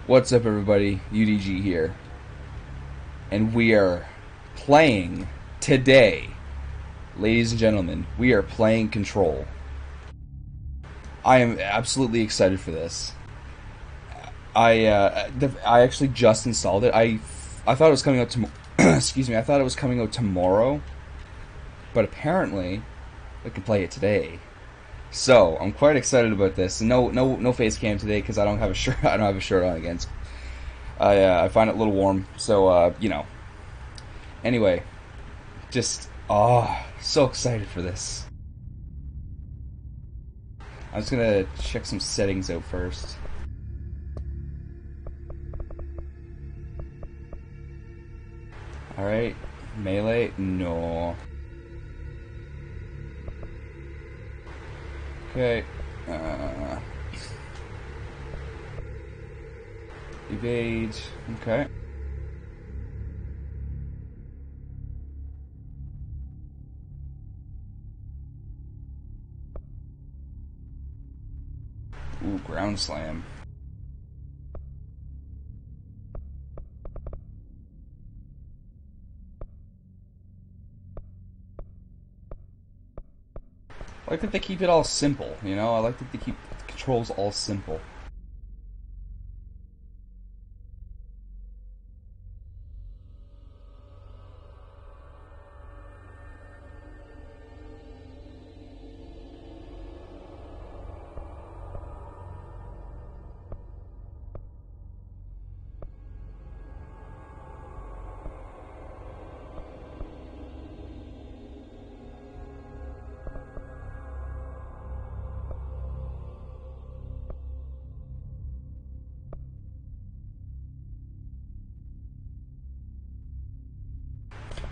What's up, everybody? UDG here, and we are playing today, ladies and gentlemen. We are playing Control. I am absolutely excited for this. I actually just installed it. I thought it was coming out tomorrow. Excuse me. I thought it was coming out tomorrow, but apparently, we can play it today. So I'm quite excited about this. No face cam today because I don't have a shirt. I don't have a shirt on again. I find it a little warm, so Anyway, just so excited for this. I'm just gonna check some settings out first. All right, melee, no. Okay. Evade. Okay. Ooh, ground slam. I like that they keep it all simple, you know? I like that they keep the controls all simple.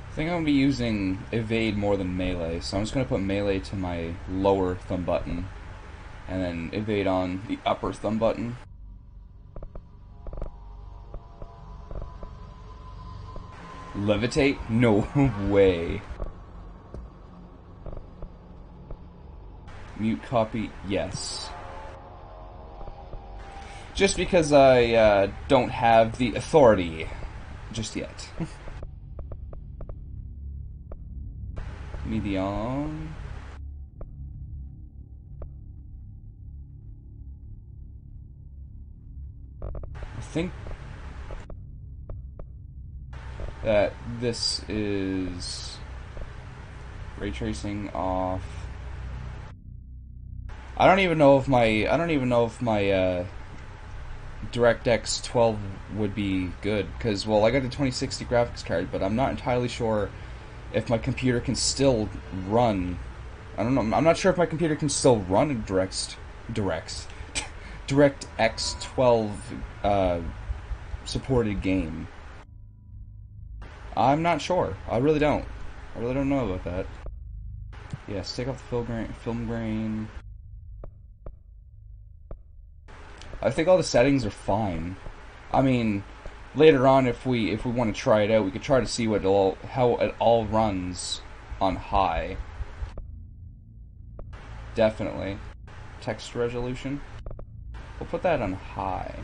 I think I'm going to be using evade more than melee, so I'm just going to put melee to my lower thumb button, and then evade on the upper thumb button. Levitate? No way. Mute copy? Yes. Just because I don't have the authority just yet. Medium. I think that this is ray tracing off. I don't even know if my DirectX 12 would be good because, well, I got a 2060 graphics card, but I'm not entirely sure if my computer can still run. I don't know. I'm not sure if my computer can still run a DirectX 12 supported game. I'm not sure. I really don't. I really don't know about that. Yes, take off the film grain. I think all the settings are fine. I mean, later on, if we want to try it out, we could try to see how it all runs on high. Definitely. Text resolution. We'll put that on high.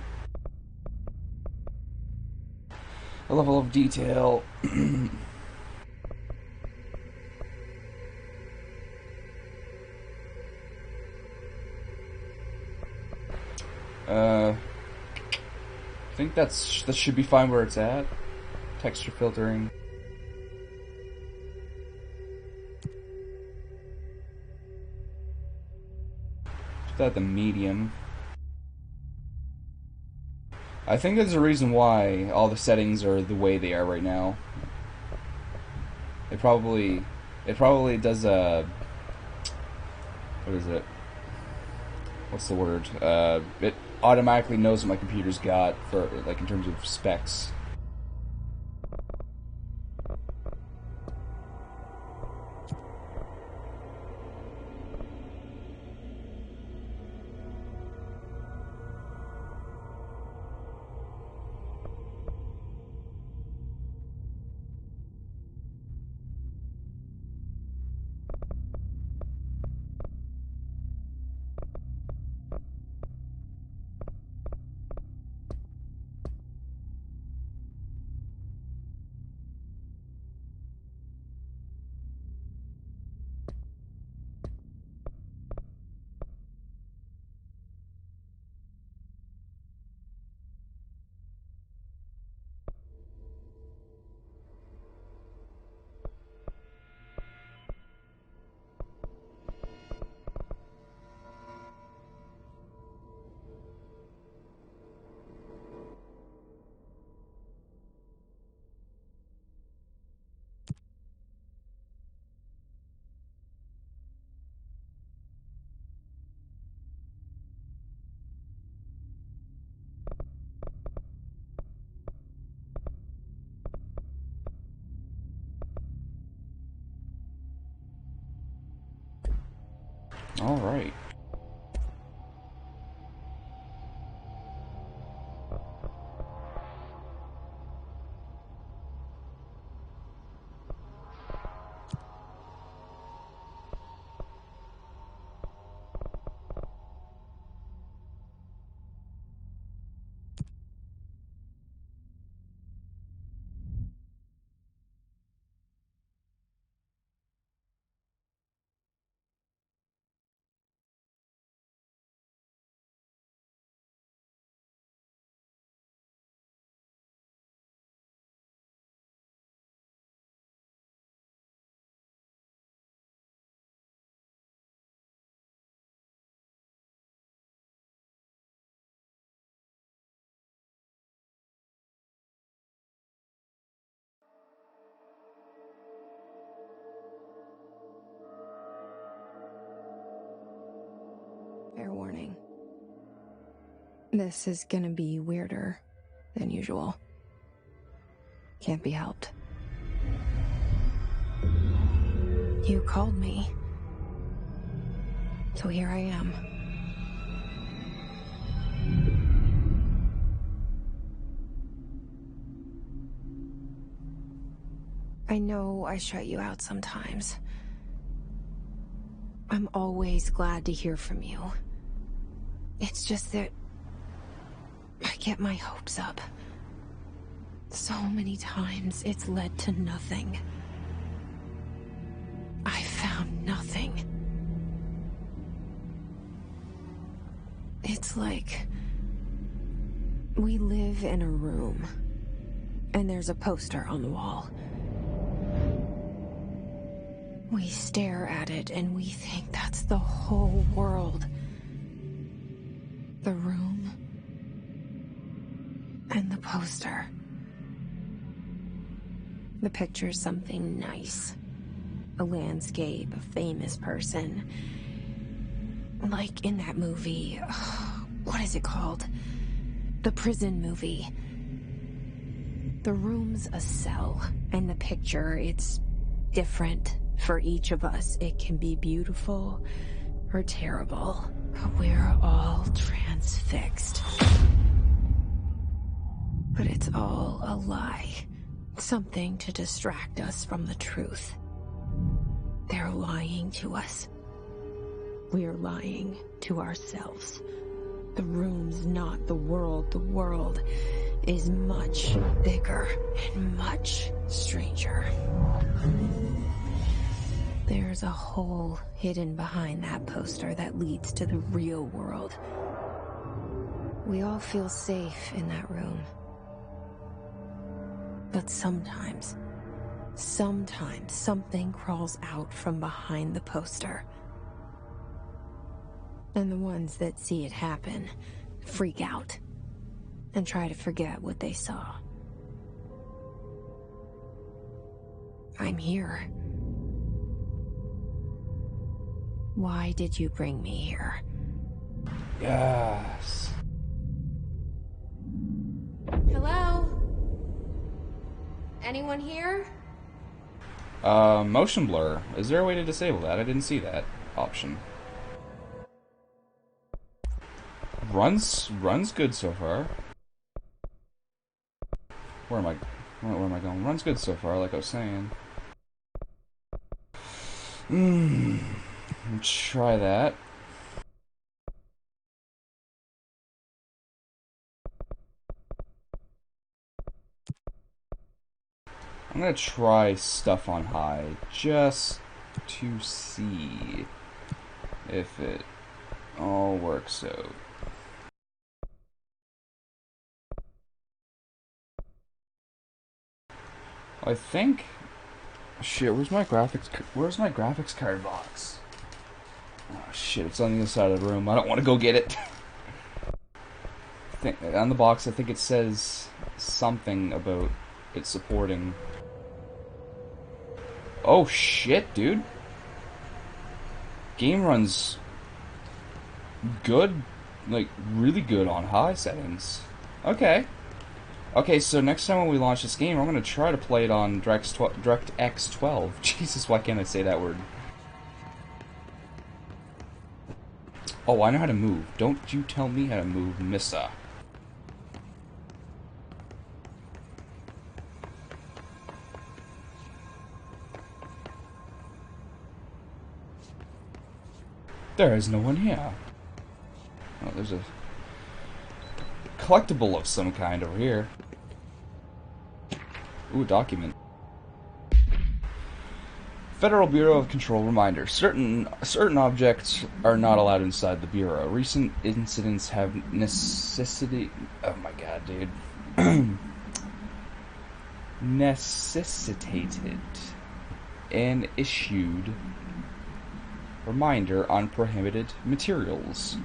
A level of detail. I think that should be fine where it's at. Texture filtering. Put that at the medium. I think there's a reason why all the settings are the way they are right now. It probably does a what is it? What's the word? It automatically knows what my computer's got for, like, in terms of specs. Alright. Fair warning. This is gonna be weirder than usual. Can't be helped. You called me. So here I am. I know I shut you out sometimes. I'm always glad to hear from you. It's just that I get my hopes up. So many times it's led to nothing. I found nothing. It's like we live in a room, and there's a poster on the wall. We stare at it and we think that's the whole world. The room and the poster. The picture's something nice. A landscape, a famous person. Like in that movie, what is it called? The prison movie. The room's a cell, and the picture, it's different for each of us. It can be beautiful or terrible, but we're all transfixed. But it's all a lie. Something to distract us from the truth. They're lying to us. We're lying to ourselves. The room's not the world. The world is much bigger and much stranger. There's a hole hidden behind that poster that leads to the real world. We all feel safe in that room. But sometimes something crawls out from behind the poster. And the ones that see it happen freak out and try to forget what they saw. I'm here. Why did you bring me here? Yes. Hello? Anyone here? Motion blur. Is there a way to disable that? I didn't see that option. Runs good so far. Where am I going? Runs good so far, like I was saying. Let's try that. I'm gonna try stuff on high just to see if it all works out. I think. Shit, where's my graphics card box? Oh shit, it's on the other side of the room. I don't want to go get it. On the box, I think it says something about it supporting. Oh shit, dude. Game runs good, like really good on high settings. Okay. Okay, so next time when we launch this game, I'm going to try to play it on DirectX 12. Jesus, why can't I say that word? Oh, I know how to move. Don't you tell me how to move, Missa. There is no one here. Oh, there's a collectible of some kind over here. Ooh, document. Federal Bureau of Control reminder. Certain objects are not allowed inside the Bureau. Recent incidents have necessitated... Oh my god, dude. Necessitated and issued reminder on prohibited materials.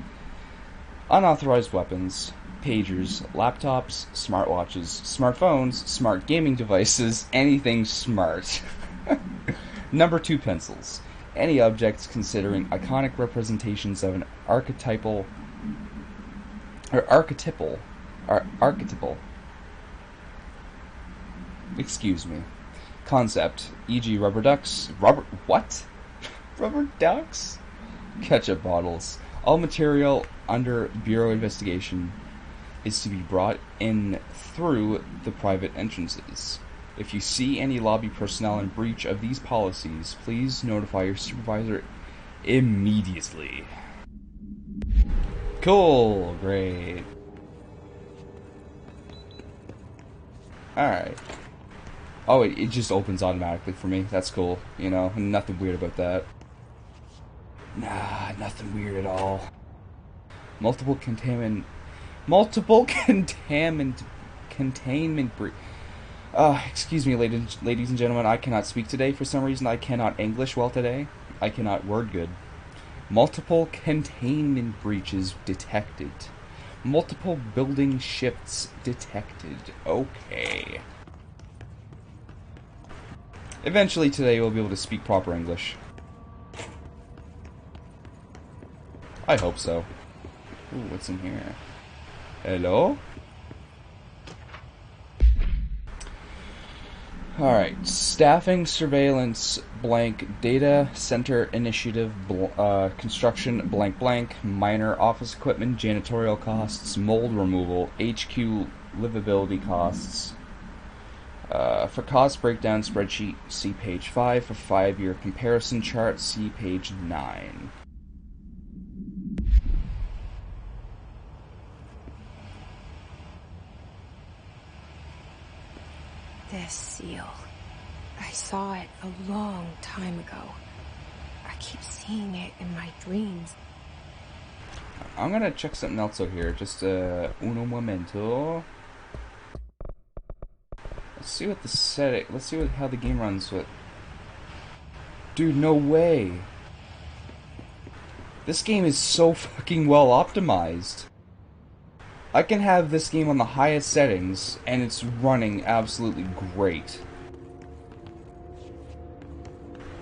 Unauthorized weapons, pagers, laptops, smartwatches, smartphones, smart gaming devices, anything smart. Number 2 pencils. Any objects considering iconic representations of an archetypal excuse me, concept, e.g. rubber ducks, rubber ducks? Ketchup bottles. All material under Bureau investigation is to be brought in through the private entrances. If you see any lobby personnel in breach of these policies, please notify your supervisor immediately. Cool, great. Alright. Oh, it just opens automatically for me. That's cool, you know, nothing weird about that. Nah, nothing weird at all. Containment breach. Excuse me, ladies and gentlemen, I cannot speak today for some reason. I cannot English well today. I cannot word good. Multiple containment breaches detected. Multiple building shifts detected. Okay. Eventually today we'll be able to speak proper English. I hope so. Ooh, what's in here? Hello? Alright, staffing, surveillance, blank, data center initiative, construction, blank blank, minor office equipment, janitorial costs, mold removal, HQ livability costs. For cost breakdown spreadsheet, see page 5. For 5-year comparison chart, see page 9. This seal. I saw it a long time ago. I keep seeing it in my dreams. I'm gonna check something else out here. Just uno momento. Let's see what the setting. Let's see how the game runs with. Dude, no way. This game is so fucking well optimized. I can have this game on the highest settings, and it's running absolutely great.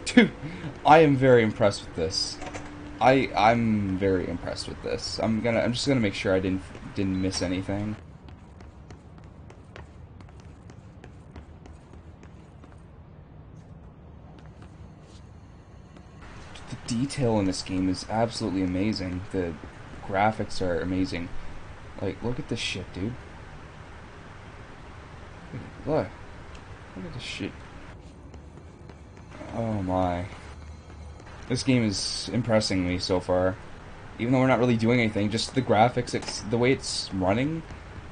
Dude, I am very impressed with this. I'm very impressed with this. I'm just gonna make sure I didn't miss anything. The detail in this game is absolutely amazing. The graphics are amazing. Like, look at this shit, dude. Look at this shit. Oh my. This game is impressing me so far. Even though we're not really doing anything, just the graphics, the way it's running,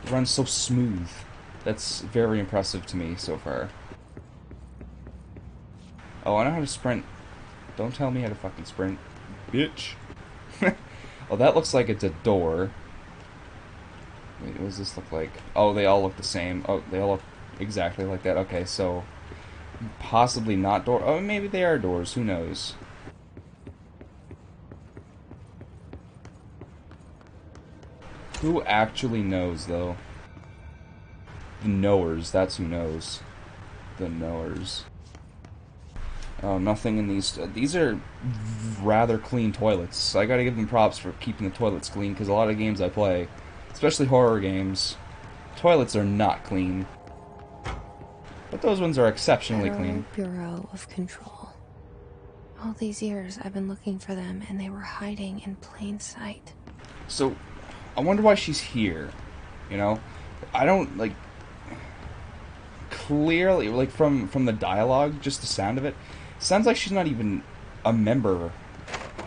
it runs so smooth. That's very impressive to me so far. Oh, I know how to sprint. Don't tell me how to fucking sprint. Bitch. Oh, that looks like it's a door. Wait, what does this look like? Oh, they all look the same. Oh, they all look exactly like that. Okay, so possibly not door. Oh, maybe they are doors. Who knows? Who actually knows, though? The knowers. That's who knows. The knowers. Oh, nothing in these. These are rather clean toilets. I gotta give them props for keeping the toilets clean, because a lot of games I play, especially horror games, toilets are not clean. But those ones are exceptionally clean. Bureau of Control. All these years I've been looking for them and they were hiding in plain sight. So, I wonder why she's here. You know? I don't, like... Clearly, like, from the dialogue, just the sound of it, sounds like she's not even a member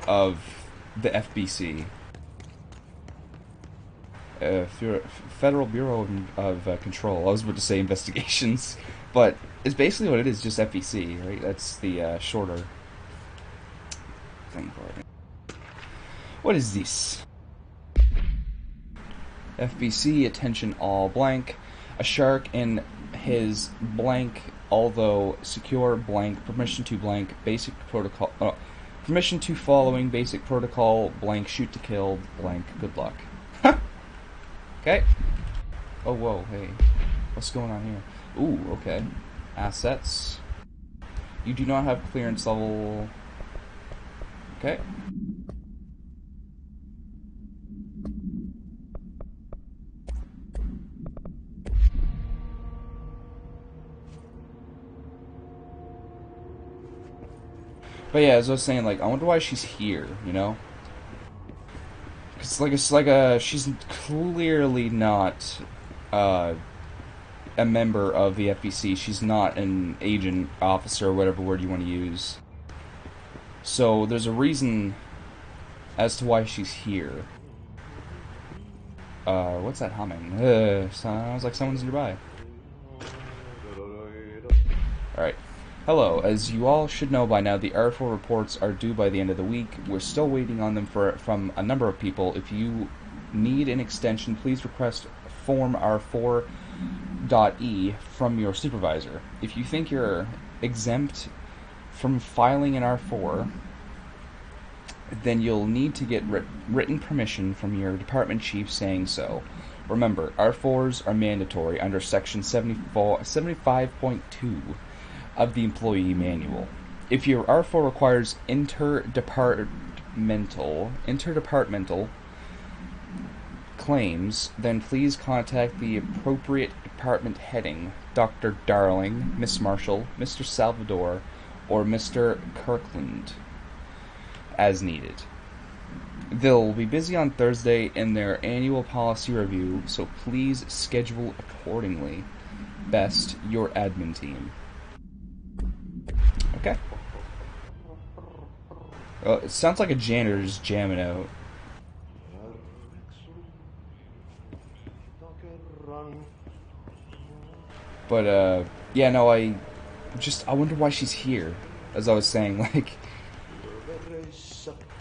of the FBC. Federal Bureau of Control. I was about to say investigations, but it's basically what it is, just FBC, right? That's the shorter thing for it. What is this? FBC, attention all blank. A shark in his blank, although secure blank, permission to blank, basic protocol, permission to following basic protocol, blank, shoot to kill, blank, good luck. Okay. Oh, whoa, hey. What's going on here? Ooh, okay. Assets. You do not have clearance level... Okay. But yeah, as I was saying, like, I wonder why she's here, you know? She's clearly not a member of the FBC. She's not an agent, officer, whatever word you want to use. So there's a reason as to why she's here. What's that humming? Sounds like someone's nearby. Alright. Hello, as you all should know by now, the R4 reports are due by the end of the week. We're still waiting on them from a number of people. If you need an extension, please request Form R4.E from your supervisor. If you think you're exempt from filing an R4, then you'll need to get written permission from your department chief saying so. Remember, R4s are mandatory under Section 75.2 of the Employee Manual. If your R4 requires interdepartmental claims, then please contact the appropriate department heading, Dr. Darling, Miss Marshall, Mr. Salvador, or Mr. Kirkland, as needed. They'll be busy on Thursday in their annual policy review, so please schedule accordingly. Best, your admin team. Okay. Well, it sounds like a janitor just jamming out. But, yeah, no, I wonder why she's here. As I was saying,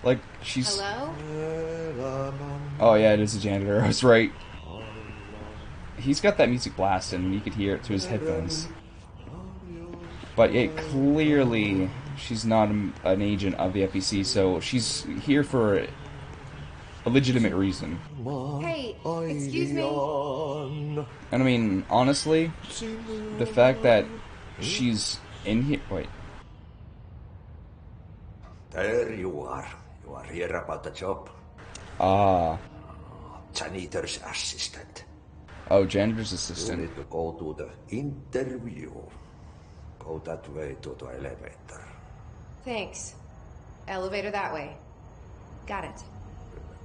like, she's... Hello? Oh, yeah, it is a janitor. I was right. He's got that music blasting, and you could hear it through his headphones. But it clearly, she's not an agent of the FBC, so she's here for a legitimate reason. Hey, excuse me? And I mean, honestly, the fact that she's in here... Wait. There you are. You are here about the job. Ah. Janitor's assistant. Oh, janitor's You assistant. need to go to the interview. Go that way to the elevator. Thanks. Elevator that way. Got it.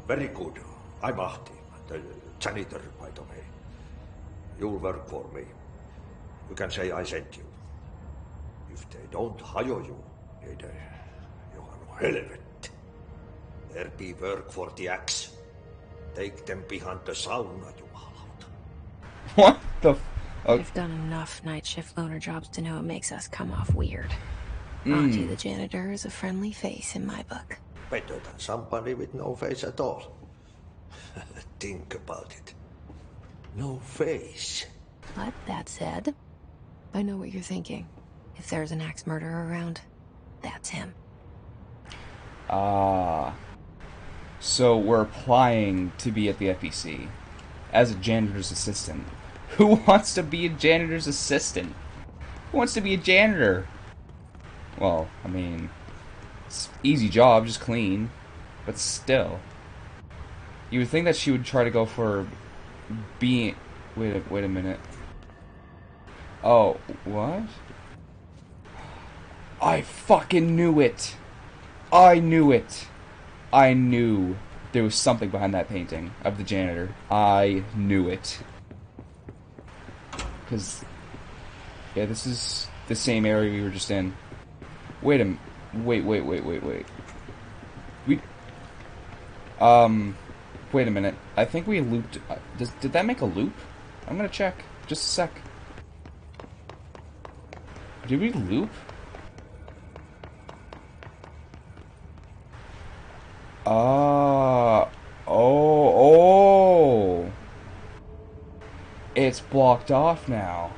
Very good. I'm Ahti, the janitor, by the way. You'll work for me. You can say I sent you. If they don't hire you, then you are no helvet. There be work for the axe. Take them behind the sauna, jumalauta. What the I've done enough night shift loner jobs to know it makes us come off weird. Auntie the janitor is a friendly face in my book. Better than somebody with no face at all. Think about it. No face. But that said, I know what you're thinking. If there's an axe murderer around, that's him. Ah. So we're applying to be at the FBC as a janitor's assistant. Who wants to be a janitor's assistant? Who wants to be a janitor? Well, I mean, it's an easy job, just clean. But still. You would think that she would try to go for being... Wait a minute. Oh, what? I fucking knew it! I knew it. I knew there was something behind that painting of the janitor. I knew it. Because, yeah, this is the same area we were just in. Wait a minute. Wait. We, wait a minute. I think we looped. Did that make a loop? I'm gonna check. Just a sec. Did we loop? Oh. It's blocked off now.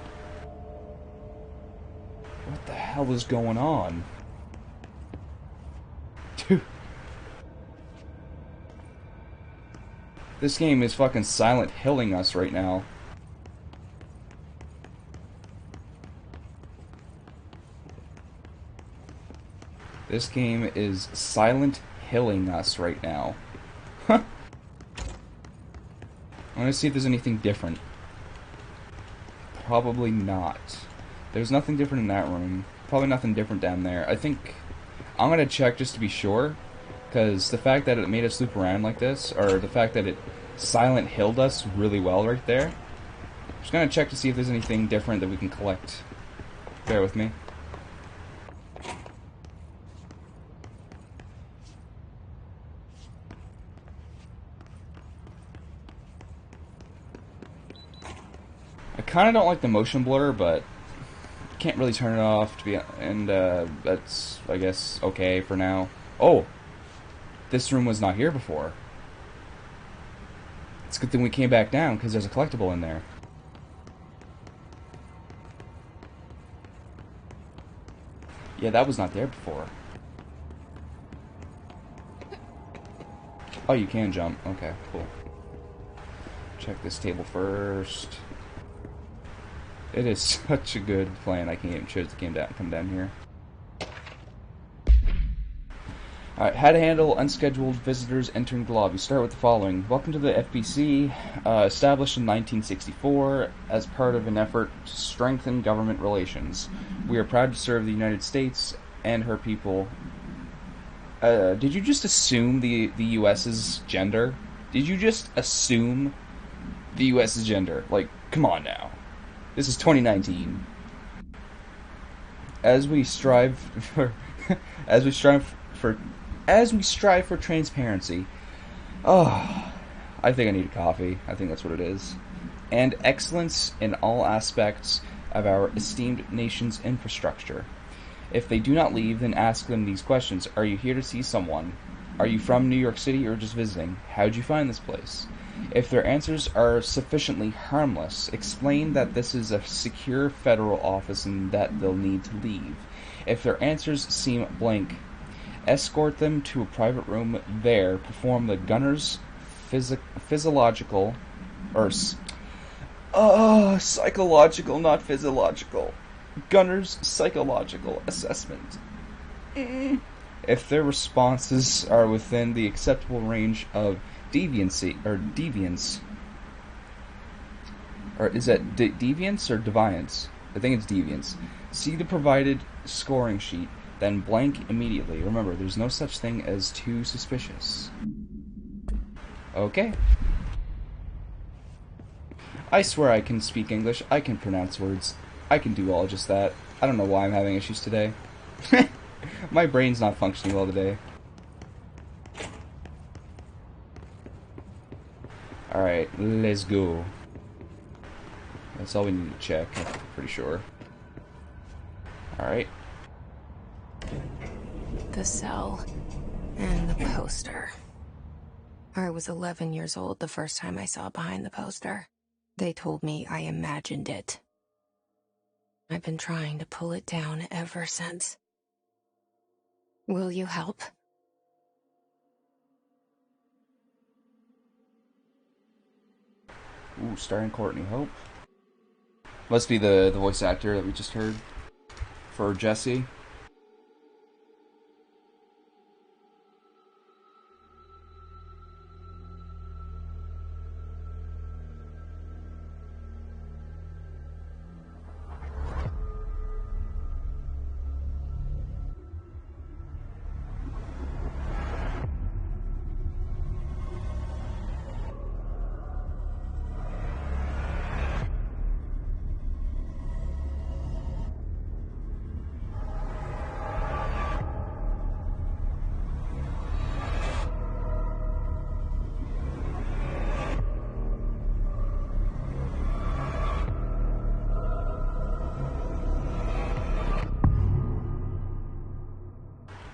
What the hell is going on? Dude. This game is fucking Silent Hilling us right now. This game is Silent Hilling us right now. Huh. I want to see if there's anything different. Probably not. There's nothing different in that room. Probably nothing different down there. I think I'm gonna check just to be sure, because the fact that it made us loop around like this, or the fact that it Silent Hilled us really well right there. Just gonna check to see if there's anything different that we can collect. Bear with me. I kind of don't like the motion blur, but can't really turn it off to be, and that's, I guess, okay for now. Oh, this room was not here before. It's a good thing we came back down because there's a collectible in there. Yeah, that was not there before. Oh, you can jump. Okay, cool. Check this table first. It is such a good plan. I can't even choose to come down here. Alright, how to handle unscheduled visitors entering the lobby. Start with the following. Welcome to the FBC, established in 1964 as part of an effort to strengthen government relations. We are proud to serve the United States and her people. Did you just assume the US's gender? Did you just assume the US's gender? Like, come on now. This is 2019. As we strive for transparency. Oh, I think I need a coffee. I think that's what it is. And excellence in all aspects of our esteemed nation's infrastructure. If they do not leave, then ask them these questions. Are you here to see someone? Are you from New York City or just visiting? How'd you find this place? If their answers are sufficiently harmless, explain that this is a secure federal office and that they'll need to leave. If their answers seem blank, escort them to a private room there, perform the gunner's psychological, not physiological. Gunner's psychological assessment. If their responses are within the acceptable range of deviance, or is that deviance or deviance? I think it's deviance. See the provided scoring sheet, then blank immediately. Remember, there's no such thing as too suspicious. Okay. I swear I can speak English, I can pronounce words, I can do all just that. I don't know why I'm having issues today. My brain's not functioning well today. Alright, let's go. That's all we need to check, I'm pretty sure. Alright. The cell and the poster. I was 11 years old the first time I saw behind the poster. They told me I imagined it. I've been trying to pull it down ever since. Will you help? Ooh, starring Courtney Hope. Must be the voice actor that we just heard for Jesse.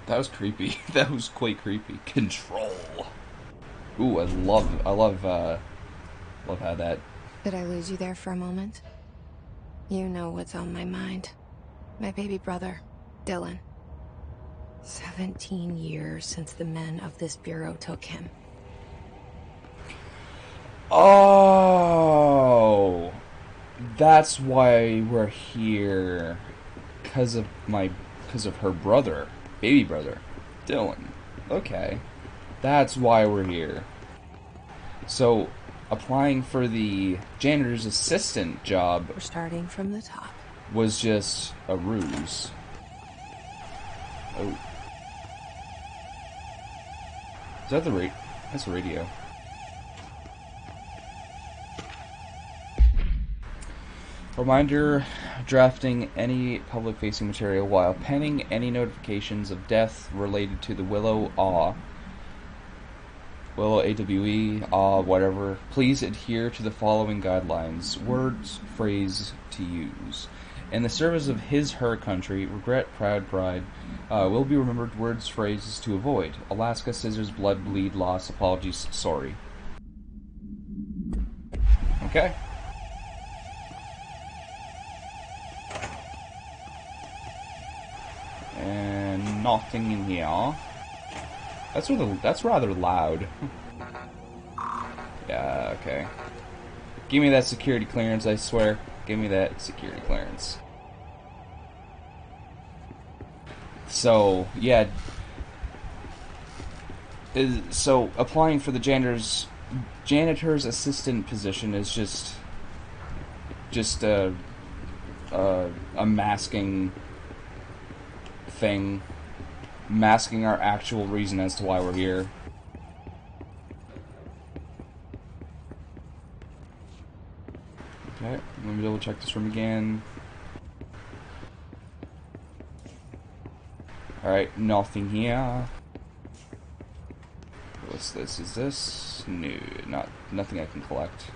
That was creepy. That was quite creepy. Control. Ooh, I love how that... Did I lose you there for a moment? You know what's on my mind. My baby brother, Dylan. 17 years since the men of this bureau took him. Oh, that's why we're here. Because of her brother, baby brother, Dylan. Okay, that's why we're here. So, applying for the janitor's assistant job. We're starting from the top. Was just a ruse. Oh, is that the that's the radio. Reminder, drafting any public-facing material while penning any notifications of death related to the Willow AWE, whatever. Please adhere to the following guidelines. Words, phrase to use. In the service of her country, regret, proud, pride, will be remembered words, phrases to avoid. Alaska, scissors, blood, bleed, loss, apologies, sorry. Okay. And nothing in here. That's rather loud. Yeah, okay. Give me that security clearance, I swear. Give me that security clearance. So, yeah. So, applying for the janitor's assistant position is just a masking thing. Masking our actual reason as to why we're here. Okay, let me double check this room again. Alright, nothing here. What's this? Is this? No, nothing I can collect.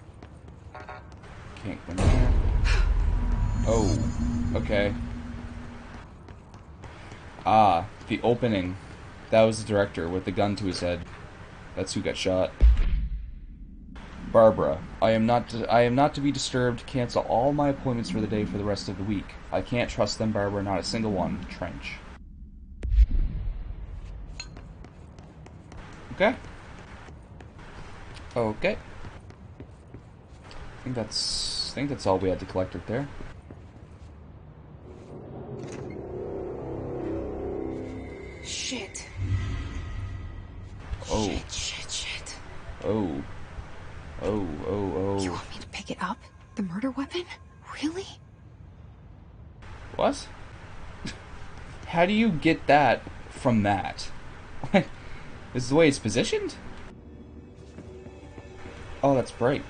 Can't go in there. Oh, okay. Ah, the opening. That was the director with the gun to his head. That's who got shot. Barbara, I am not to be disturbed. Cancel all my appointments for the day for the rest of the week. I can't trust them, Barbara, not a single one. Trench. Okay. Okay. I think that's all we had to collect right there. Shit. Oh. Shit. Oh. Oh. You want me to pick it up? The murder weapon? Really? What? How do you get that from that? What? This is the way it's positioned? Oh, that's bright.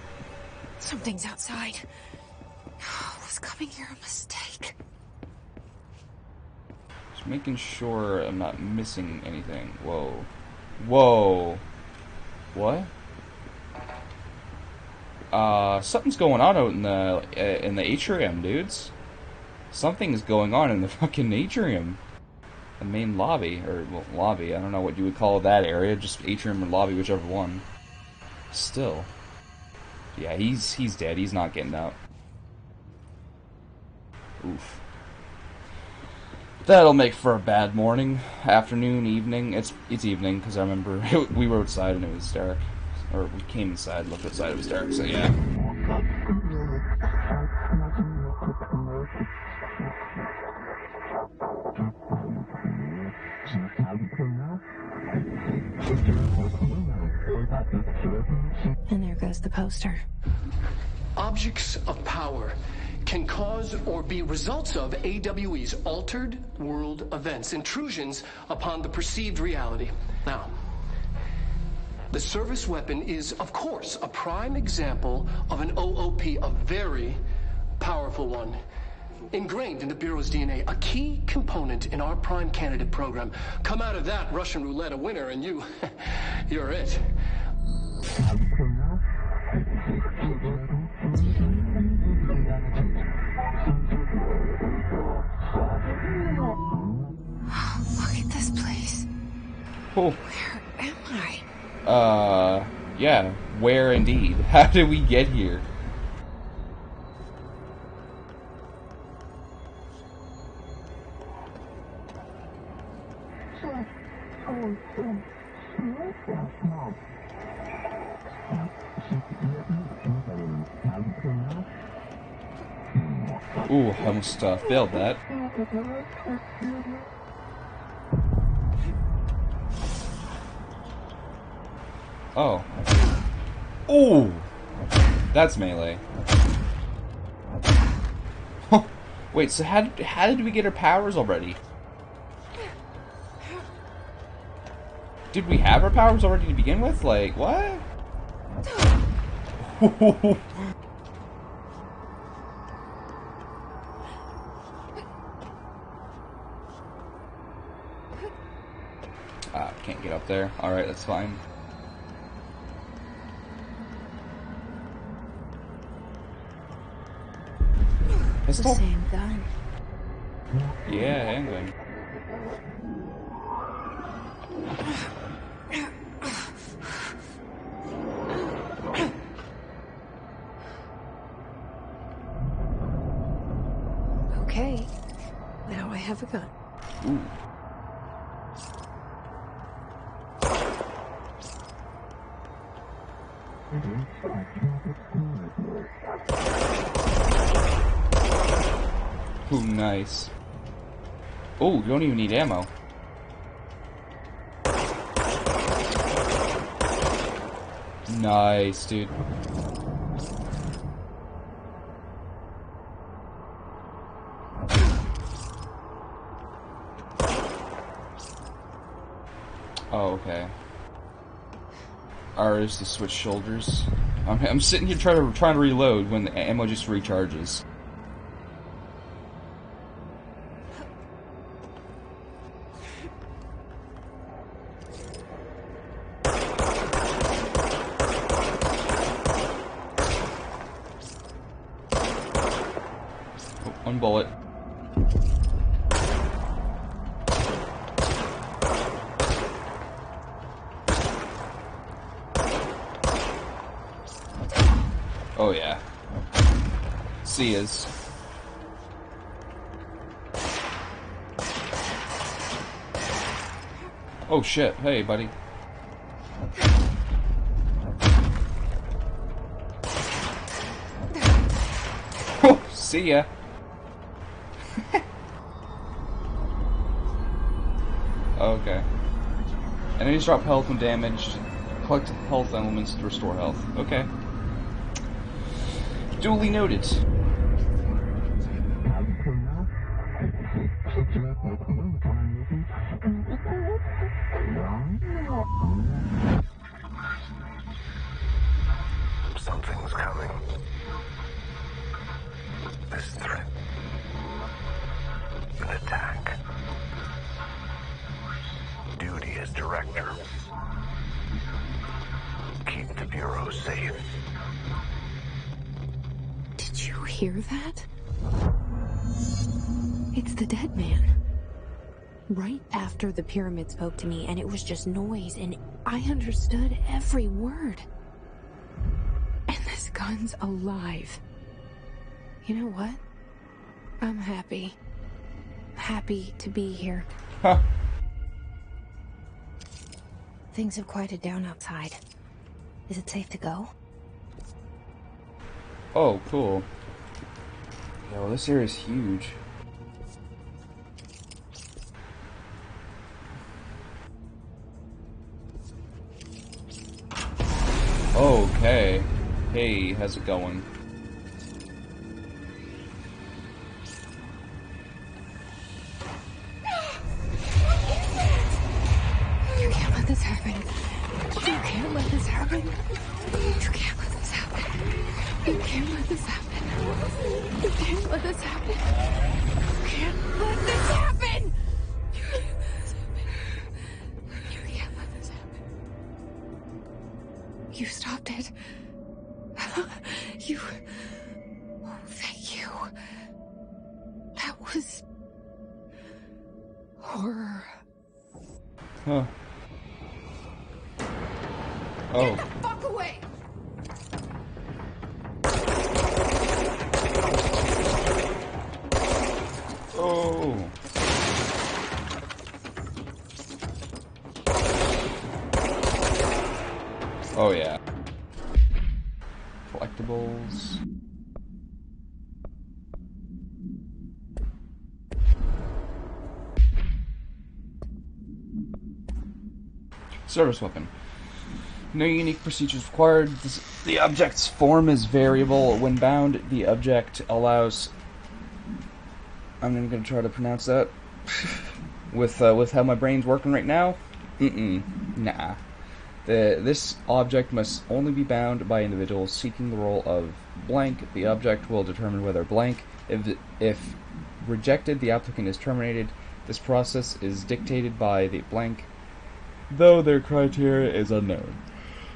Something's outside. Was coming here a mistake? Just making sure I'm not missing anything. Whoa. Whoa. What? Something's going on out in the atrium, dudes. Something's going on in the fucking atrium. The main lobby, or, well, lobby, I don't know what you would call that area, just atrium or lobby, whichever one. Still. Yeah, he's dead, he's not getting out. Oof. That'll make for a bad morning, afternoon, evening. It's evening, because I remember we were outside and it was dark. Or we came inside, looked outside, it was dark, so yeah. And there goes the poster. Objects of power can cause or be results of AWE's altered world events, intrusions upon the perceived reality. Now, the service weapon is, of course, a prime example of an OOP, a very powerful one. Ingrained in the Bureau's DNA, a key component in our prime candidate program. Come out of that Russian roulette a winner and you're it. Look at this place. Oh. Where am I? Yeah. Where indeed? How did we get here? Ooh, I almost failed that. Oh. Ooh! That's melee. Wait, so how did we get our powers already? Did we have our powers already to begin with? Like, what? Can't get up there. Alright, that's fine. The same gun. Yeah, handgun. Okay. Now I have a gun. Ooh. Ooh, nice. Oh, you don't even need ammo. Nice, dude. Oh, okay. R is to switch shoulders. I'm sitting here trying to reload when the ammo just recharges. Oh, one bullet. Oh yeah. See yas. Oh shit, hey buddy. Oh, see ya. Okay. Enemies drop health when damaged. Collect health elements to restore health. Okay. Duly noted. Something's coming. This threat. An attack. Duty as director. Keep the Bureau safe. Did you hear that? It's the dead man. Right after the pyramid spoke to me, and it was just noise, and I understood every word. And this gun's alive. You know what? I'm happy. Happy to be here. Huh. Things have quieted down outside. Is it safe to go? Oh, cool. Yo, this area's huge. Okay. Hey, how's it going? You can't let this happen. You can't let this happen. You can't let this happen. You can't let this happen. You can't let this happen. You can't let this happen. You can't let this happen. You stopped it. You... Oh, thank you. That was... horror. Huh. Oh. Get the fuck away! Oh. Oh yeah. Collectibles. Service weapon. No unique procedures required. The object's form is variable. When bound, the object allows... I'm gonna try to pronounce that. with how my brain's working right now? Nah. This object must only be bound by individuals seeking the role of blank. The object will determine whether blank. If rejected, the applicant is terminated. This process is dictated by the blank, though their criteria is unknown.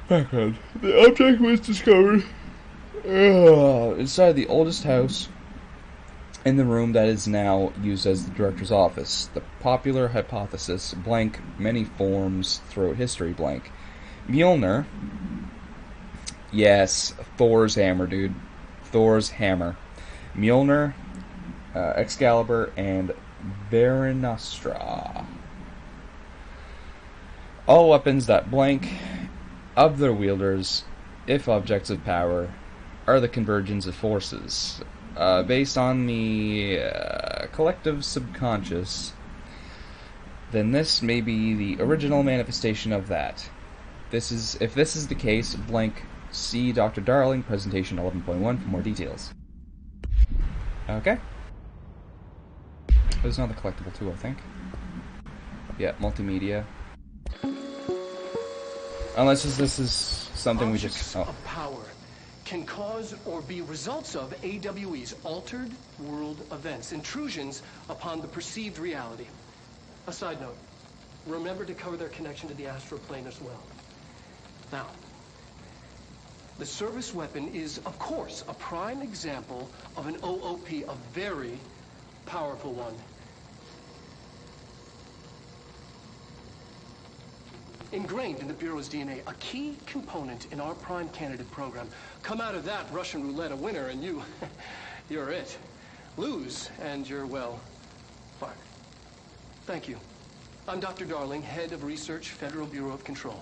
Background. The object was discovered inside the oldest house in the room that is now used as the director's office. The popular hypothesis, blank, many forms throughout history, blank. Mjolnir. Yes, Thor's hammer, dude. Thor's hammer. Mjolnir, Excalibur, and Varanastra. All weapons that blank of their wielders, if objects of power, are the convergence of forces. Based on the collective subconscious, then this may be the original manifestation of that. If this is the case, blank, see Dr. Darling, presentation 11.1 for more details. Okay. There's another collectible too, I think. Yeah, multimedia. Unless this is something we just... Objects of power can cause or be results of AWE's altered world events, intrusions upon the perceived reality. A side note, remember to cover their connection to the astral plane as well. Now, the service weapon is, of course, a prime example of an OOP, a very powerful one. Ingrained in the Bureau's DNA, a key component in our prime candidate program. Come out of that Russian roulette a winner and you're it. Lose and you're, well, fired. Thank you. I'm Dr. Darling, head of research, Federal Bureau of Control.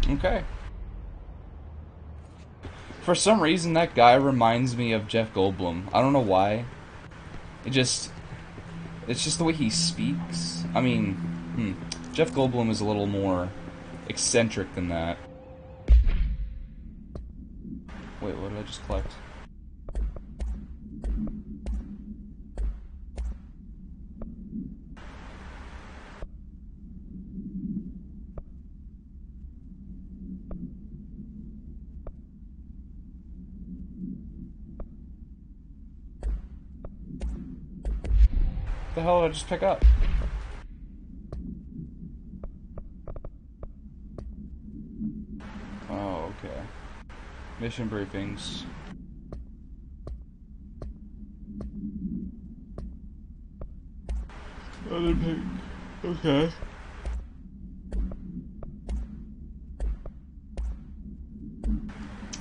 Okay. For some reason, that guy reminds me of Jeff Goldblum. I don't know why. It's just the way he speaks. I mean, Jeff Goldblum is a little more eccentric than that. Wait, what did I just collect? What the hell did I just pick up? Oh, okay. Mission briefings. Other pick. Okay.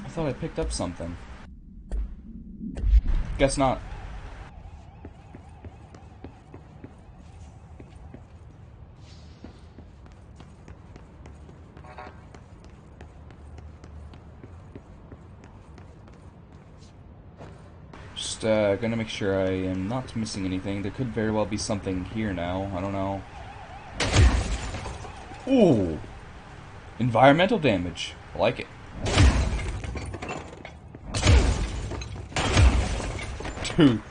I thought I picked up something. Guess not. Just gonna make sure I am not missing anything. There could very well be something here now. I don't know. Ooh! Environmental damage. I like it. Dude.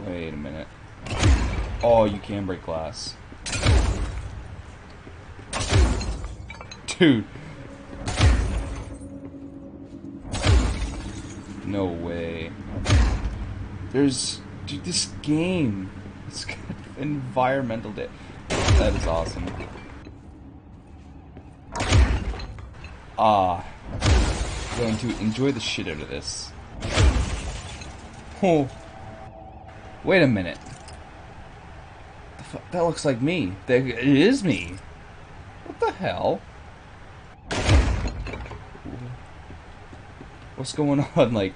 Wait a minute. Oh, you can break glass. Dude. No way. Dude, this game. It's got environmental damage. That is awesome. Going to enjoy the shit out of this. Oh. Wait a minute. That looks like me. It is me. What the hell? What's going on? Like,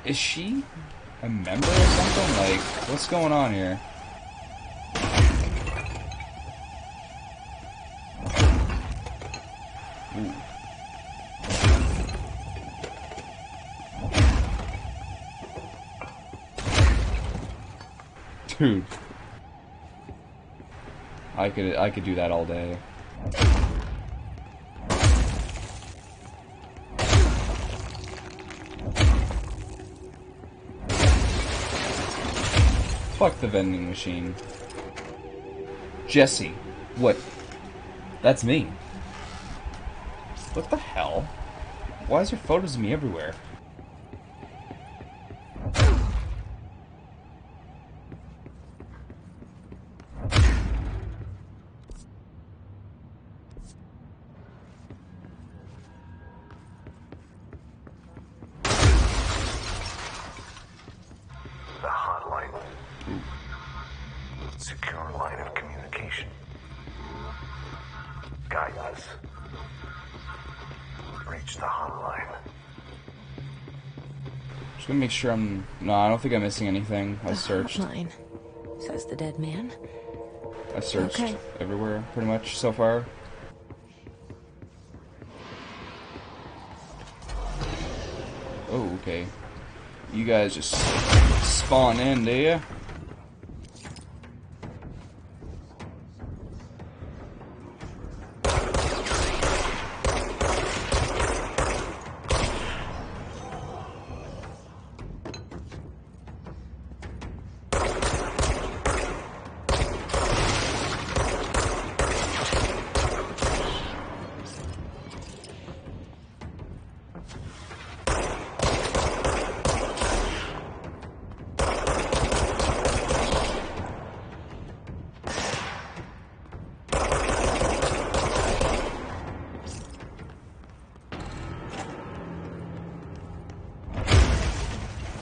is she a member or something? Like, what's going on here? Ooh. Dude, I could do that all day. Fuck the vending machine. Jesse, what? That's me. What the hell? Why is there photos of me everywhere? The hotline. Secure line of communication. Guidance. Reach the hotline. Just gonna make sure I'm... No, I don't think I'm missing anything. I searched. Hotline, says the dead man. I searched Okay. everywhere, pretty much, so far. Oh, okay. You guys just spawn in, do ya?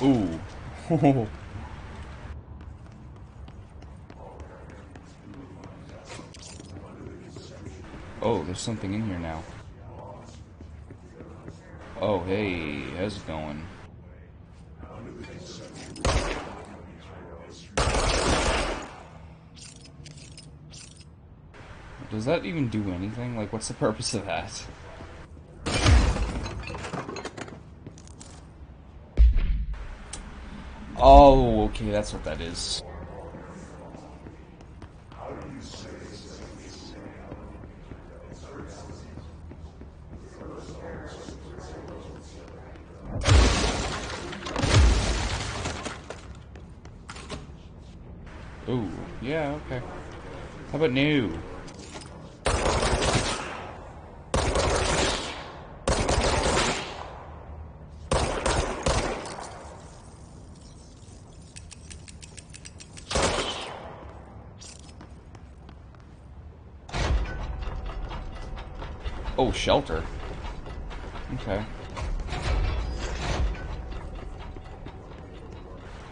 Ooh. Oh, there's something in here now. Oh, hey, how's it going? Does that even do anything? Like, what's the purpose of that? Oh, okay, that's what that is. Ooh, yeah, okay. How about new? Oh, shelter. Okay.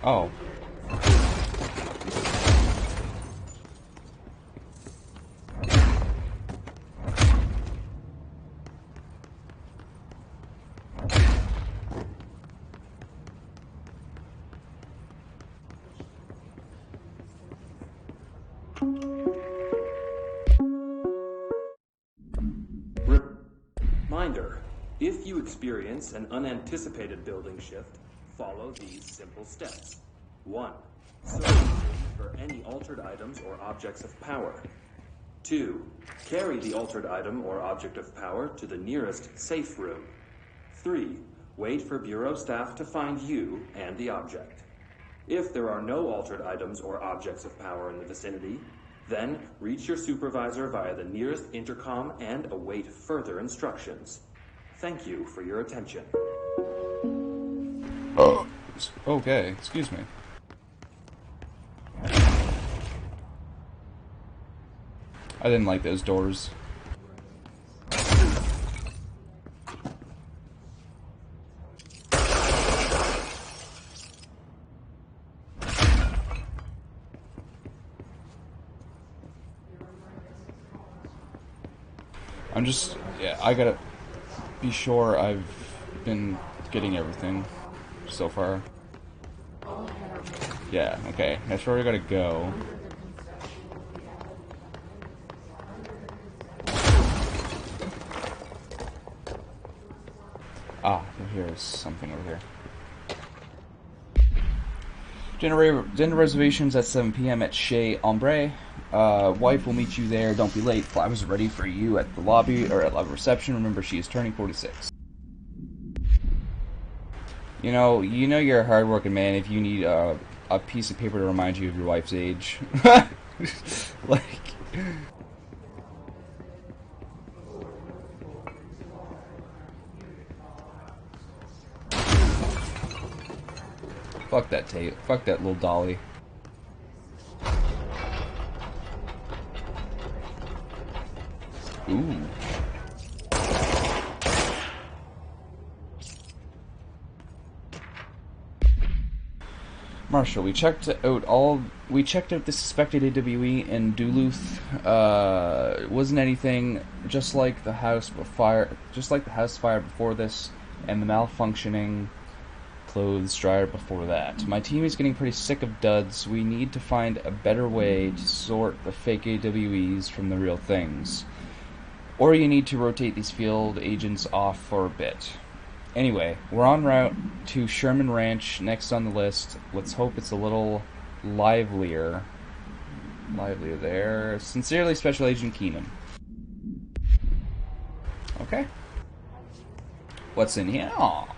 Oh. Reminder, if you experience an unanticipated building shift, follow these simple steps. 1. Search for any altered items or objects of power. 2. Carry the altered item or object of power to the nearest safe room. 3. Wait for Bureau staff to find you and the object. If there are no altered items or objects of power in the vicinity, then reach your supervisor via the nearest intercom and await further instructions. Thank you for your attention. Oh. Okay, excuse me. I didn't like those doors. I'm just, yeah, I gotta be sure I've been getting everything so far. Yeah, okay, that's where we gotta go. Ah, here's something over here. Dinner reservations at 7 p.m. at Chez Ombre. Wife will meet you there. Don't be late. Flowers are ready for you at the lobby or at the reception. Remember, she is turning 46. You know you're a hardworking man if you need a piece of paper to remind you of your wife's age. Like... Fuck that tape. Fuck that little dolly. Ooh. Marshall, we checked out the suspected AWE in Duluth. It wasn't anything, just like the house fire before this, and the malfunctioning clothes dryer before that. My team is getting pretty sick of duds. We need to find a better way to sort the fake AWEs from the real things. Or you need to rotate these field agents off for a bit. Anyway, we're en route to Sherman Ranch, next on the list. Let's hope it's a little livelier. Livelier there. Sincerely, Special Agent Keenan. Okay. What's in here? Aww.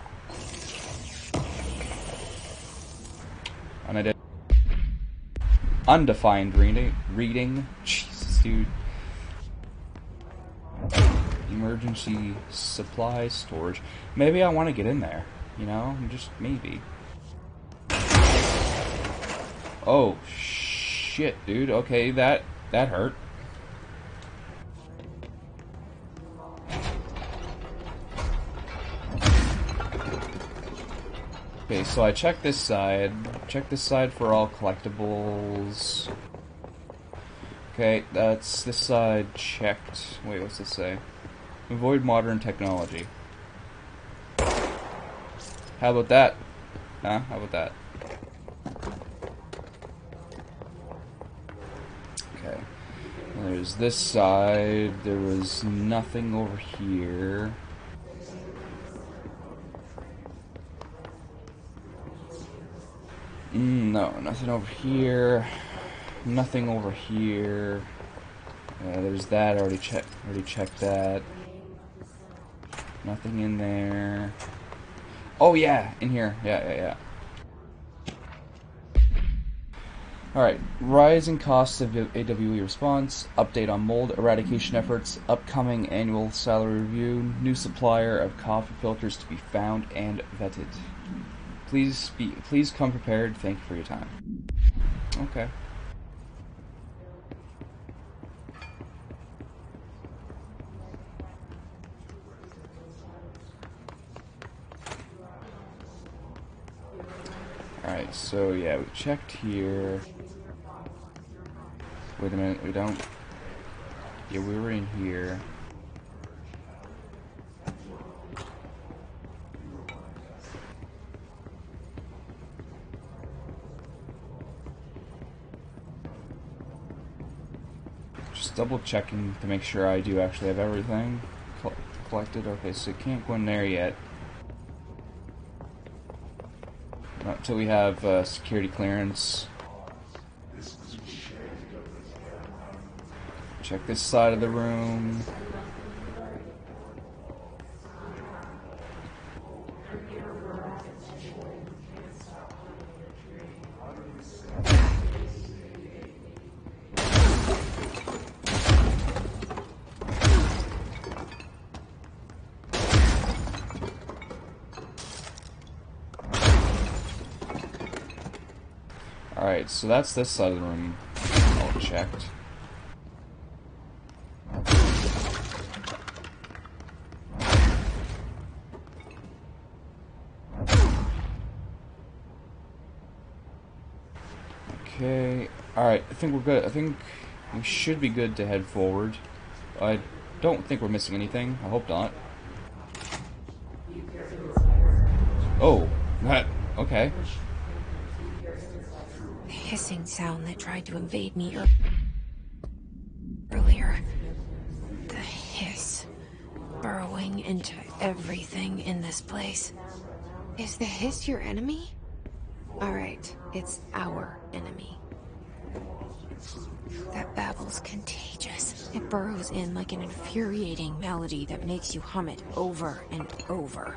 Undefined reading. Jesus, dude. Emergency supply storage. Maybe I want to get in there. You know? Just maybe. Oh, shit, dude. Okay, that hurt. Okay, so I checked this side. Check this side for all collectibles. Okay, that's this side checked. Wait, what's this say? Avoid modern technology. How about that? Huh? How about that? Okay. There's this side. There was nothing over here. No, nothing over here. Nothing over here. There's that. Already checked that. Nothing in there. Oh yeah, in here. Yeah. Alright, rising costs of AWE response, update on mold eradication efforts, upcoming annual salary review, new supplier of coffee filters to be found and vetted. Please come prepared. Thank you for your time. Okay. Alright, so yeah, we checked here. Wait a minute, we don't... Yeah, we were in here. Just double checking to make sure I do actually have everything collected. Okay, so can't go in there yet. Not until we have security clearance. Check this side of the room. Alright, so that's this side of the room all checked. Okay, alright, I think we're good. I think we should be good to head forward. I don't think we're missing anything. I hope not. Oh, that... okay. The hissing sound that tried to invade me earlier. The hiss. Burrowing into everything in this place. Is the hiss your enemy? Alright, it's our enemy. That babble's contagious. It burrows in like an infuriating melody that makes you hum it over and over.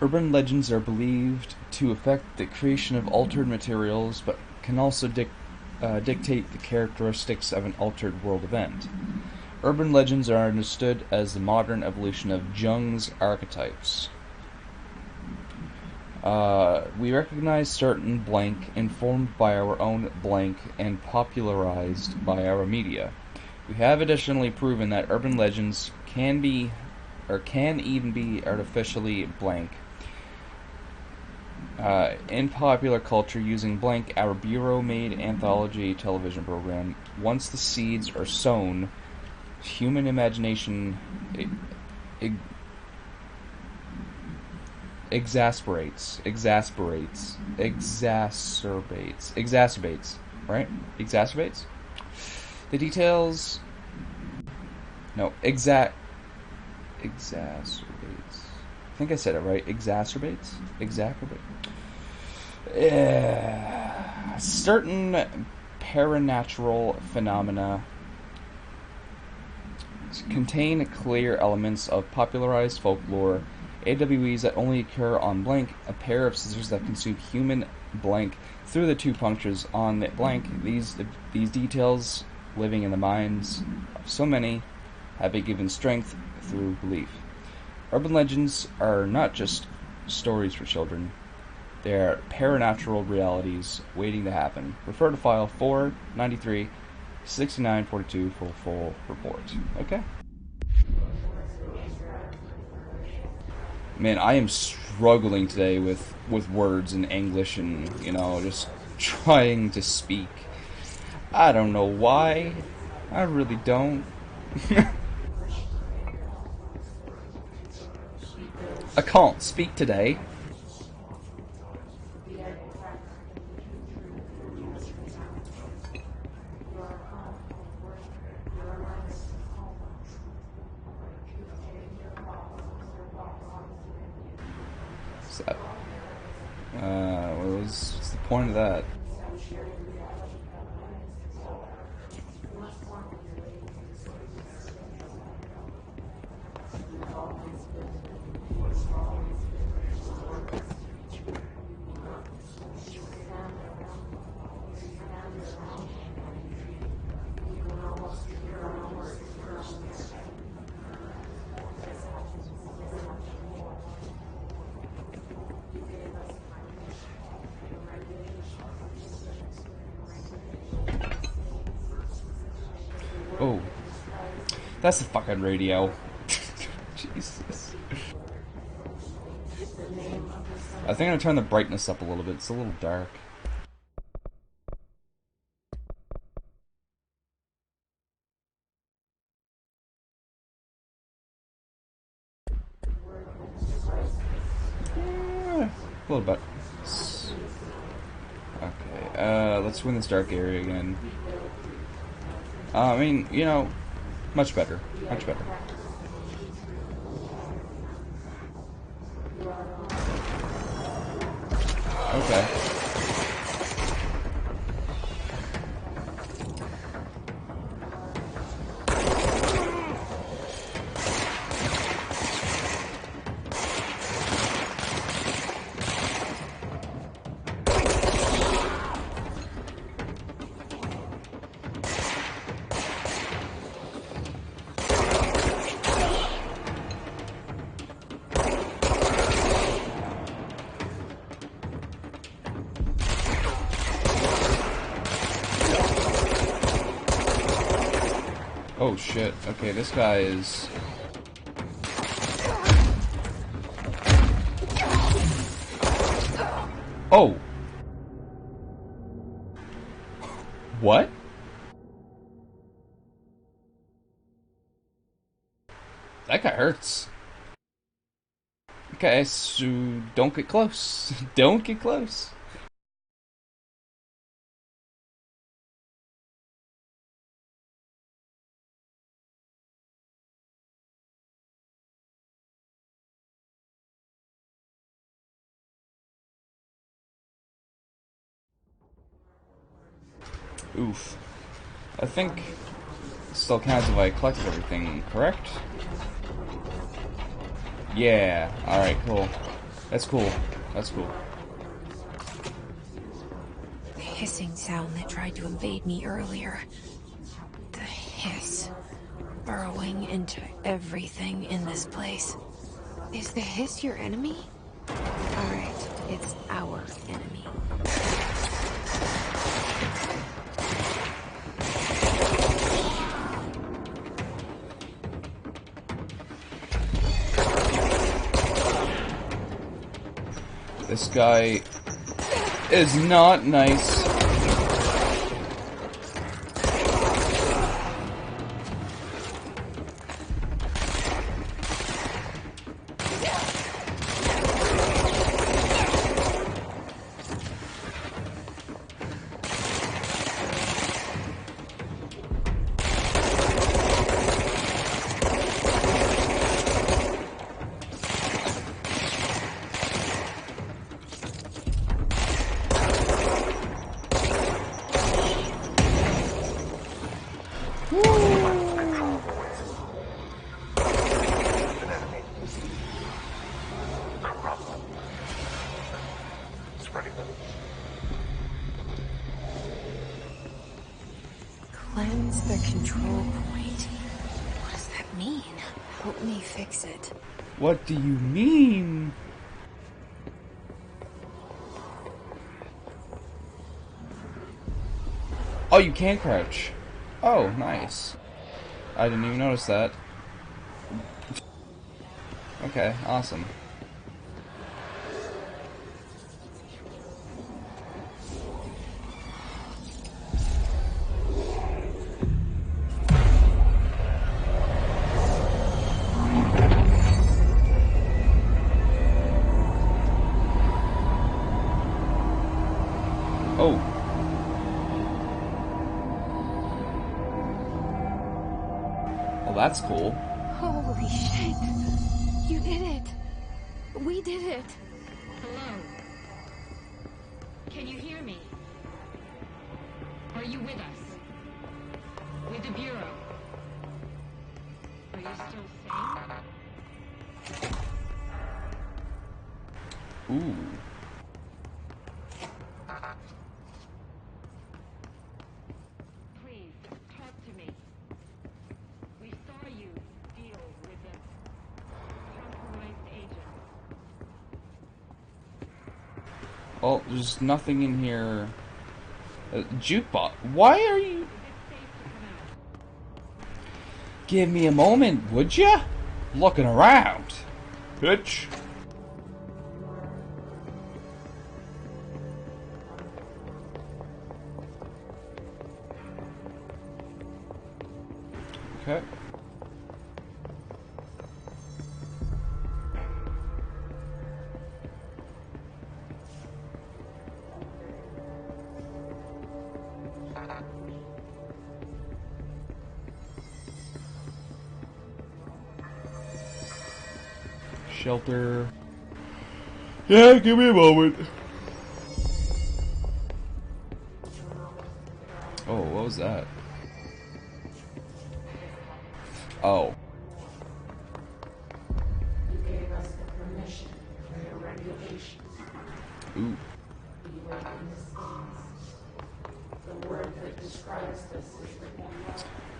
Urban legends are believed to affect the creation of altered materials, but can also dictate the characteristics of an altered world event. Urban legends are understood as the modern evolution of Jung's archetypes. We recognize certain blank informed by our own blank and popularized by our media. We have additionally proven that urban legends can even be artificially blank. In popular culture, using Blank, our Bureau-made anthology television program, once the seeds are sown, human imagination exacerbates, right? Exacerbates? The details... No, exacerbates. I think I said it right. Exacerbates? Certain paranatural phenomena contain clear elements of popularized folklore. AWEs that only occur on blank, a pair of scissors that consume human blank through the two punctures on the blank. These details, living in the minds of so many, have been given strength through belief. Urban legends are not just stories for children. They are paranatural realities waiting to happen. Refer to file 493 6942 for full report. Okay. Man, I am struggling today with words in English and, you know, just trying to speak. I don't know why. I really don't. I can't speak today. What's that? What's the point of that? Oh, that's the fucking radio. Jesus. I think I'm gonna turn the brightness up a little bit. It's a little dark. A little bit. Okay, let's win this dark area again. I mean, you know, much better. Much better. Okay. Oh shit, okay, this guy is... Oh. What? That guy hurts. Okay, so don't get close. Don't get close. Oof. I think it still counts if I collected everything, correct? Yeah. Alright, cool. That's cool. That's cool. The hissing sound that tried to invade me earlier. The hiss. Burrowing into everything in this place. Is the hiss your enemy? Alright, it's our enemy. This guy is not nice. Cleanse the control point. What does that mean? Help me fix it. What do you mean? Oh, you can crouch. Oh, nice. I didn't even notice that. Okay, awesome. Oh. Well, that's cool. Holy shit. You did it. We did it. Hello? Can you hear me? Are you with us? With the Bureau? Are you still sane? Ooh. Please, talk to me. We saw you deal with a compromised agent. Well, there's nothing in here. Jukebox. Why are you... Is it safe to come out? Give me a moment, would ya? Looking around. Bitch. Okay. Shelter. Yeah, give me a moment. Oh, what was that? Oh. Ooh.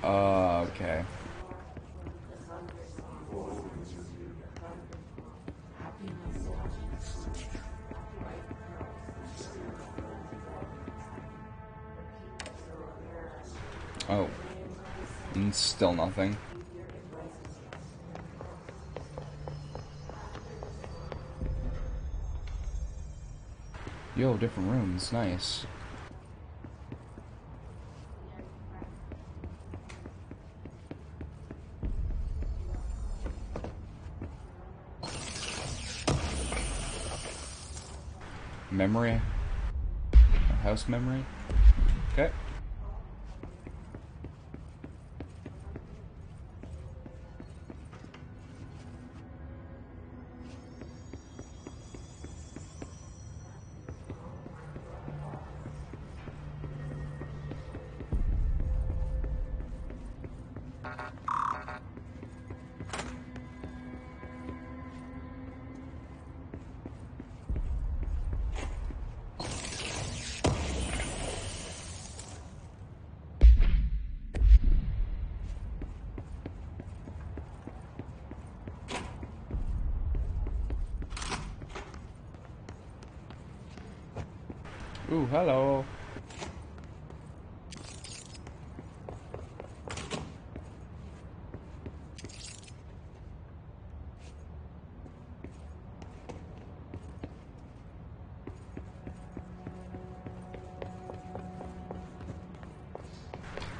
Okay. Oh. And still nothing. Yo, different rooms, nice. Memory? A house memory? Okay. Ooh, hello.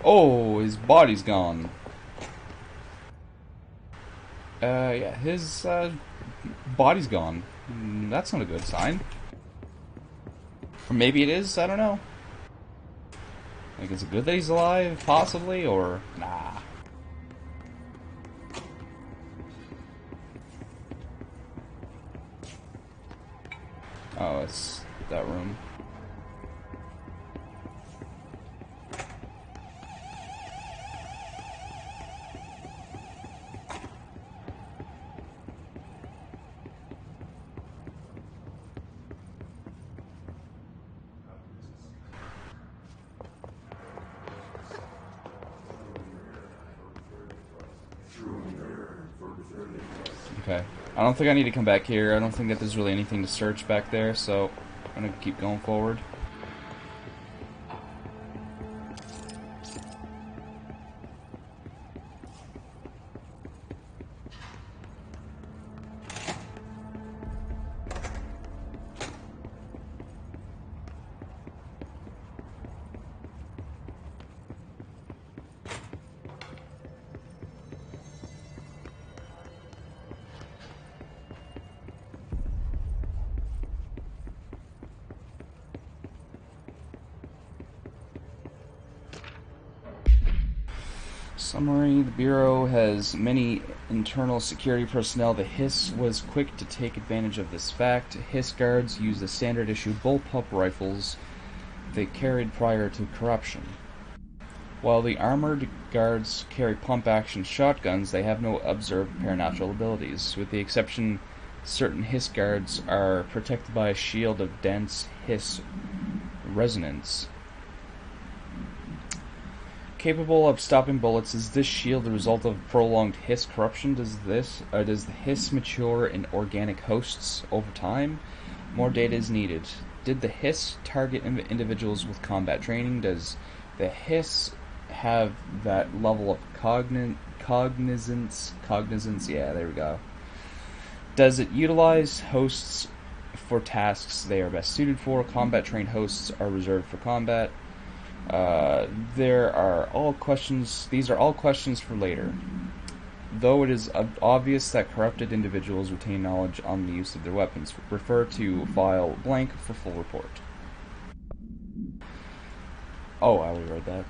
Oh, his body's gone. Yeah, his body's gone. That's not a good sign. Or maybe it is, I don't know. Like, is it good that he's alive, possibly, or nah? Oh, it's that room. Okay. I don't think I need to come back here. I don't think that there's really anything to search back there, so I'm gonna keep going forward. Summary: the Bureau has many internal security personnel. The Hiss was quick to take advantage of this fact. Hiss guards use the standard-issue bullpup rifles they carried prior to corruption. While the armored guards carry pump-action shotguns, they have no observed paranatural abilities. With the exception, certain Hiss guards are protected by a shield of dense Hiss resonance. Capable of stopping bullets, is this shield the result of prolonged Hiss corruption? Does the Hiss mature in organic hosts over time? More data is needed. Did the Hiss target individuals with combat training? Does the Hiss have that level of cognizance? Yeah, there we go. Does it utilize hosts for tasks they are best suited for? Combat trained hosts are reserved for combat. These are all questions for later. Though it is obvious that corrupted individuals retain knowledge on the use of their weapons, refer to file blank for full report. Oh, I already read that.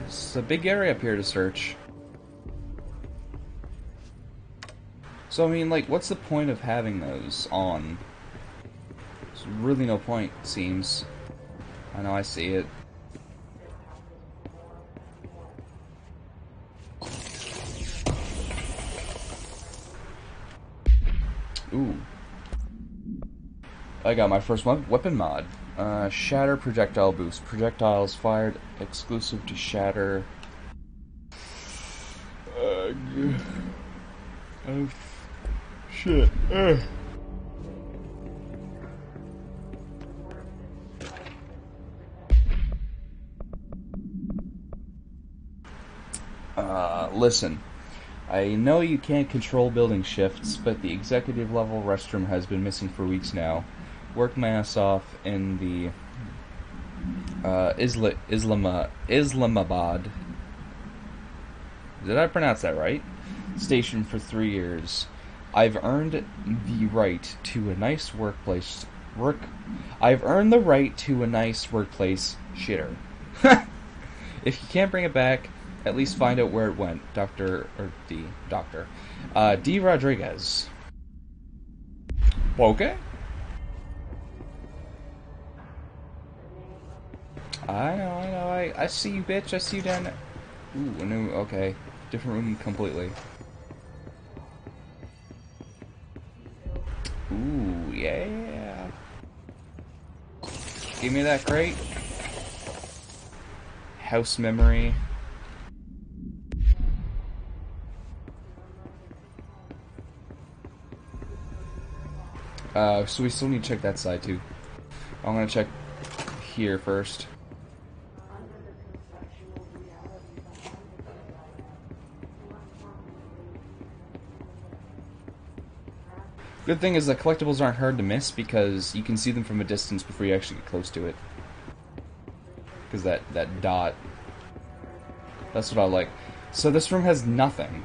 It's a big area up here to search. So, I mean, like, what's the point of having those on? There's really no point, it seems. I know I see it. Ooh. I got my first weapon mod. Shatter projectile boost. Projectiles fired exclusive to shatter. Oh, shit. Listen, I know you can't control building shifts, but the executive level restroom has been missing for weeks now. Worked my ass off in the Islamabad. Did I pronounce that right? Station for 3 years. I've earned the right to a nice workplace. I've earned the right to a nice workplace shitter. If you can't bring it back, at least find out where it went, Doctor D. Rodriguez. Okay. I know. I see you, bitch. I see you down there. Ooh, a new. Okay, different room completely. Ooh, yeah. Give me that crate. House memory. So we still need to check that side too. I'm gonna check here first. Good thing is that collectibles aren't hard to miss because you can see them from a distance before you actually get close to it. Because that dot. That's what I like. So this room has nothing.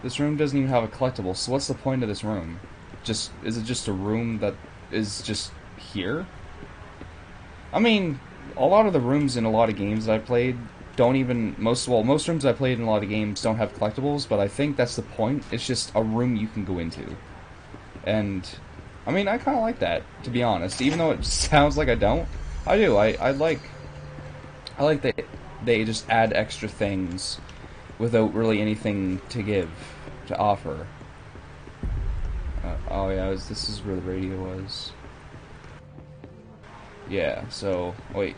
This room doesn't even have a collectible, so what's the point of this room? Is it just a room that is just here? I mean, a lot of the rooms in a lot of games that I played don't even, most rooms I played in a lot of games don't have collectibles, but I think that's the point. It's just a room you can go into. And, I mean, I kind of like that, to be honest. Even though it sounds like I don't, I do. I like that they just add extra things without really anything to offer. Oh yeah, this is where the radio was. Yeah, so, wait.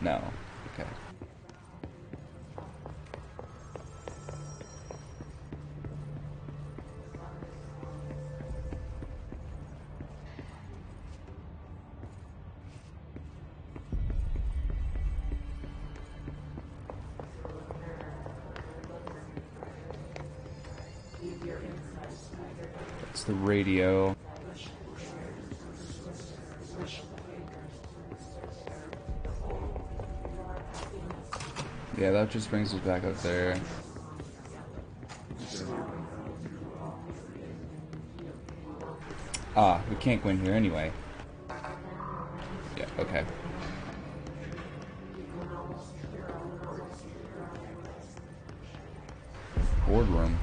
No. Okay. That's the radio. Yeah, that just brings us back up there. Ah, we can't go in here anyway. Yeah, okay. Boardroom.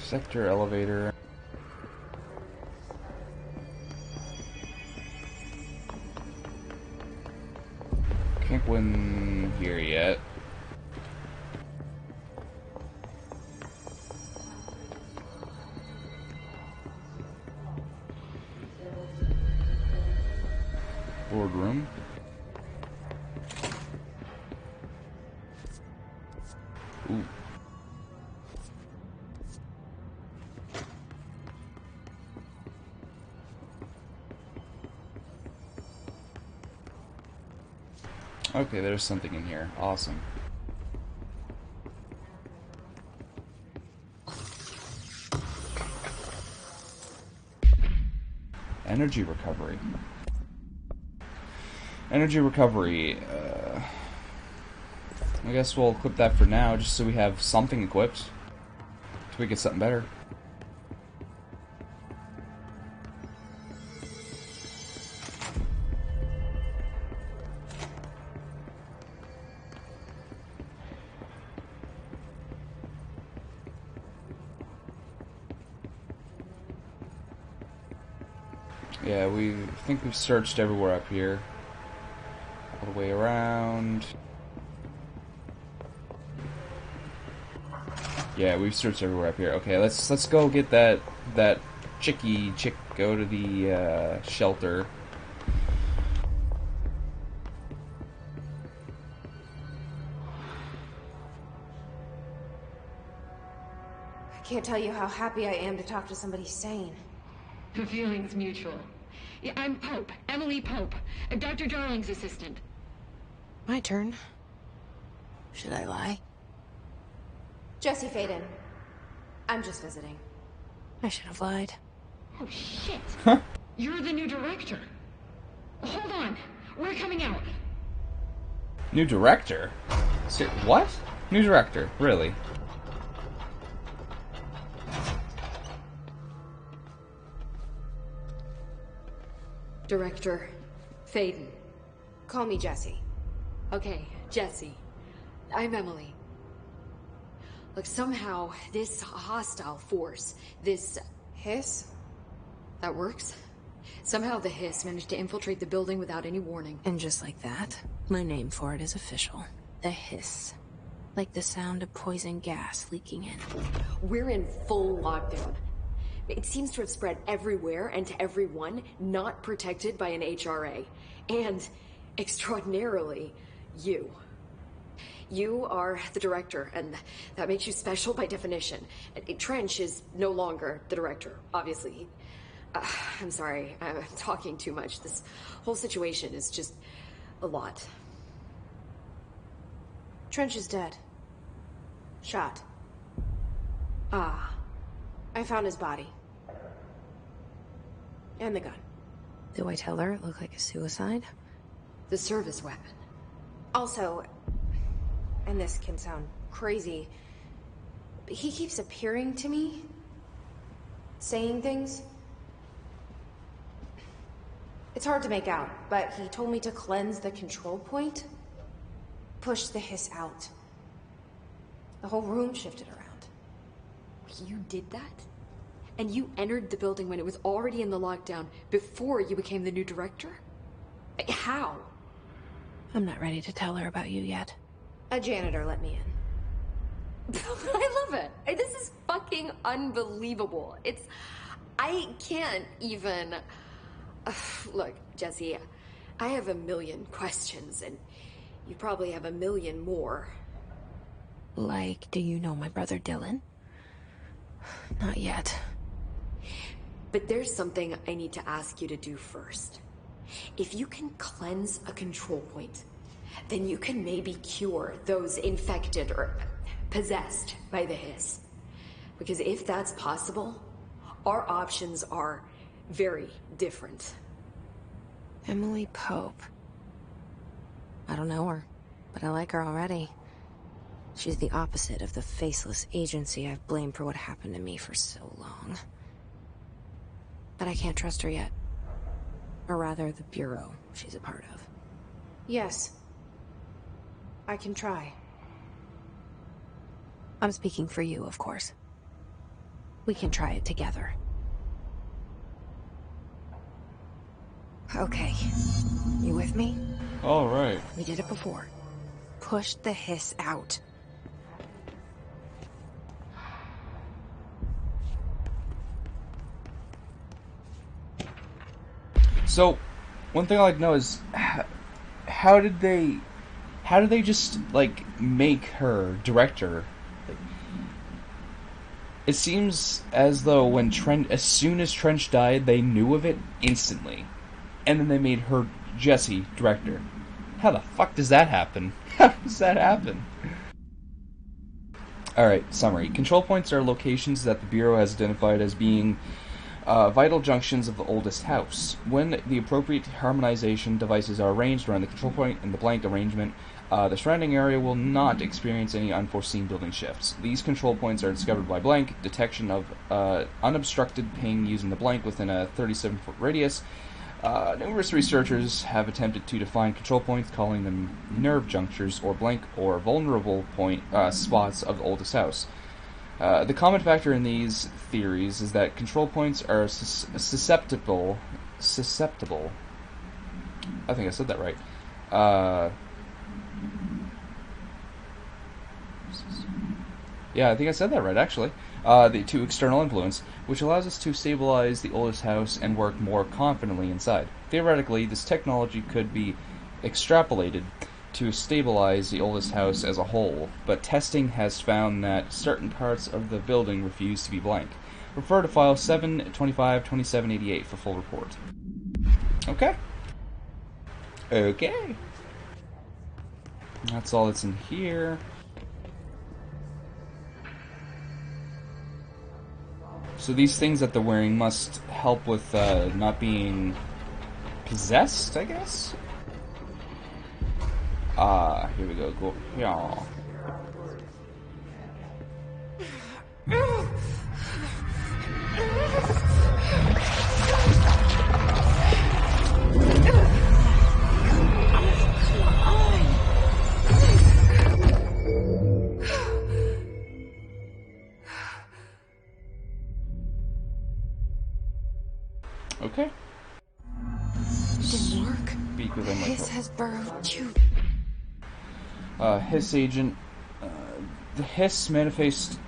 Sector elevator. Can't go in here yet. Boardroom. Ooh. Okay, there's something in here. Awesome. Energy recovery. Energy recovery. I guess we'll equip that for now, just so we have something equipped. Till we get something better. Yeah, I think we've searched everywhere up here. All the way around. Yeah, we've searched everywhere up here. Okay, let's go get that chick. Go to the shelter. I can't tell you how happy I am to talk to somebody sane. The feeling's mutual. Yeah, I'm Pope, Emily Pope, Dr. Darling's assistant. My turn. Should I lie? Jesse Faden. I'm just visiting. I should have lied. Oh, shit. You're the new director. Hold on. We're coming out. New director? What? New director? Really? Director Faden. Call me Jesse. Okay, Jesse. I'm Emily. Look, somehow this hostile force, this Hiss? that works. Somehow the hiss managed to infiltrate the building without any warning. And just like that, my name for it is official. The hiss. Like the sound of poison gas leaking in. We're in full lockdown. It seems to have spread everywhere and to everyone not protected by an HRA. And, extraordinarily, you. You are the director, and that makes you special by definition. Trench is no longer the director, obviously. I'm sorry, I'm talking too much. This whole situation is just a lot. Trench is dead. Shot. Ah. I found his body. And the gun. Do I tell her it looked like a suicide? The service weapon. Also, and this can sound crazy, but he keeps appearing to me. Saying things. It's hard to make out, but he told me to cleanse the control point. Push the hiss out. The whole room shifted around. You did that? And you entered the building when it was already in the lockdown before you became the new director? How? I'm not ready to tell her about you yet. A janitor let me in. I love it. This is fucking unbelievable. I can't even... Look, Jesse, I have a million questions, and you probably have a million more. Like, do you know my brother Dylan? Not yet. But there's something I need to ask you to do first. If you can cleanse a control point, then you can maybe cure those infected or possessed by the hiss. Because if that's possible, our options are very different. Emily Pope. I don't know her, but I like her already. She's the opposite of the faceless agency I've blamed for what happened to me for so long. But I can't trust her yet. Or rather, the Bureau she's a part of. Yes. I can try. I'm speaking for you, of course. We can try it together. Okay. You with me? All right. We did it before. Push the hiss out. So, one thing I'd like to know is, how did they just, like, make her director? It seems as though as soon as Trench died, they knew of it instantly. And then they made her, Jesse, director. How the fuck does that happen? How does that happen? Alright, summary. Control points are locations that the Bureau has identified as being vital junctions of the oldest house. When the appropriate harmonization devices are arranged around the control point in the blank arrangement, the surrounding area will not experience any unforeseen building shifts. These control points are discovered by blank, detection of unobstructed ping using the blank within a 37-foot radius. Numerous researchers have attempted to define control points, calling them nerve junctures or blank or vulnerable point spots of the oldest house. The common factor in these theories is that control points are susceptible. I think I said that right. Yeah, I think I said that right, actually. To external influence, which allows us to stabilize the oldest house and work more confidently inside. Theoretically, this technology could be extrapolated to stabilize the oldest house as a whole, but testing has found that certain parts of the building refuse to be blank. Refer to file 725-2788 for full report. Okay. Okay. That's all that's in here. So these things that they're wearing must help with not being possessed, I guess? Here we go. Go. Yeah. Okay. Didn't work. Speak with him. Hiss has burrowed you. Hiss agent. The Hiss manifest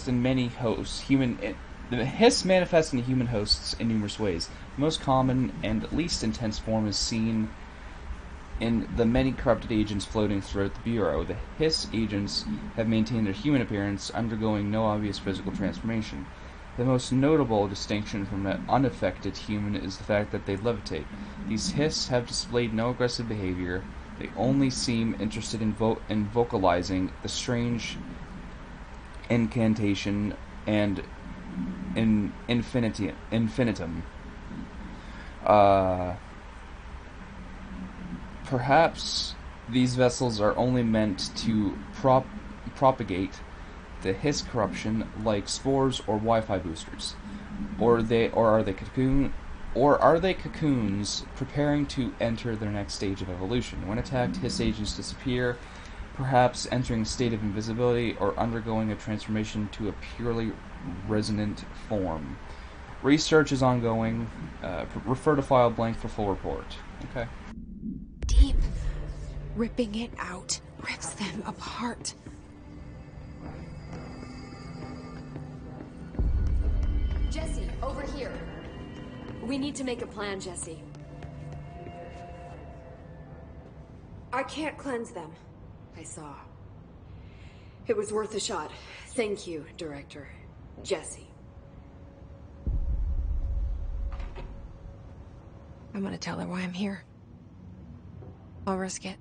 in many hosts. The Hiss manifests in human hosts in numerous ways. The most common and least intense form is seen in the many corrupted agents floating throughout the Bureau. The Hiss agents have maintained their human appearance, undergoing no obvious physical transformation. The most notable distinction from an unaffected human is the fact that they levitate. These Hiss have displayed no aggressive behavior. They only seem interested in vocalizing the strange incantation and infinitum. Perhaps these vessels are only meant to propagate the Hiss corruption like spores or Wi-Fi boosters, or are they cocoons preparing to enter their next stage of evolution? When attacked, Hiss agents disappear, perhaps entering a state of invisibility or undergoing a transformation to a purely resonant form. Research is ongoing. Refer to file blank for full report. Okay. Deep. Ripping it out rips them apart. Jesse, over here. We need to make a plan, Jesse. I can't cleanse them. I saw. It was worth a shot. Thank you, Director. Jesse. I'm gonna tell her why I'm here. I'll risk it.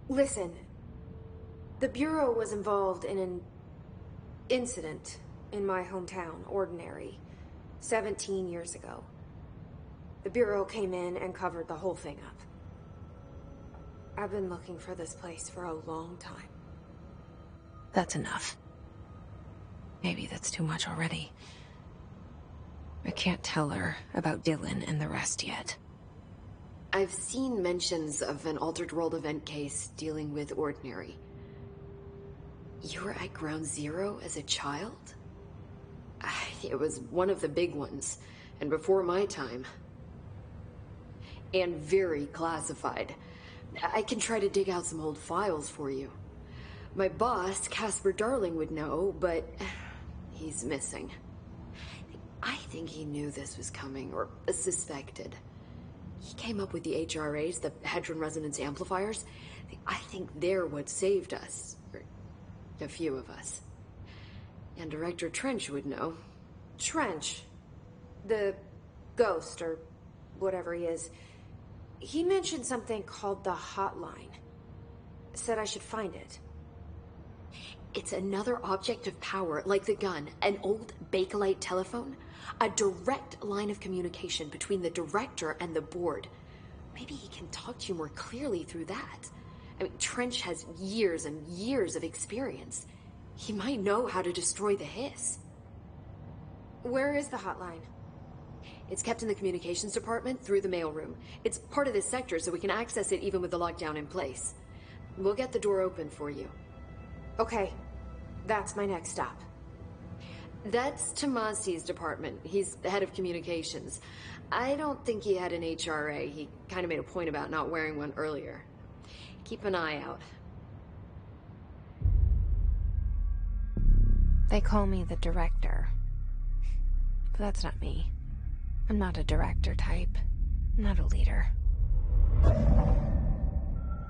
Listen, the Bureau was involved in an incident in my hometown, Ordinary, 17 years ago. The Bureau came in and covered the whole thing up. I've been looking for this place for a long time. That's enough. Maybe that's too much already. I can't tell her about Dylan and the rest yet. I've seen mentions of an Altered World event case dealing with Ordinary. You were at Ground Zero as a child? It was one of the big ones, and before my time. And very classified. I can try to dig out some old files for you. My boss, Casper Darling, would know, but he's missing. I think he knew this was coming, or suspected. He came up with the HRAs, the Hadron Resonance Amplifiers. I think they're what saved us. Or a few of us. And Director Trench would know. Trench. The ghost, or whatever he is. He mentioned something called the Hotline. Said I should find it. It's another object of power, like the gun, an old Bakelite telephone. A direct line of communication between the director and the board. Maybe he can talk to you more clearly through that. I mean, Trench has years and years of experience. He might know how to destroy the Hiss. Where is the hotline? It's kept in the communications department through the mailroom. It's part of this sector, so we can access it even with the lockdown in place. We'll get the door open for you. Okay, that's my next stop. That's Tomasi's department. He's the head of communications. I don't think he had an HRA. He kind of made a point about not wearing one earlier. Keep an eye out. They call me the director. But that's not me. I'm not a director type. I'm not a leader.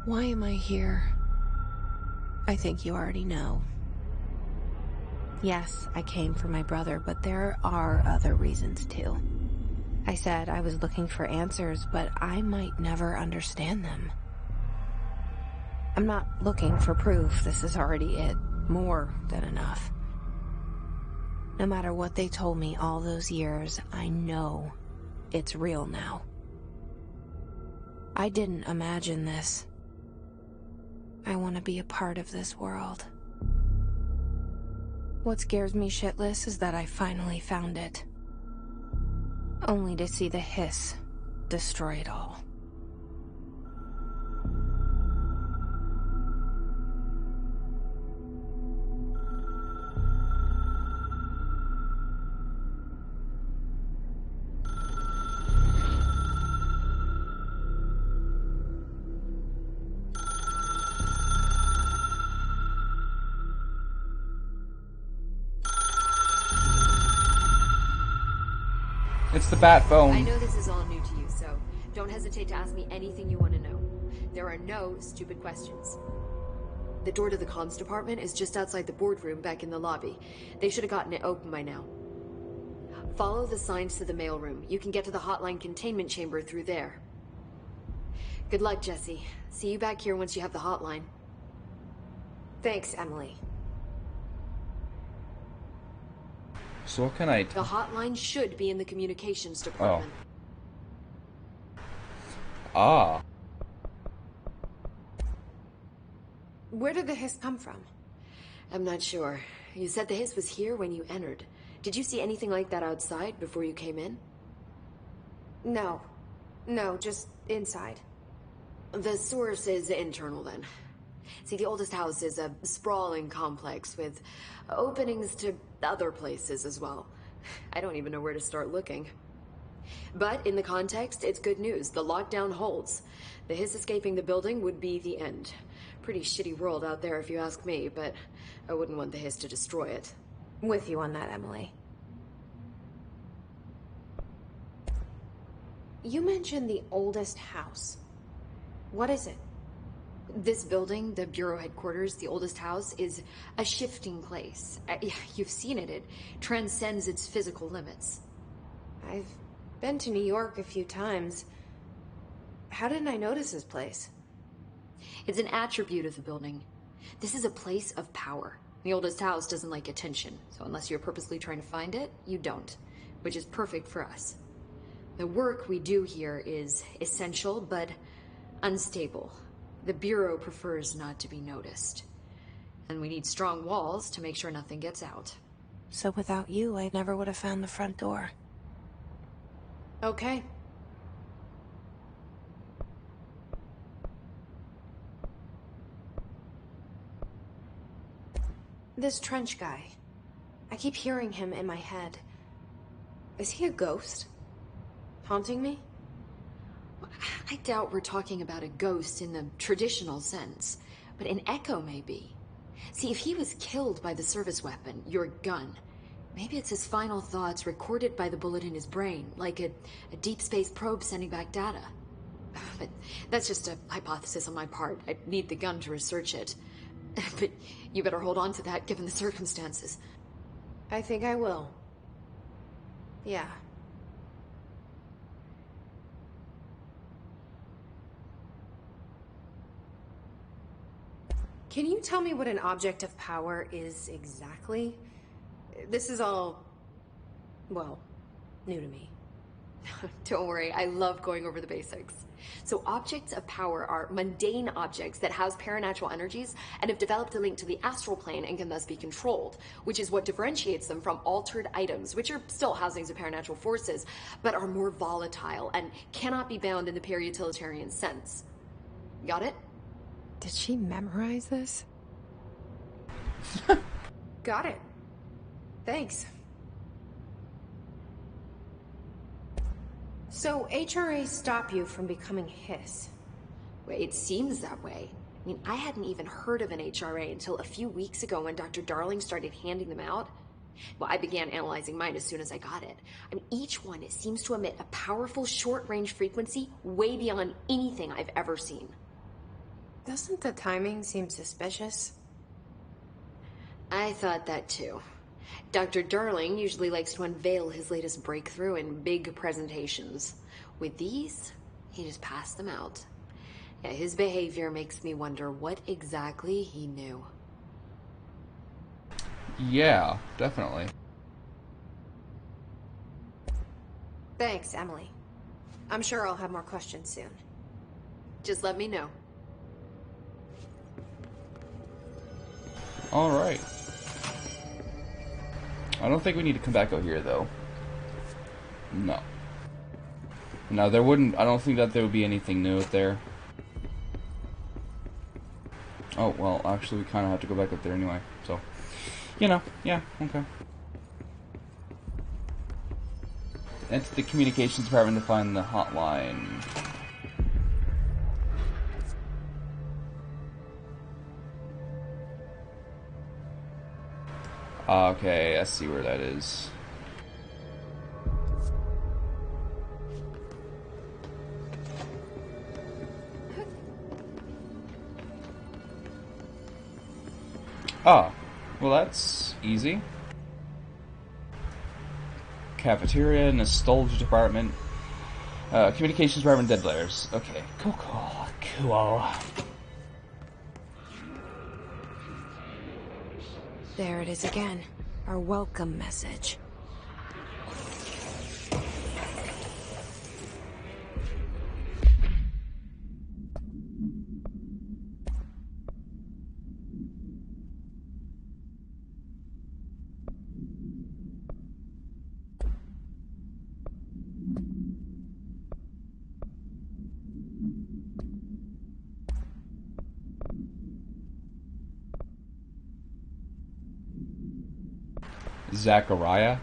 Why am I here? I think you already know. Yes, I came for my brother, but there are other reasons too. I said I was looking for answers, but I might never understand them. I'm not looking for proof. This is already it. More than enough. No matter what they told me all those years, I know it's real now. I didn't imagine this. I want to be a part of this world. What scares me shitless is that I finally found it. Only to see the hiss destroy it all. It's the bat phone. I know this is all new to you, so don't hesitate to ask me anything you want to know. There are no stupid questions. The door to the comms department is just outside the boardroom back in the lobby. They should have gotten it open by now. Follow the signs to the mailroom. You can get to the hotline containment chamber through there. Good luck, Jesse. See you back here once you have the hotline. Thanks, Emily. So what can I... The hotline should be in the communications department. Ah. Where did the hiss come from? I'm not sure. You said the hiss was here when you entered. Did you see anything like that outside before you came in? No. No, just inside. The source is internal then. See, the oldest house is a sprawling complex with openings to other places as well. I don't even know where to start looking. But in the context, it's good news. The lockdown holds. The hiss escaping the building would be the end. Pretty shitty world out there if you ask me, but I wouldn't want the hiss to destroy it. With you on that, Emily. You mentioned the oldest house. What is it? This building, the Bureau headquarters, the oldest house, is a shifting place. You've seen it. It transcends its physical limits. I've been to New York a few times. How didn't I notice this place? It's an attribute of the building. This is a place of power. The oldest house doesn't like attention, so unless you're purposely trying to find it, you don't, which is perfect for us. The work we do here is essential, but unstable. The Bureau prefers not to be noticed. And we need strong walls to make sure nothing gets out. So without you, I never would have found the front door. Okay. This Trench guy. I keep hearing him in my head. Is he a ghost? Haunting me? I doubt we're talking about a ghost in the traditional sense, but an echo maybe. See, if he was killed by the service weapon, your gun, maybe it's his final thoughts recorded by the bullet in his brain, like a deep space probe sending back data. But that's just a hypothesis on my part. I'd need the gun to research it. But you better hold on to that given the circumstances. I think I will. Yeah. Can you tell me what an object of power is exactly? This is all, well, new to me. Don't worry, I love going over the basics. So objects of power are mundane objects that house paranatural energies and have developed a link to the astral plane and can thus be controlled, which is what differentiates them from altered items, which are still housings of paranatural forces, but are more volatile and cannot be bound in the peri-utilitarian sense. Got it? Did she memorize this? Got it. Thanks. So, HRA stop you from becoming Hiss? Well, it seems that way. I mean, I hadn't even heard of an HRA until a few weeks ago when Dr. Darling started handing them out. Well, I began analyzing mine as soon as I got it. I mean, each one seems to emit a powerful short-range frequency way beyond anything I've ever seen. Doesn't the timing seem suspicious? I thought that too. Dr. Darling usually likes to unveil his latest breakthrough in big presentations. With these, he just passed them out. Yeah, his behavior makes me wonder what exactly he knew. Yeah, definitely. Thanks, Emily. I'm sure I'll have more questions soon. Just let me know. Alright. I don't think we need to come back out here, though. No. No, there wouldn't... I don't think that there would be anything new out there. Oh, well, actually, we kind of have to go back up there anyway, so... You know, yeah, okay. Enter the communications department to find the hotline. Okay, I see where that is. Ah, well that's easy. Cafeteria, nostalgia department, communications department, dead layers. Okay, cool. There it is again. Our welcome message. Zachariah?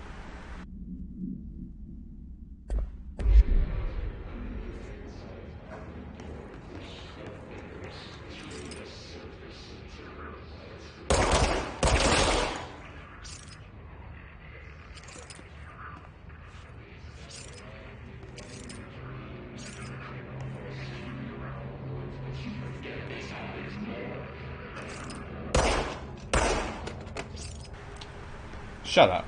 Shut up.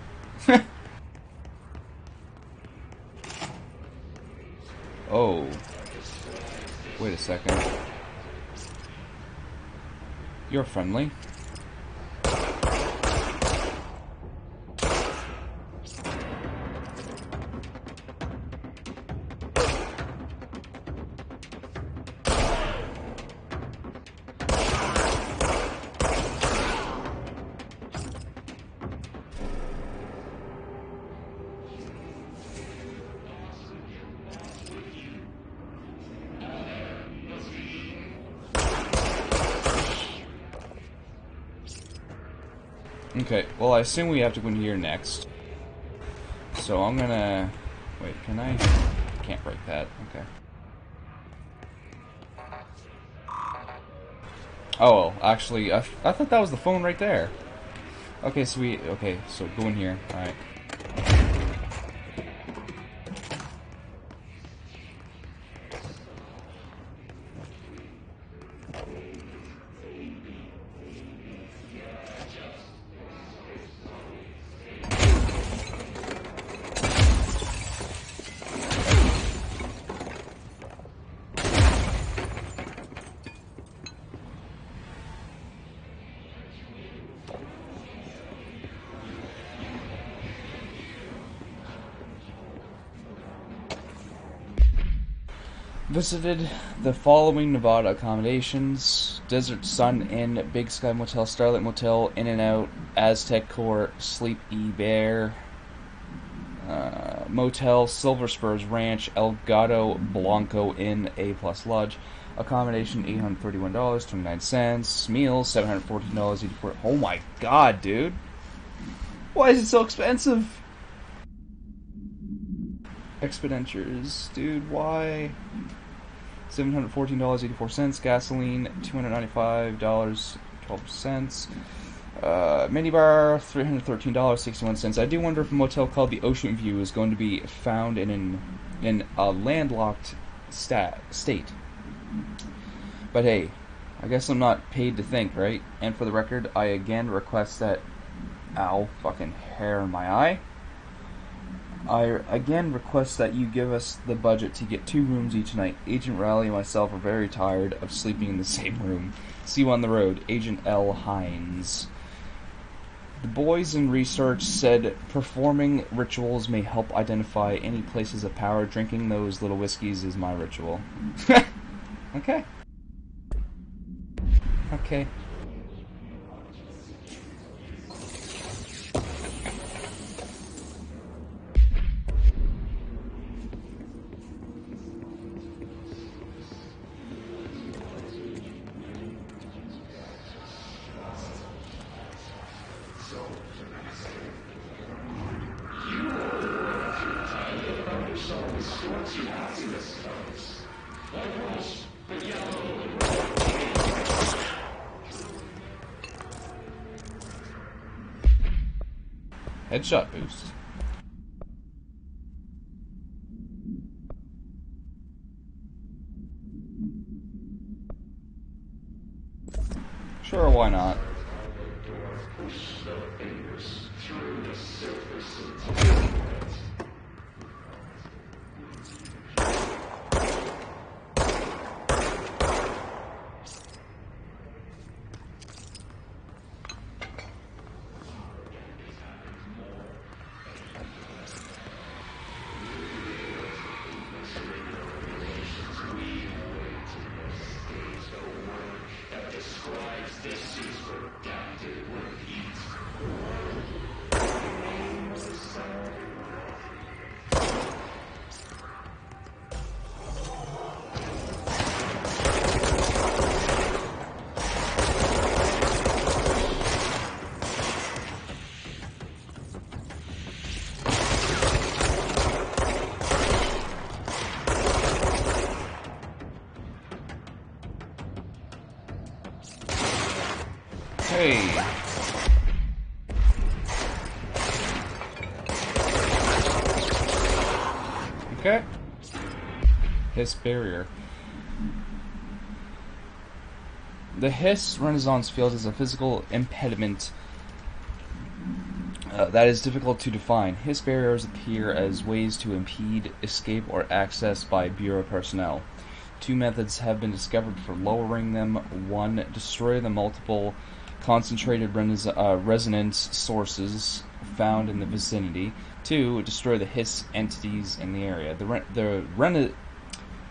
Oh. Wait a second. You're friendly. Okay, well I assume we have to go in here next. So I'm gonna... Wait, can I? Can't break that, okay. Oh, well, actually, I thought that was the phone right there. Okay, sweet, okay, so go in here, alright. Visited the following Nevada accommodations: Desert Sun Inn, Big Sky Motel, Starlight Motel, In-N-Out, Aztec Court, Sleep Bear, Motel, Silver Spurs Ranch, El Gato Blanco Inn, A+ Lodge. Accommodation $831.29. Meals $714.84. Oh my god, dude! Why is it so expensive? Expenditures, dude, why? $714.84. Gasoline $295.12. Minibar $313.61. I do wonder if a motel called the Ocean View is going to be found in a landlocked state. But hey, I guess I'm not paid to think, right? And for the record, I again request that Ow, fucking hair in my eye. I again request that you give us the budget to get 2 rooms each night. Agent Riley and myself are very tired of sleeping in the same room. See you on the road. Agent L. Hines. The boys in research said performing rituals may help identify any places of power. Drinking those little whiskeys is my ritual. Okay. Okay. Headshot boost. Sure, why not? Hey. Okay. Hiss barrier. The Hiss Renaissance field is a physical impediment that is difficult to define. Hiss barriers appear as ways to impede escape or access by Bureau personnel. 2 methods have been discovered for lowering them. 1. Destroy the multiple concentrated resonance sources found in the vicinity. 2. Destroy the Hiss entities in the area.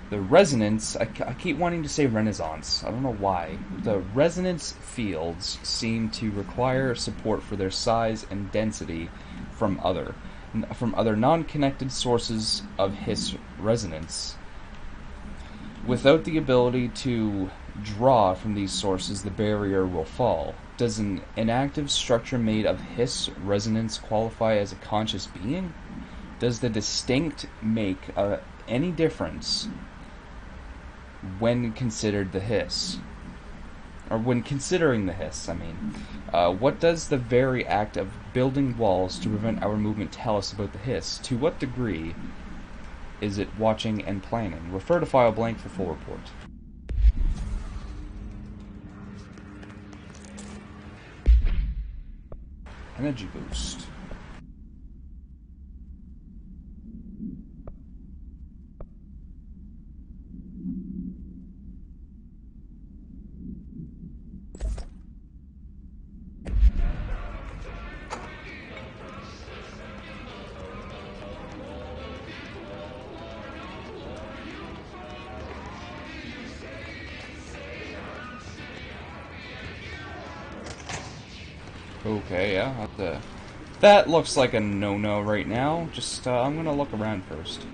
The resonance, I keep wanting to say renaissance, I don't know why. The resonance fields seem to require support for their size and density from other non-connected sources of Hiss resonance. Without the ability to draw from these sources, the barrier will fall. Does an inactive structure made of Hiss resonance qualify as a conscious being? Does the distinct make any difference when considered the Hiss? Or when considering the Hiss, I mean. What does the very act of building walls to prevent our movement tell us about the Hiss? To what degree is it watching and planning? Refer to file blank for full report. Energy boost. Okay, yeah, that looks like a no-no right now. Just, I'm gonna look around first.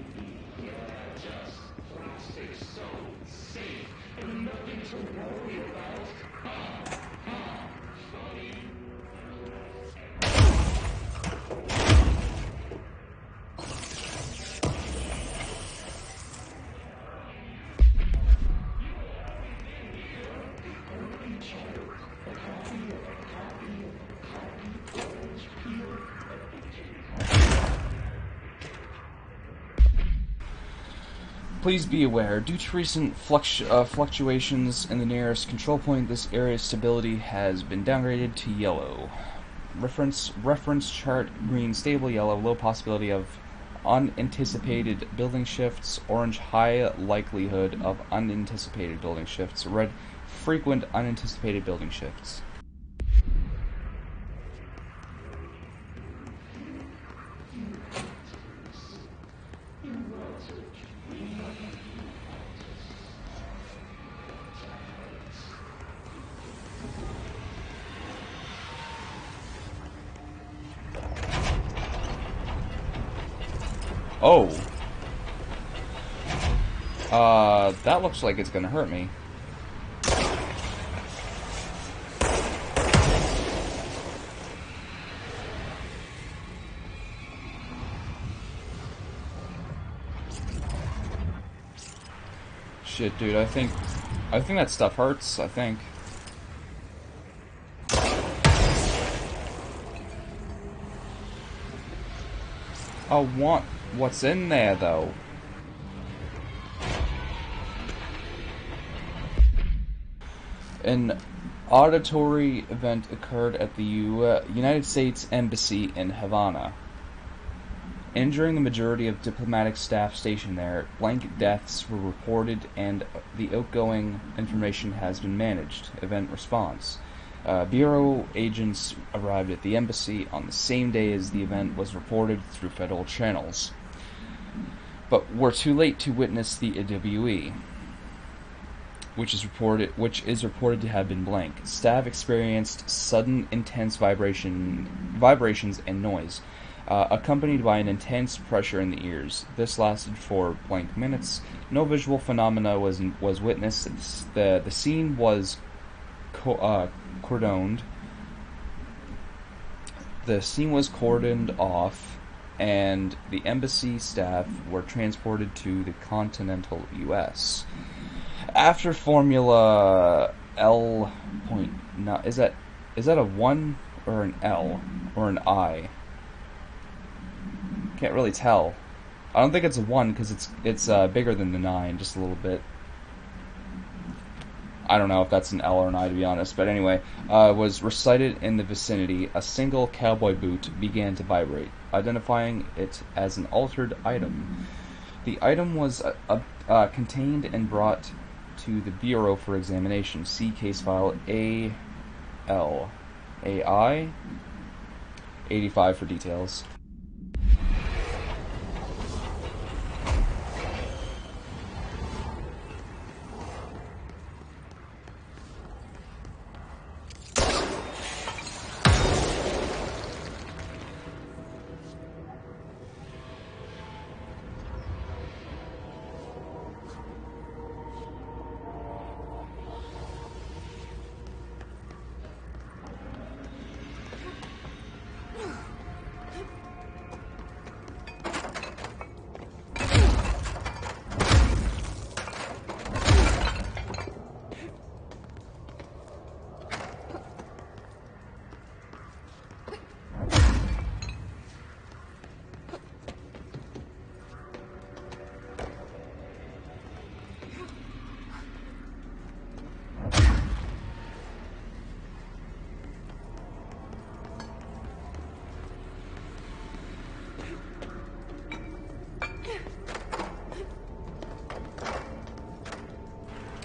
Please be aware, due to recent fluctuations in the nearest control point, this area's stability has been downgraded to yellow. reference chart green stable yellow low possibility of unanticipated building shifts, orange high likelihood of unanticipated building shifts, red frequent unanticipated building shifts. Oh. That looks like it's gonna hurt me. Shit, dude, I think that stuff hurts, I think. I want what's in there, though. An auditory event occurred at the United States Embassy in Havana, injuring the majority of diplomatic staff stationed there. Blanket deaths were reported, and the outgoing information has been managed. Event response. Bureau agents arrived at the embassy on the same day as the event was reported through federal channels, but were too late to witness the AWE, which is reported to have been blank. Staff experienced sudden, intense vibrations and noise, accompanied by an intense pressure in the ears. This lasted for blank minutes. No visual phenomena was witnessed. The scene was cordoned. The scene was cordoned off, and the embassy staff were transported to the continental U.S. After Formula L point, is that a 1 or an L or an I? Can't really tell. I don't think it's a 1 because it's bigger than the 9 just a little bit. I don't know if that's an L or an I, to be honest, but anyway, was recited in the vicinity. A single cowboy boot began to vibrate, identifying it as an altered item. The item was contained and brought to the Bureau for examination. See case file ALAI 85 for details.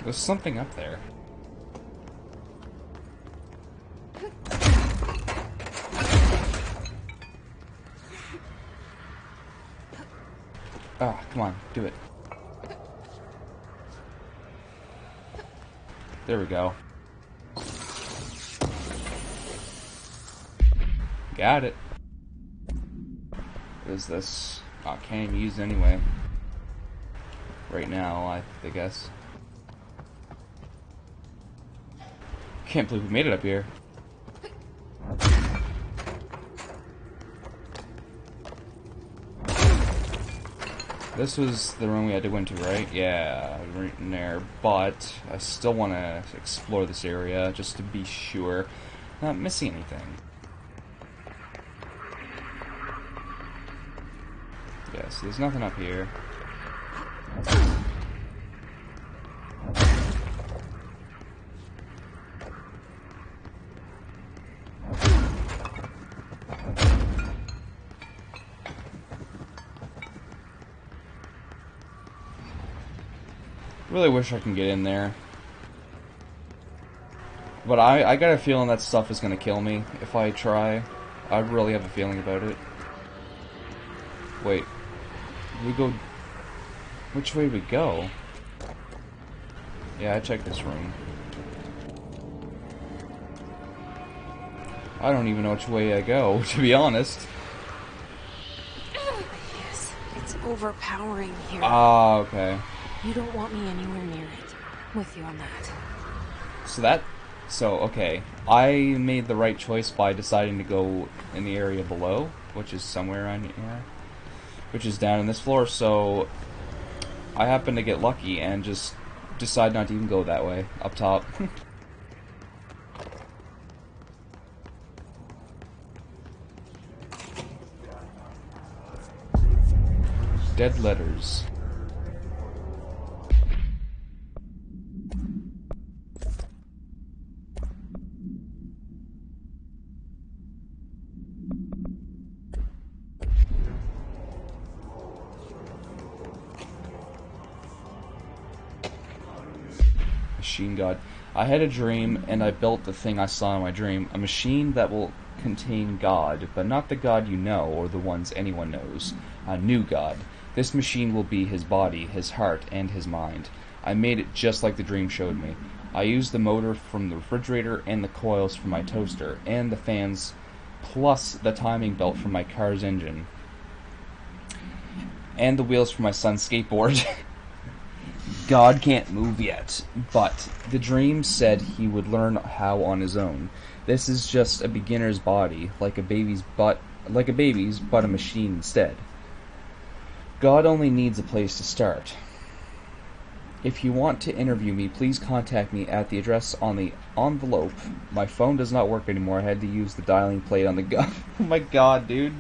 There's something up there. Ah, come on, do it. There we go. Got it. What is this? Oh, I can't even use it anyway. Right now, I guess. Can't believe we made it up here. This was the room we had to go into, right? Yeah, right in there. But I still want to explore this area just to be sure I'm not missing anything. Yeah, so there's nothing up here. Really wish I can get in there. But I got a feeling that stuff is gonna kill me if I try. I really have a feeling about it. Wait. We go... Which way do we go? Yeah, I checked this room. I don't even know which way I go, to be honest. Yes, it's overpowering here. Ah, okay. You don't want me anywhere near it. I'm with you on that. So, okay. I made the right choice by deciding to go in the area below, which is somewhere on here. Which is down in this floor, so... I happened to get lucky and just decide not to even go that way, up top. Dead letters. Machine God. I had a dream, and I built the thing I saw in my dream. A machine that will contain God, but not the God you know, or the ones anyone knows. A new God. This machine will be his body, his heart, and his mind. I made it just like the dream showed me. I used the motor from the refrigerator, and the coils from my toaster, and the fans, plus the timing belt from my car's engine. And the wheels from my son's skateboard. God can't move yet, but the dream said he would learn how on his own. This is just a beginner's body, like a baby's, but a machine instead. God only needs a place to start. If you want to interview me, please contact me at the address on the envelope. My phone does not work anymore. I had to use the dialing plate on the gun. Oh my god, dude.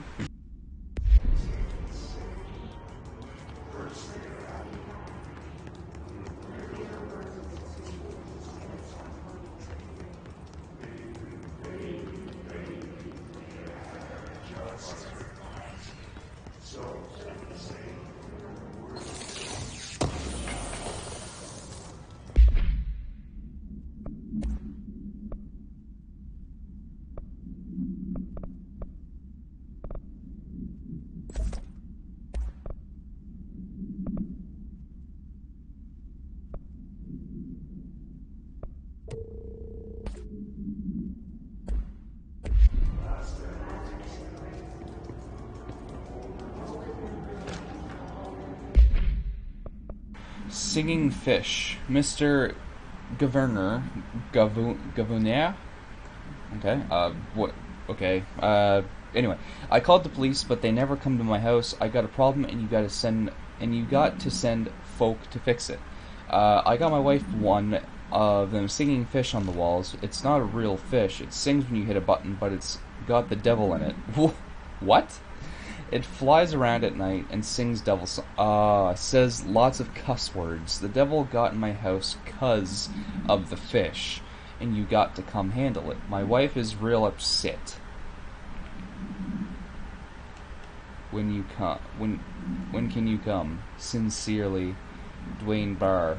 Singing fish. Mr. Governor. Governor? Okay, what? Okay, anyway. I called the police, but they never come to my house. I got a problem, and you got to send folk to fix it. I got my wife one of them singing fish on the walls. It's not a real fish. It sings when you hit a button, but it's got the devil in it. What? It flies around at night and sings devil says lots of cuss words. The devil got in my house 'cause of the fish, and you got to come handle it. My wife is real upset. When can you come? Sincerely, Dwayne Barr.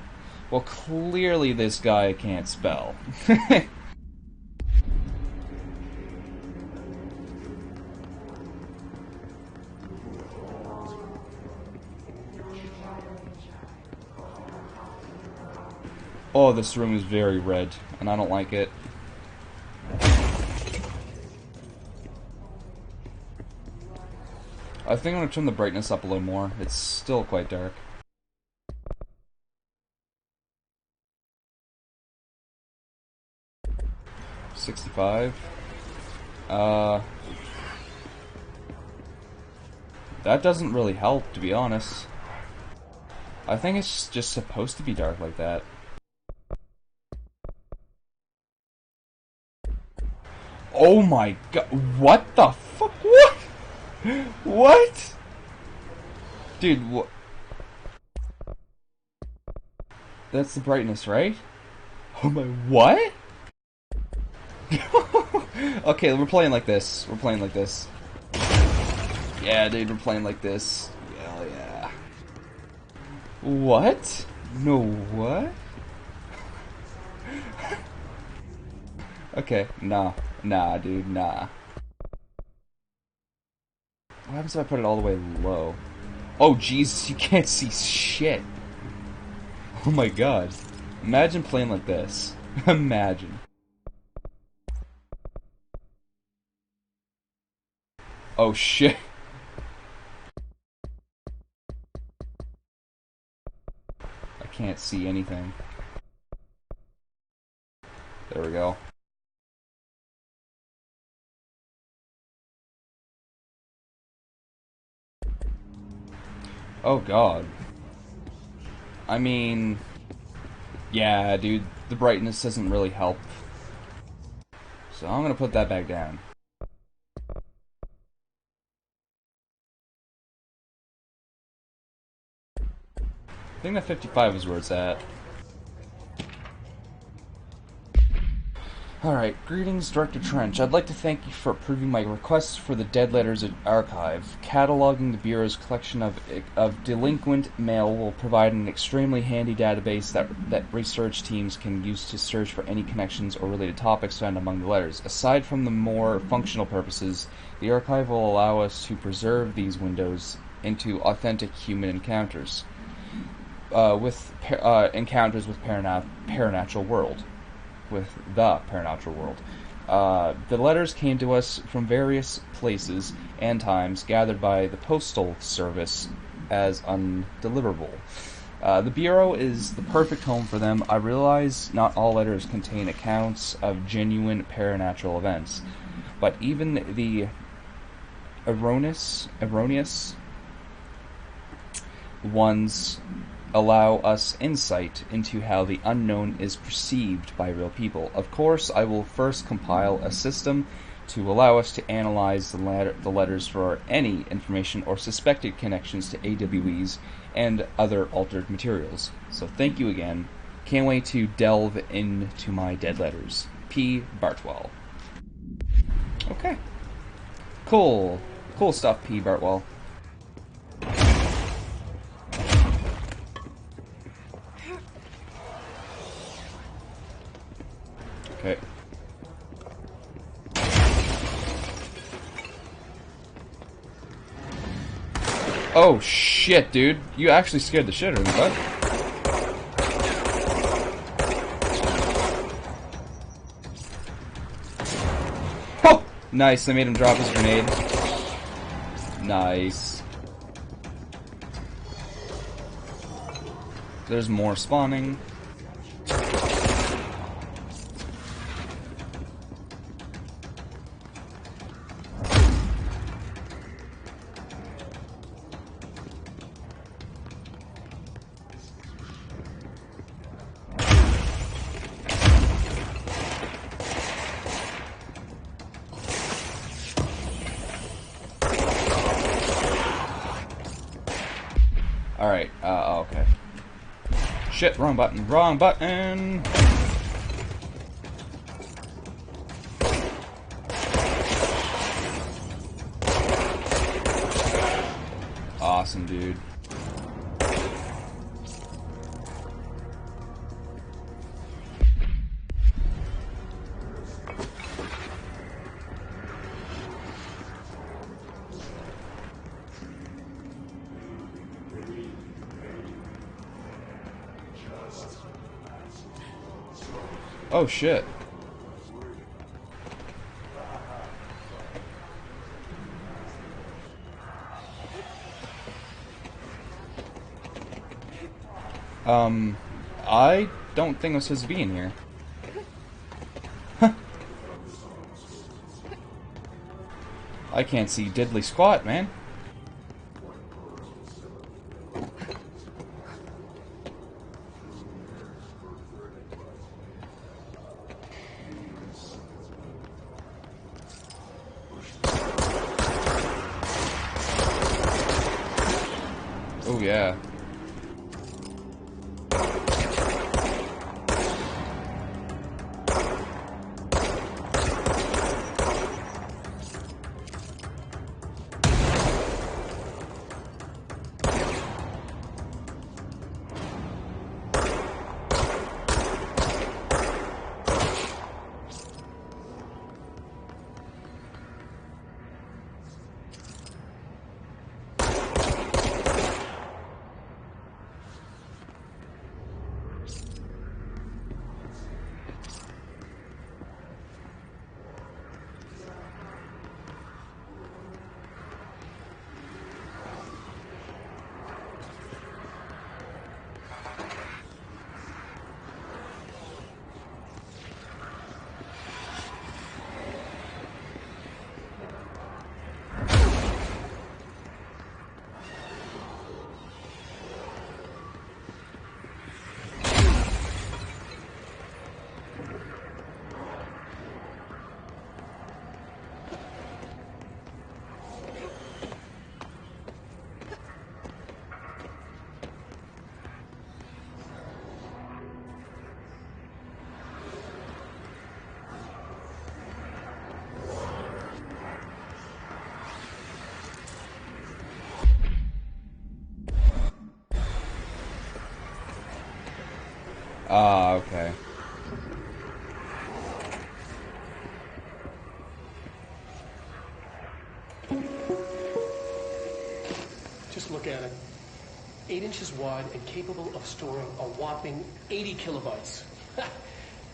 Well, clearly this guy can't spell. Oh, this room is very red, and I don't like it. I think I'm going to turn the brightness up a little more. It's still quite dark. $65. That doesn't really help, to be honest. I think it's just supposed to be dark like that. Oh my god, what the fuck? What? What? Dude, what? That's the brightness, right? Oh my, what? Okay, we're playing like this. We're playing like this. Yeah, dude, we're playing like this. Hell yeah. What? No, what? Okay, nah, dude, nah. What happens if I put it all the way low? Oh, Jesus, you can't see shit. Oh my god. Imagine playing like this. Imagine. Oh shit. I can't see anything. There we go. Oh god. I mean... Yeah, dude, the brightness doesn't really help. So I'm gonna put that back down. I think that 55 is where it's at. Alright, greetings, Director Trench. I'd like to thank you for approving my request for the Dead Letters Archive. Cataloging the Bureau's collection of delinquent mail will provide an extremely handy database that research teams can use to search for any connections or related topics found among the letters. Aside from the more functional purposes, the archive will allow us to preserve these windows into authentic human encounters. Encounters with Paranatural World. With the Paranatural World. The letters came to us from various places and times, gathered by the Postal Service as undeliverable. The Bureau is the perfect home for them. I realize not all letters contain accounts of genuine paranatural events, but even the erroneous ones allow us insight into how the unknown is perceived by real people. Of course, I will first compile a system to allow us to analyze the letters for any information or suspected connections to AWEs and other altered materials. So thank you again. Can't wait to delve into my dead letters. P. Bartwell. Okay. Cool. Cool stuff, P. Bartwell. Okay. Oh shit, dude. You actually scared the shit out of me, bud. Oh! Nice, I made him drop his grenade. Nice. There's more spawning. Alright, okay. Shit, wrong button, wrong button! Awesome, dude. Oh shit. I don't think I'm supposed to be in here. Huh. I can't see diddly squat, man. Oh yeah. Ah, okay. Just look at it. 8 inches wide and capable of storing a whopping 80 kilobytes.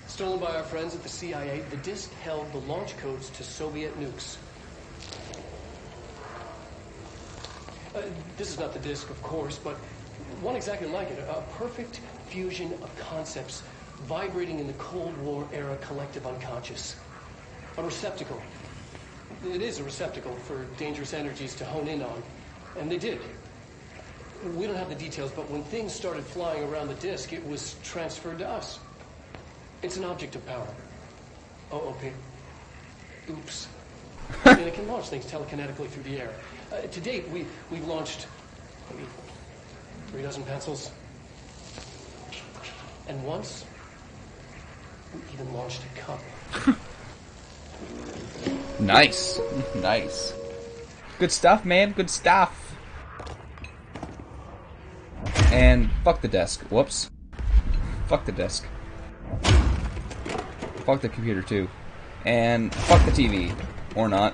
Stolen by our friends at the CIA, the disk held the launch codes to Soviet nukes. This is not the disk, of course, but one exactly like it. A perfect fusion of concepts vibrating in the Cold War era collective unconscious. A receptacle. It is a receptacle for dangerous energies to hone in on. And they did. We don't have the details, but when things started flying around the disk, it was transferred to us. It's an object of power. OOP. Oops. And it can launch things telekinetically through the air. To date, we've launched maybe 3 dozen pencils. And once, we even launched a cup. Nice. Nice. Good stuff, man. Good stuff. And fuck the desk. Whoops. Fuck the desk. Fuck the computer, too. And fuck the TV. Or not.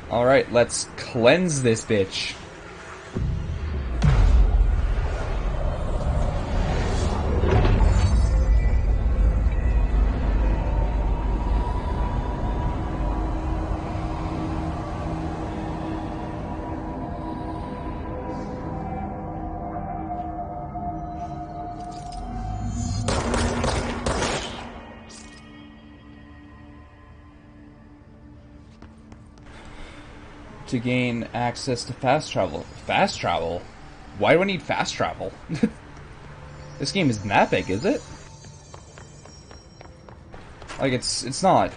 Alright, let's cleanse this bitch. To gain access to fast travel. Fast travel? Why do I need fast travel? This game isn't that big, is it? Like, it's not.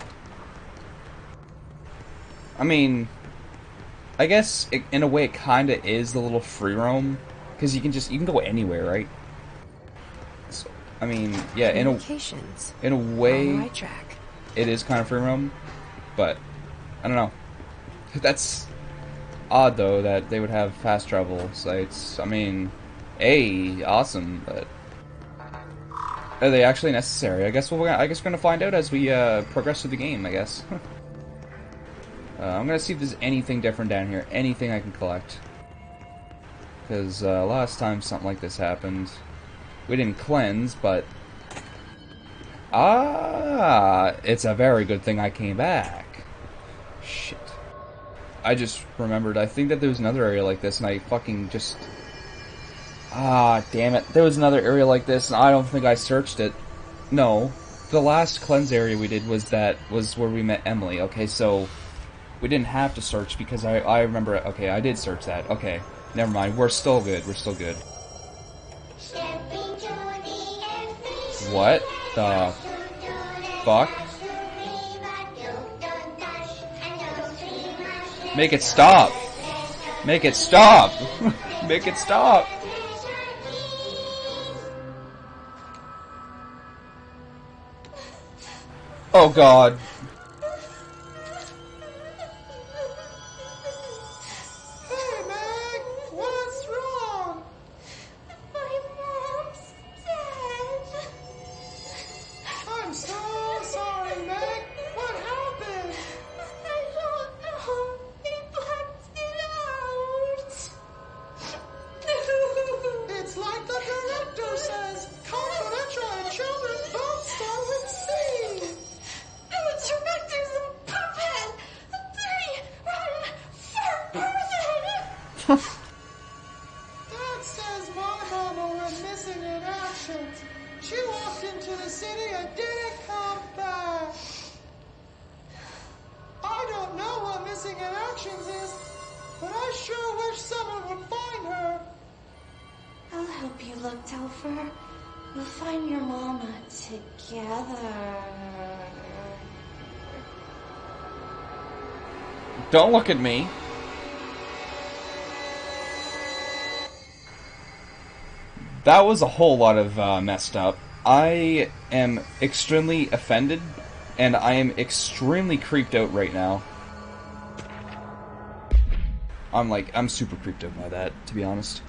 I mean, I guess in a way it kinda is the little free roam. Because you can go anywhere, right? So, I mean, yeah, in a way, right track. It is kind of free roam. But, I don't know. That's odd, though, that they would have fast travel sites. I mean, awesome, but are they actually necessary? I guess we're gonna find out as we progress through the game, I guess. I'm gonna see if there's anything different down here, anything I can collect. Because last time something like this happened, we didn't cleanse, but it's a very good thing I came back. Shit. I just remembered, I think that there was another area like this, and I fucking just... damn it. There was another area like this, and I don't think I searched it. No. The last cleanse area we did was where we met Emily. Okay, so we didn't have to search, because I remember... Okay, I did search that. Okay, never mind. We're still good. We're still good. What the fuck? Make it stop! Make it stop! Make it stop! Oh god. Hey, Meg! What's wrong? My mom's dead. I'm so sorry, Meg. What happened? I don't know. He blacked it out. It's like the director says. Confidential and children both start with C. The director's a puppet. They run for person. Dad says my mama went missing in action. She walked into the city and didn't come back. I don't know what missing in actions is, but I sure wish someone would find her. I'll help you look, Telfer. We'll find your mama together. Don't look at me. That was a whole lot of messed up. I am extremely offended, and I am extremely creeped out right now. I'm super creeped out by that, to be honest.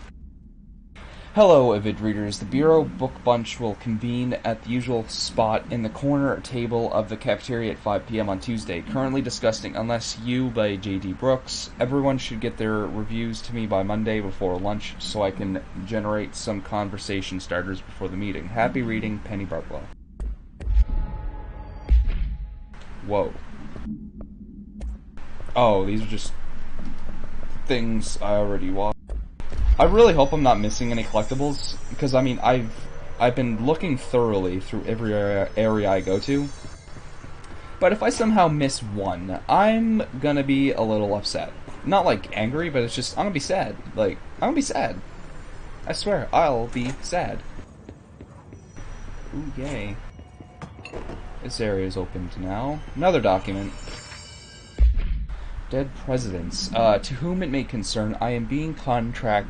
Hello, avid readers. The Bureau Book Bunch will convene at the usual spot in the corner table of the cafeteria at 5 p.m. on Tuesday, currently discussing Unless You by J.D. Brooks. Everyone should get their reviews to me by Monday before lunch so I can generate some conversation starters before the meeting. Happy reading, Penny Bartwell. Whoa. Oh, these are just things I already watched. I really hope I'm not missing any collectibles, because I mean, I've been looking thoroughly through every area I go to. But if I somehow miss one, I'm gonna be a little upset. Not like angry, but it's just I'm gonna be sad. Like, I'm gonna be sad. I swear, I'll be sad. Ooh, yay. This area is opened now. Another document. Dead presidents. To whom it may concern, I am being contacted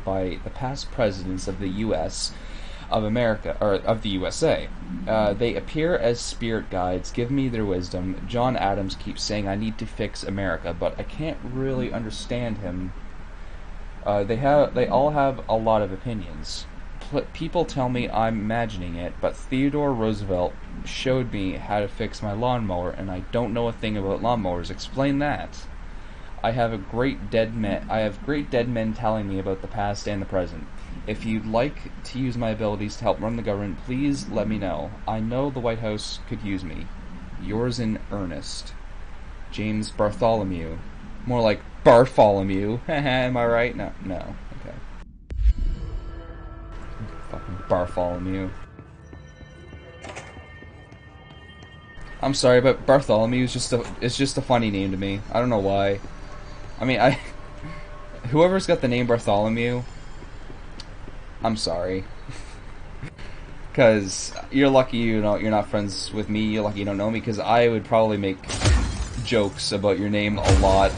by the past presidents of the U.S. of America, or of the USA. They appear as spirit guides, give me their wisdom. John Adams keeps saying I need to fix America, but I can't really understand him. They all have a lot of opinions. People tell me I'm imagining it, but Theodore Roosevelt showed me how to fix my lawnmower, and I don't know a thing about lawnmowers. Explain that. I have great dead men telling me about the past and the present. If you'd like to use my abilities to help run the government, please let me know. I know the White House could use me. Yours in earnest, James Bartholomew. More like Bartholomew. Am I right? No. Okay. Fucking Bartholomew. I'm sorry, but Bartholomew is just a funny name to me. I don't know why. I mean, whoever's got the name Bartholomew, I'm sorry. Because you're lucky you're not friends with me. You're lucky you don't know me. Because I would probably make jokes about your name a lot.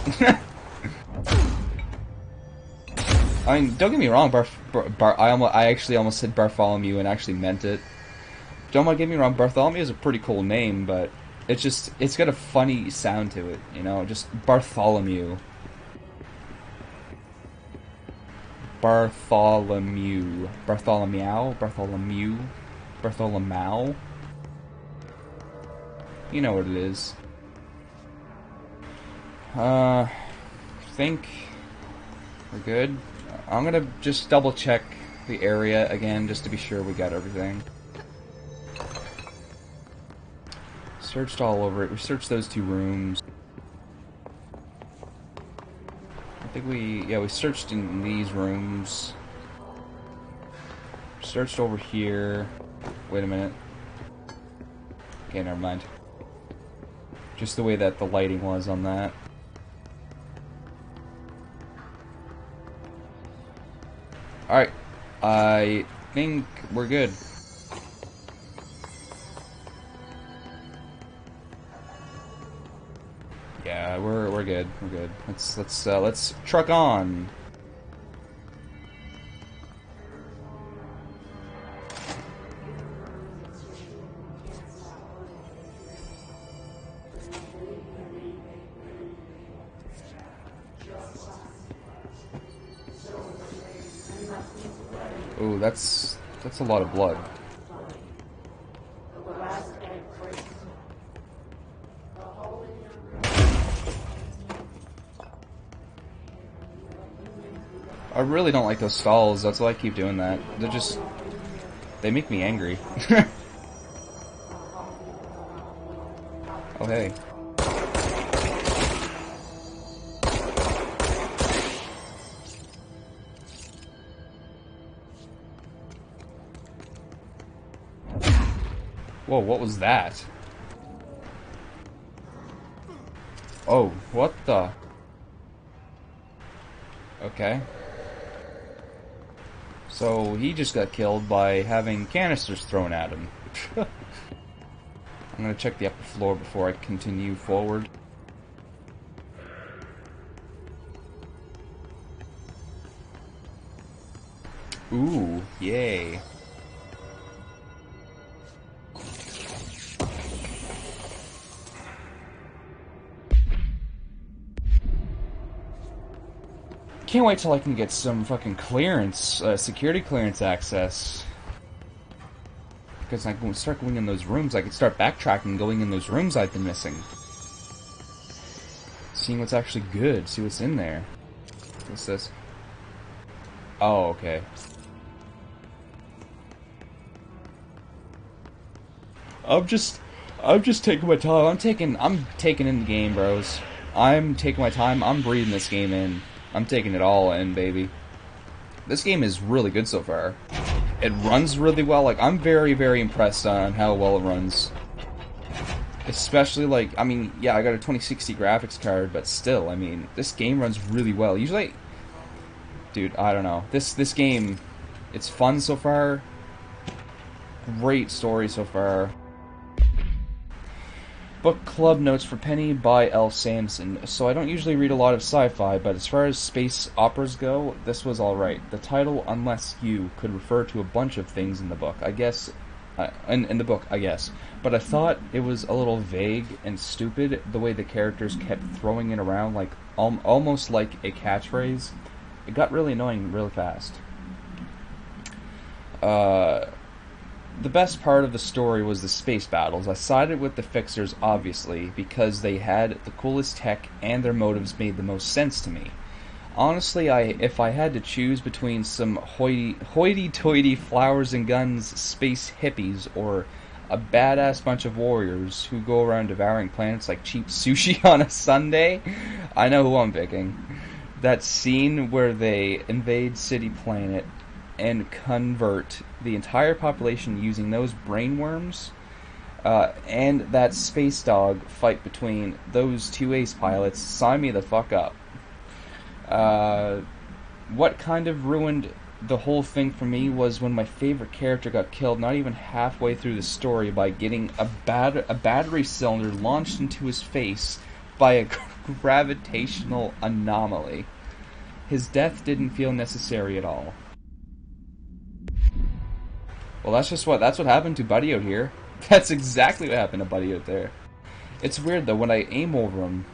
I mean, don't get me wrong. I actually almost said Bartholomew and actually meant it. Don't get me wrong. Bartholomew is a pretty cool name, but it's got a funny sound to it. You know, just Bartholomew. Bartholomew. You know what it is. Think we're good. I'm gonna just double check the area again just to be sure we got everything. Searched all over it. We searched those two rooms. I think we searched in these rooms. Searched over here. Wait a minute. Okay, never mind. Just the way that the lighting was on that. Alright. I think we're good. Yeah, we're good. We're good. Let's truck on. Ooh, that's a lot of blood. I really don't like those stalls, that's why I keep doing that. They make me angry. Oh, hey. Whoa, what was that? Oh, what the? Okay. So, he just got killed by having canisters thrown at him. I'm gonna check the upper floor before I continue forward. Ooh, yay. Can't wait till I can get some fucking clearance, security clearance access. Because I can start going in those rooms, I can start backtracking, going in those rooms I've been missing. Seeing what's actually good, see what's in there. What's this? Oh, okay. I'm just taking my time. I'm taking in the game, bros. I'm taking my time. I'm breathing this game in. I'm taking it all in, baby. This game is really good so far. It runs really well. Like, I'm very, very impressed on how well it runs. Especially, like, I mean, yeah, I got a 2060 graphics card, but still, I mean, this game runs really well. Usually, dude, I don't know. This game, it's fun so far. Great story so far. Book club notes for Penny by L. Samson. So I don't usually read a lot of sci-fi, but as far as space operas go, this was alright. The title, Unless You, could refer to a bunch of things in the book, I guess. In the book, I guess. But I thought it was a little vague and stupid, the way the characters kept throwing it around, like almost like a catchphrase. It got really annoying really fast. The best part of the story was the space battles. I sided with the Fixers, obviously, because they had the coolest tech and their motives made the most sense to me. Honestly, if I had to choose between some hoity-toity flowers and guns space hippies or a badass bunch of warriors who go around devouring planets like cheap sushi on a Sunday, I know who I'm picking. That scene where they invade City Planet and convert the entire population using those brainworms, and that space dog fight between those two ace pilots, sign me the fuck up. What kind of ruined the whole thing for me was when my favorite character got killed not even halfway through the story by getting a battery cylinder launched into his face by a gravitational anomaly. His death didn't feel necessary at all. Well, that's what happened to Buddy out here. That's exactly what happened to Buddy out there. It's weird though, when I aim over him,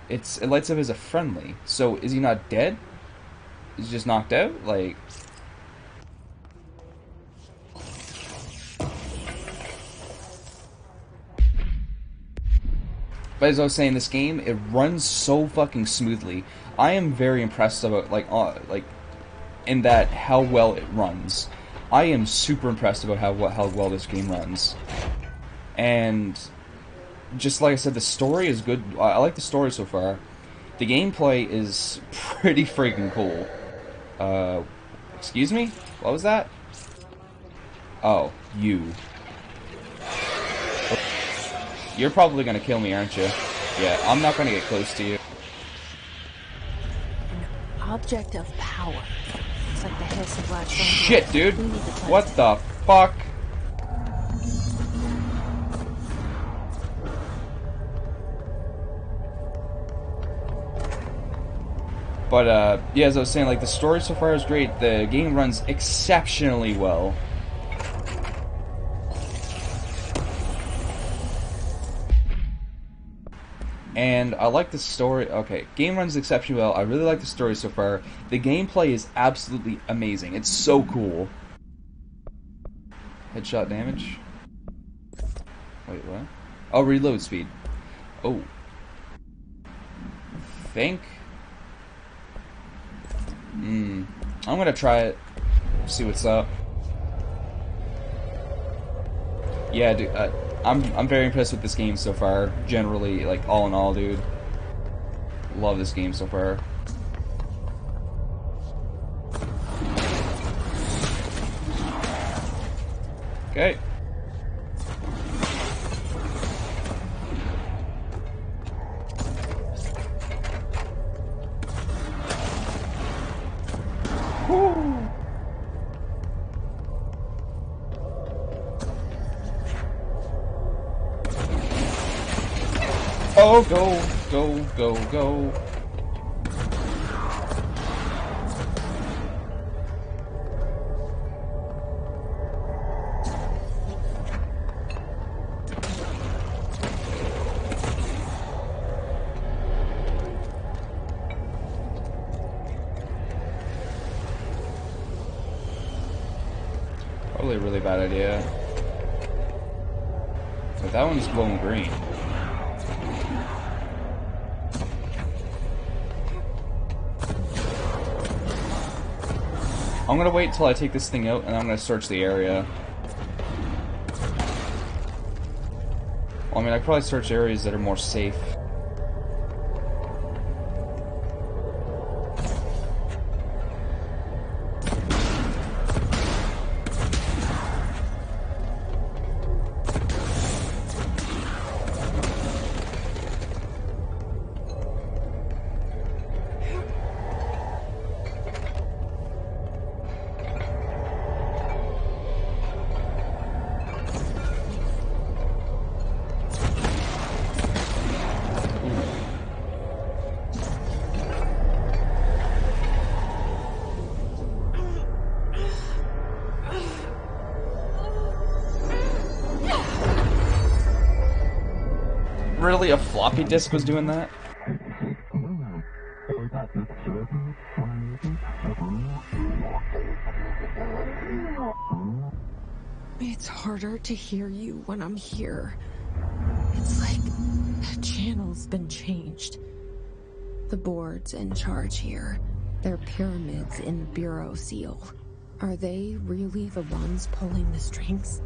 it lights up as a friendly. So is he not dead? Is he just knocked out? Like, but as I was saying, this game, it runs so fucking smoothly. I am very impressed about like in that how well it runs. I am super impressed about how well this game runs. And just like I said, the story is good. I like the story so far. The gameplay is pretty freaking cool. Excuse me? What was that? Oh, you. You're probably gonna kill me, aren't you? Yeah, I'm not gonna get close to you. An object of power. It's like the hiss of black stone. Shit, dude! What the fuck? But, yeah, as I was saying, like, the story so far is great. The game runs exceptionally well. And I like the story. Okay, game runs exceptionally well. I really like the story so far. The gameplay is absolutely amazing. It's so cool. Headshot damage. Wait, what? Oh, reload speed. Oh. Think. I'm gonna try it. See what's up. Yeah, dude. I'm very impressed with this game so far. Generally, like, all in all, dude. Love this game so far. Okay. Woo! Oh, go. Probably a really bad idea. But that one's glowing green. I'm gonna wait till I take this thing out and I'm gonna search the area. Well, I mean, I could probably search areas that are more safe. Really, a floppy disk was doing that? It's harder to hear you when I'm here. It's like the channel's been changed. The board's in charge here. They're pyramids in the Bureau seal. Are they really the ones pulling the strings?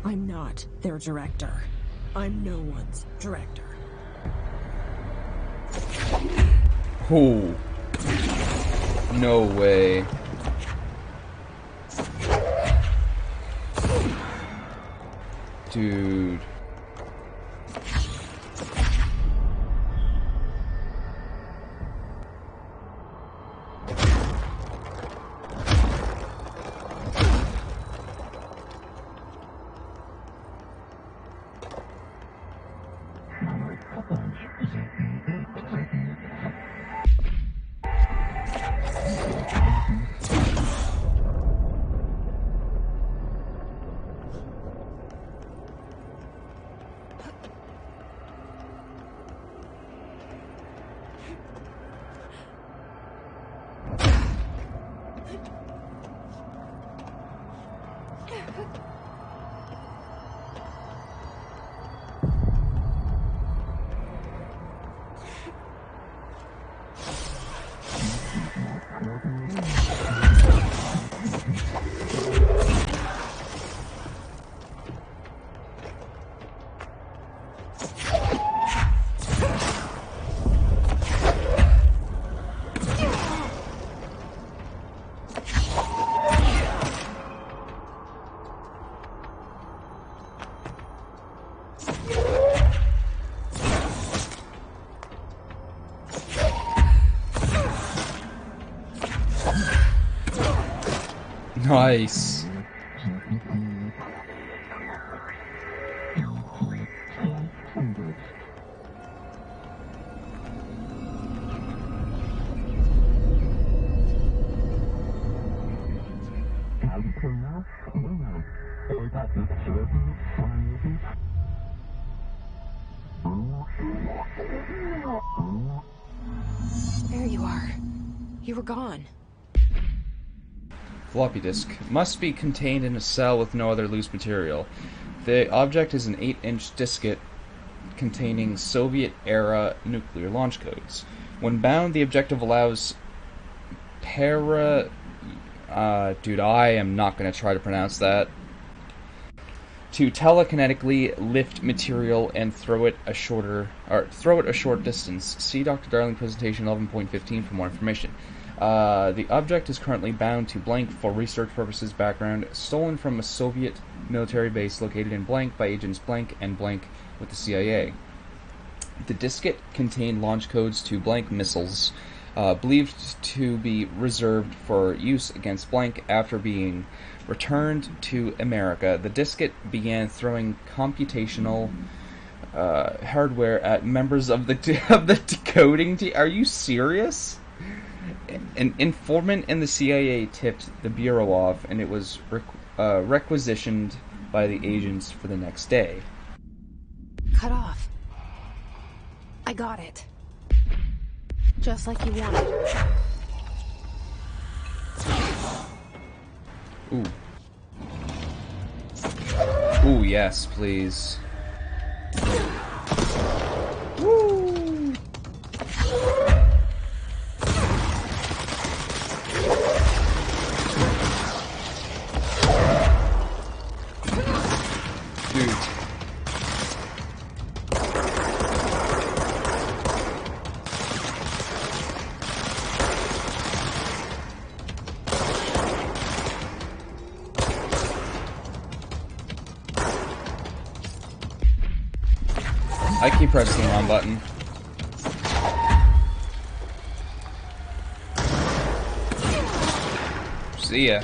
I'm not their director. I'm no one's director. Oh. No way. Dude. Nice. There you are. You were gone. Floppy disk must be contained in a cell with no other loose material. The object is an 8-inch diskette containing Soviet-era nuclear launch codes. When bound, the objective allows dude, I am not going to try to pronounce that. To telekinetically lift material and throw it a short distance. See Dr. Darling presentation 11.15 for more information. The object is currently bound to blank for research purposes. Background: stolen from a Soviet military base located in blank by agents blank and blank with the CIA. The diskette contained launch codes to blank missiles, believed to be reserved for use against blank. After being returned to America, the diskette began throwing computational hardware at members of the decoding team. Are you serious? An informant in the CIA tipped the Bureau off, and it was requisitioned by the agents for the next day. Cut off. I got it. Just like you wanted. Ooh. yes, please. Woo! Dude. I keep pressing the wrong button. See ya.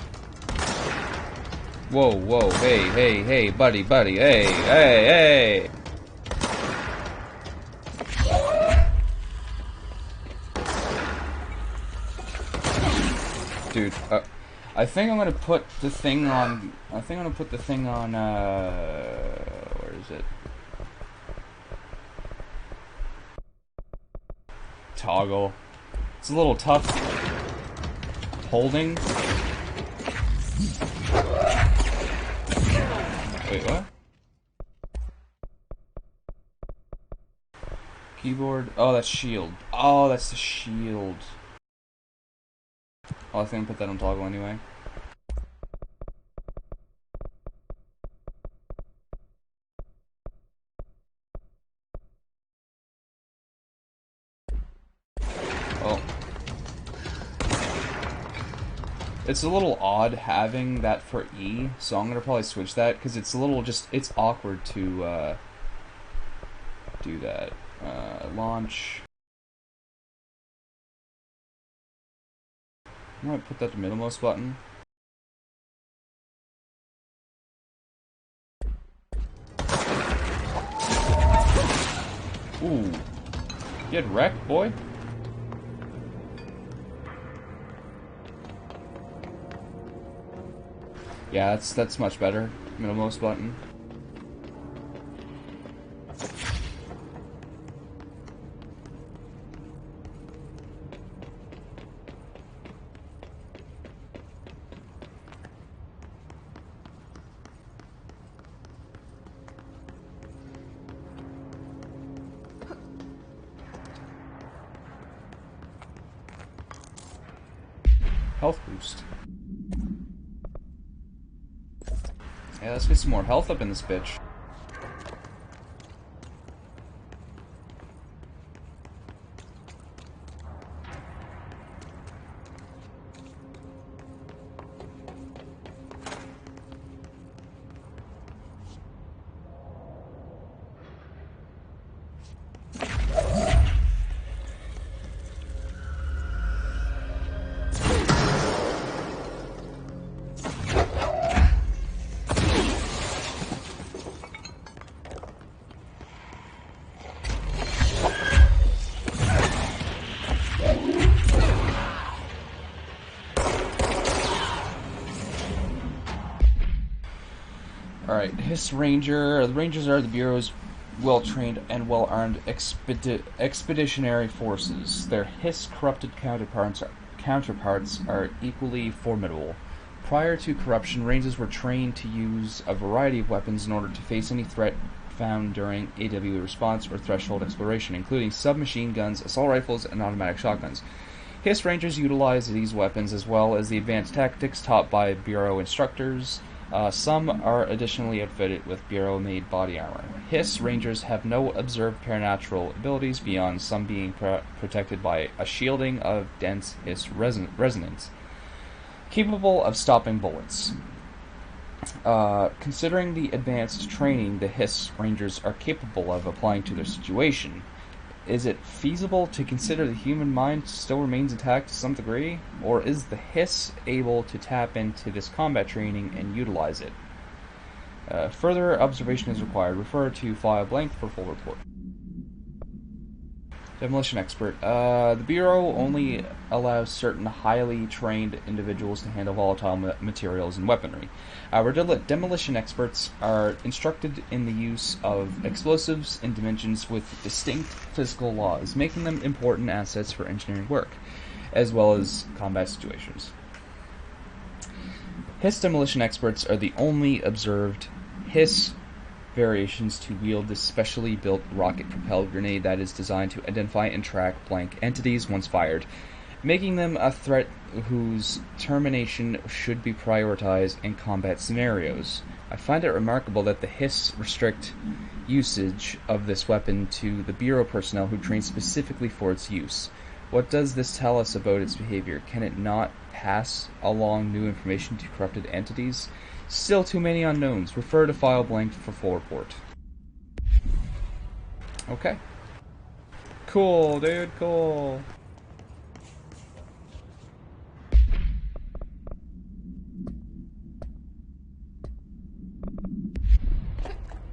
Whoa, whoa, hey, hey, hey, buddy, buddy, hey, hey, hey! Dude, I think I'm gonna put the thing on, where is it? Toggle. It's a little tough holding. Wait, what? Keyboard. Oh, that's shield. Oh, that's the shield. Oh, I think I'm gonna put that on toggle anyway. Oh. It's a little odd having that for E, so I'm gonna probably switch that because it's a little it's awkward to do that. Launch. I might put that to middlemost button. Ooh. Get wrecked, boy. Yeah, that's much better. Middlemost button. Health boost. Yeah, let's get some more health up in this bitch. Alright, Hiss Ranger. The Rangers are the Bureau's well-trained and well-armed expeditionary forces. Their Hiss-corrupted counterparts are equally formidable. Prior to corruption, Rangers were trained to use a variety of weapons in order to face any threat found during AWE response or threshold exploration, including submachine guns, assault rifles, and automatic shotguns. Hiss Rangers utilize these weapons as well as the advanced tactics taught by Bureau instructors. Some are additionally outfitted with Bureau-made body armor. Hiss Rangers have no observed paranatural abilities beyond some being protected by a shielding of dense Hiss resonance, capable of stopping bullets. Considering the advanced training the Hiss Rangers are capable of applying to their situation, is it feasible to consider the human mind still remains intact to some degree? Or is the Hiss able to tap into this combat training and utilize it? Further observation is required. Refer to file blank for full report. Demolition expert. The Bureau only allows certain highly trained individuals to handle volatile materials and weaponry. Our demolition experts are instructed in the use of explosives in dimensions with distinct physical laws, making them important assets for engineering work, as well as combat situations. Hiss demolition experts are the only observed Hiss variations to wield this specially built rocket-propelled grenade that is designed to identify and track blank entities once fired, making them a threat whose termination should be prioritized in combat scenarios. I find it remarkable that the Hiss restrict usage of this weapon to the Bureau personnel who train specifically for its use. What does this tell us about its behavior? Can it not pass along new information to corrupted entities? Still too many unknowns. Refer to file blank for full report. Okay. Cool, dude, cool.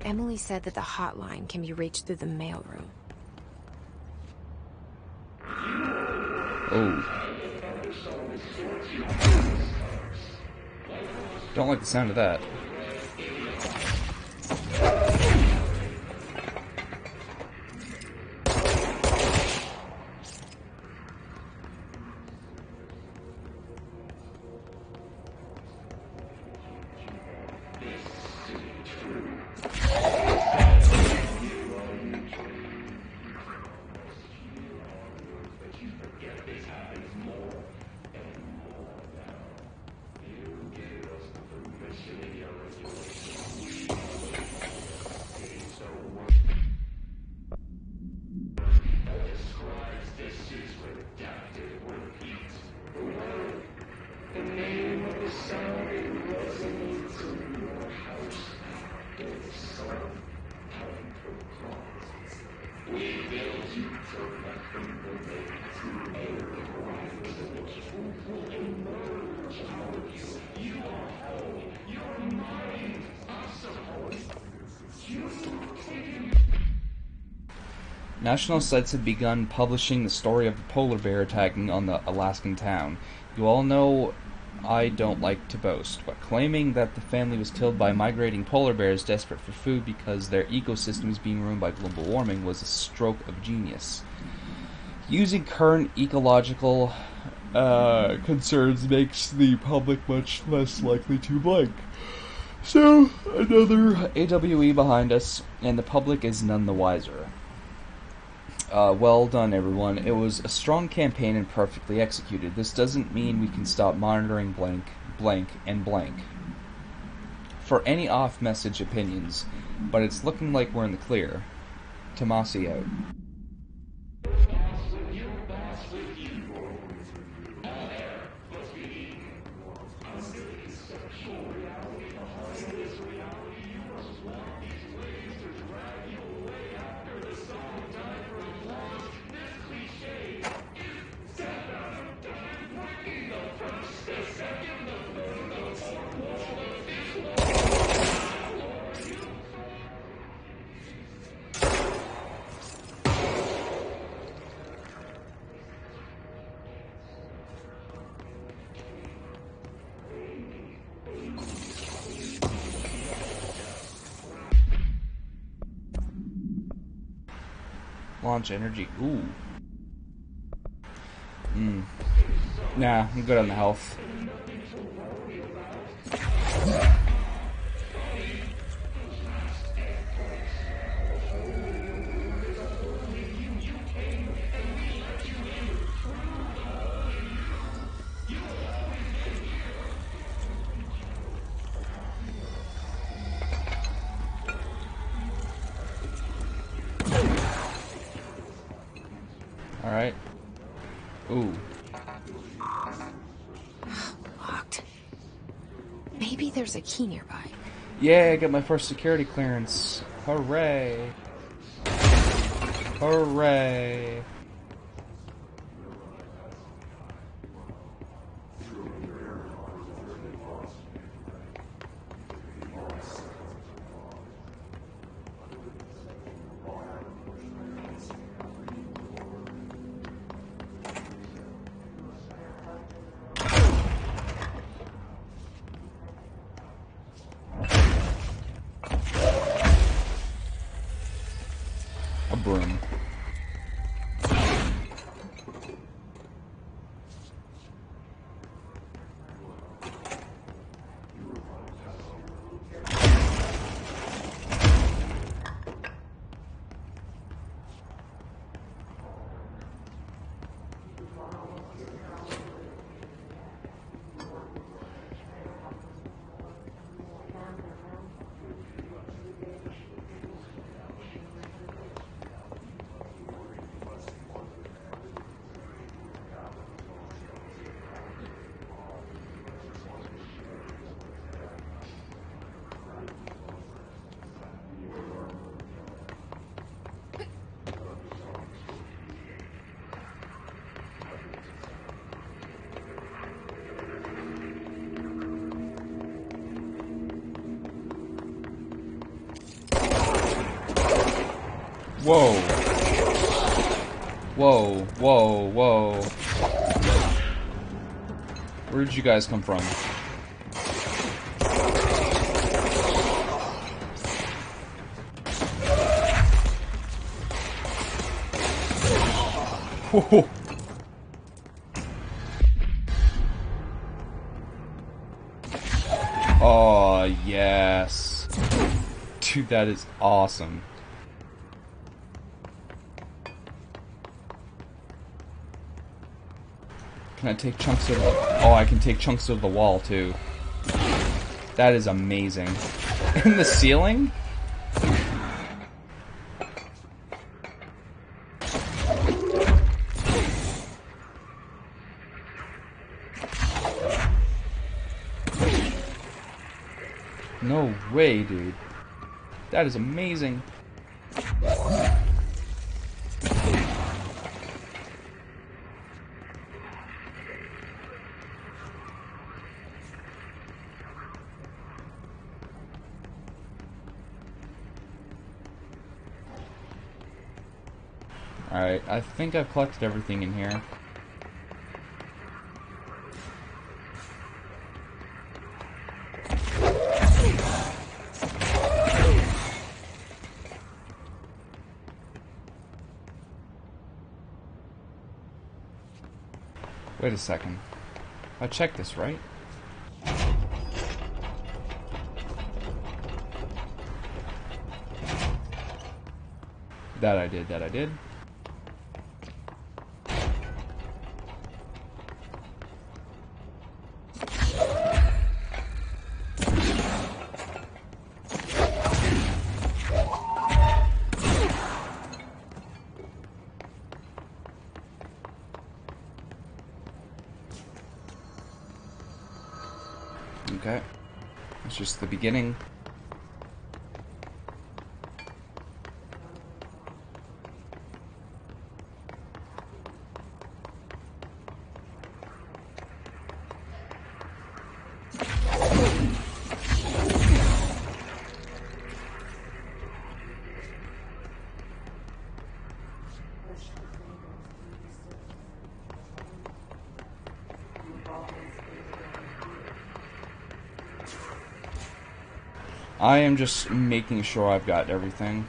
Emily said that the hotline can be reached through the mailroom. Oh. Don't like the sound of that. National sites have begun publishing the story of the polar bear attacking on the Alaskan town. You all know I don't like to boast, but claiming that the family was killed by migrating polar bears desperate for food because their ecosystem is being ruined by global warming was a stroke of genius. Using current ecological concerns makes the public much less likely to blink. So, another AWE behind us, and the public is none the wiser. Well done, everyone. It was a strong campaign and perfectly executed. This doesn't mean we can stop monitoring blank, blank, and blank for any off-message opinions, but it's looking like we're in the clear. Tomasi out. Launch energy. Ooh. Nah, I'm good on the health. Alright. Ooh. Locked. Maybe there's a key nearby. Yeah, I got my first security clearance. Hooray. Hooray. A broom. Whoa. Whoa, whoa, whoa. Where did you guys come from? Whoa. Oh, yes. Dude, that is awesome. Can I take chunks of the... Oh, I can take chunks of the wall, too. That is amazing. And the ceiling? No way, dude. That is amazing. Alright, I think I've collected everything in here. Wait a second. I checked this, right? That I did, that I did. Okay. It's just the beginning. I am just making sure I've got everything.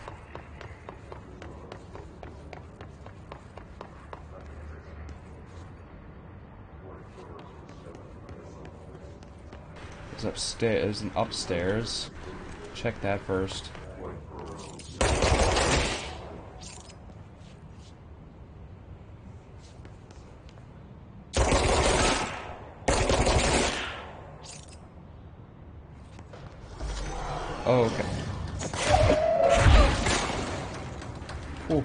There's upstairs and upstairs. Check that first. Oh, okay. Ooh.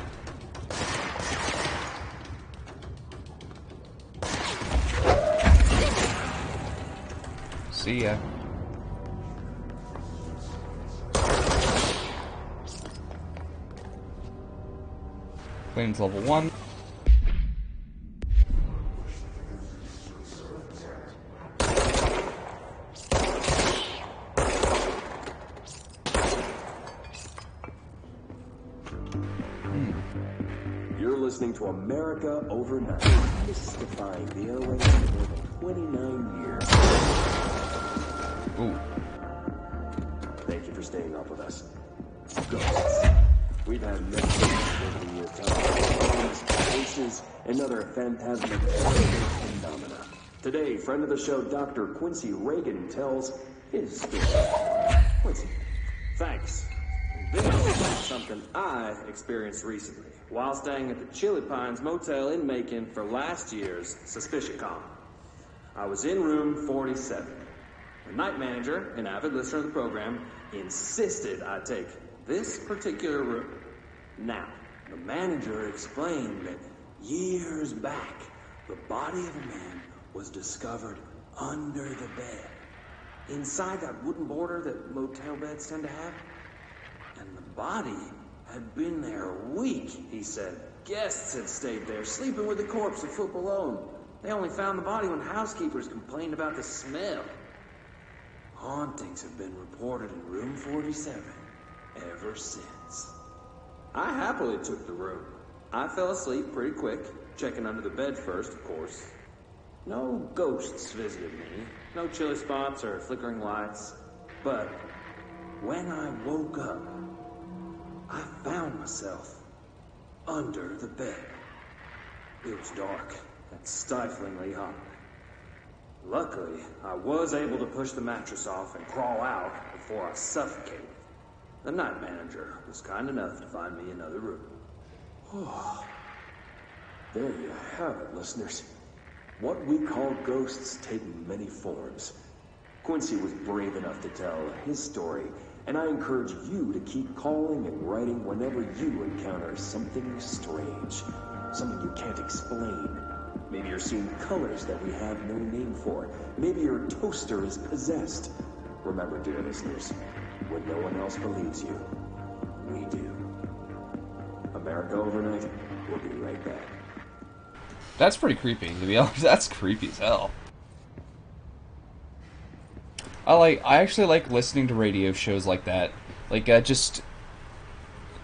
See ya. Flames level 1. You're listening to America Overnight. Mystifying the airwaves for more than 29 years. Ooh. Thank you for staying up with us. Ghosts. We've had many over the years about cases and other phantasmagoric phenomena. Today, friend of the show, Dr. Quincy Reagan, tells his story. Quincy, thanks. This is something I experienced recently while staying at the Chili Pines Motel in Macon for last year's SuspiciaCon. I was in room 47. The night manager, an avid listener of the program, insisted I take this particular room. Now, the manager explained that years back, the body of a man was discovered under the bed, inside that wooden border that motel beds tend to have. And the body had been there a week, he said. Guests had stayed there, sleeping with the corpse a foot below. They only found the body when housekeepers complained about the smell. Hauntings have been reported in room 47 ever since. I happily took the room. I fell asleep pretty quick, checking under the bed first, of course. No ghosts visited me, no chilly spots or flickering lights. But when I woke up, I found myself under the bed. It was dark and stiflingly hot. Luckily, I was able to push the mattress off and crawl out before I suffocated. The night manager was kind enough to find me another room. There you have it, listeners. What we call ghosts take many forms. Quincy was brave enough to tell his story, and I encourage you to keep calling and writing whenever you encounter something strange, something you can't explain. Maybe you're seeing colors that we have no name for. Maybe your toaster is possessed. Remember, dear listeners, when no one else believes you, we do. America Overnight, we'll be right back. That's pretty creepy, to be honest. That's creepy as hell. I actually like listening to radio shows like that. Like, just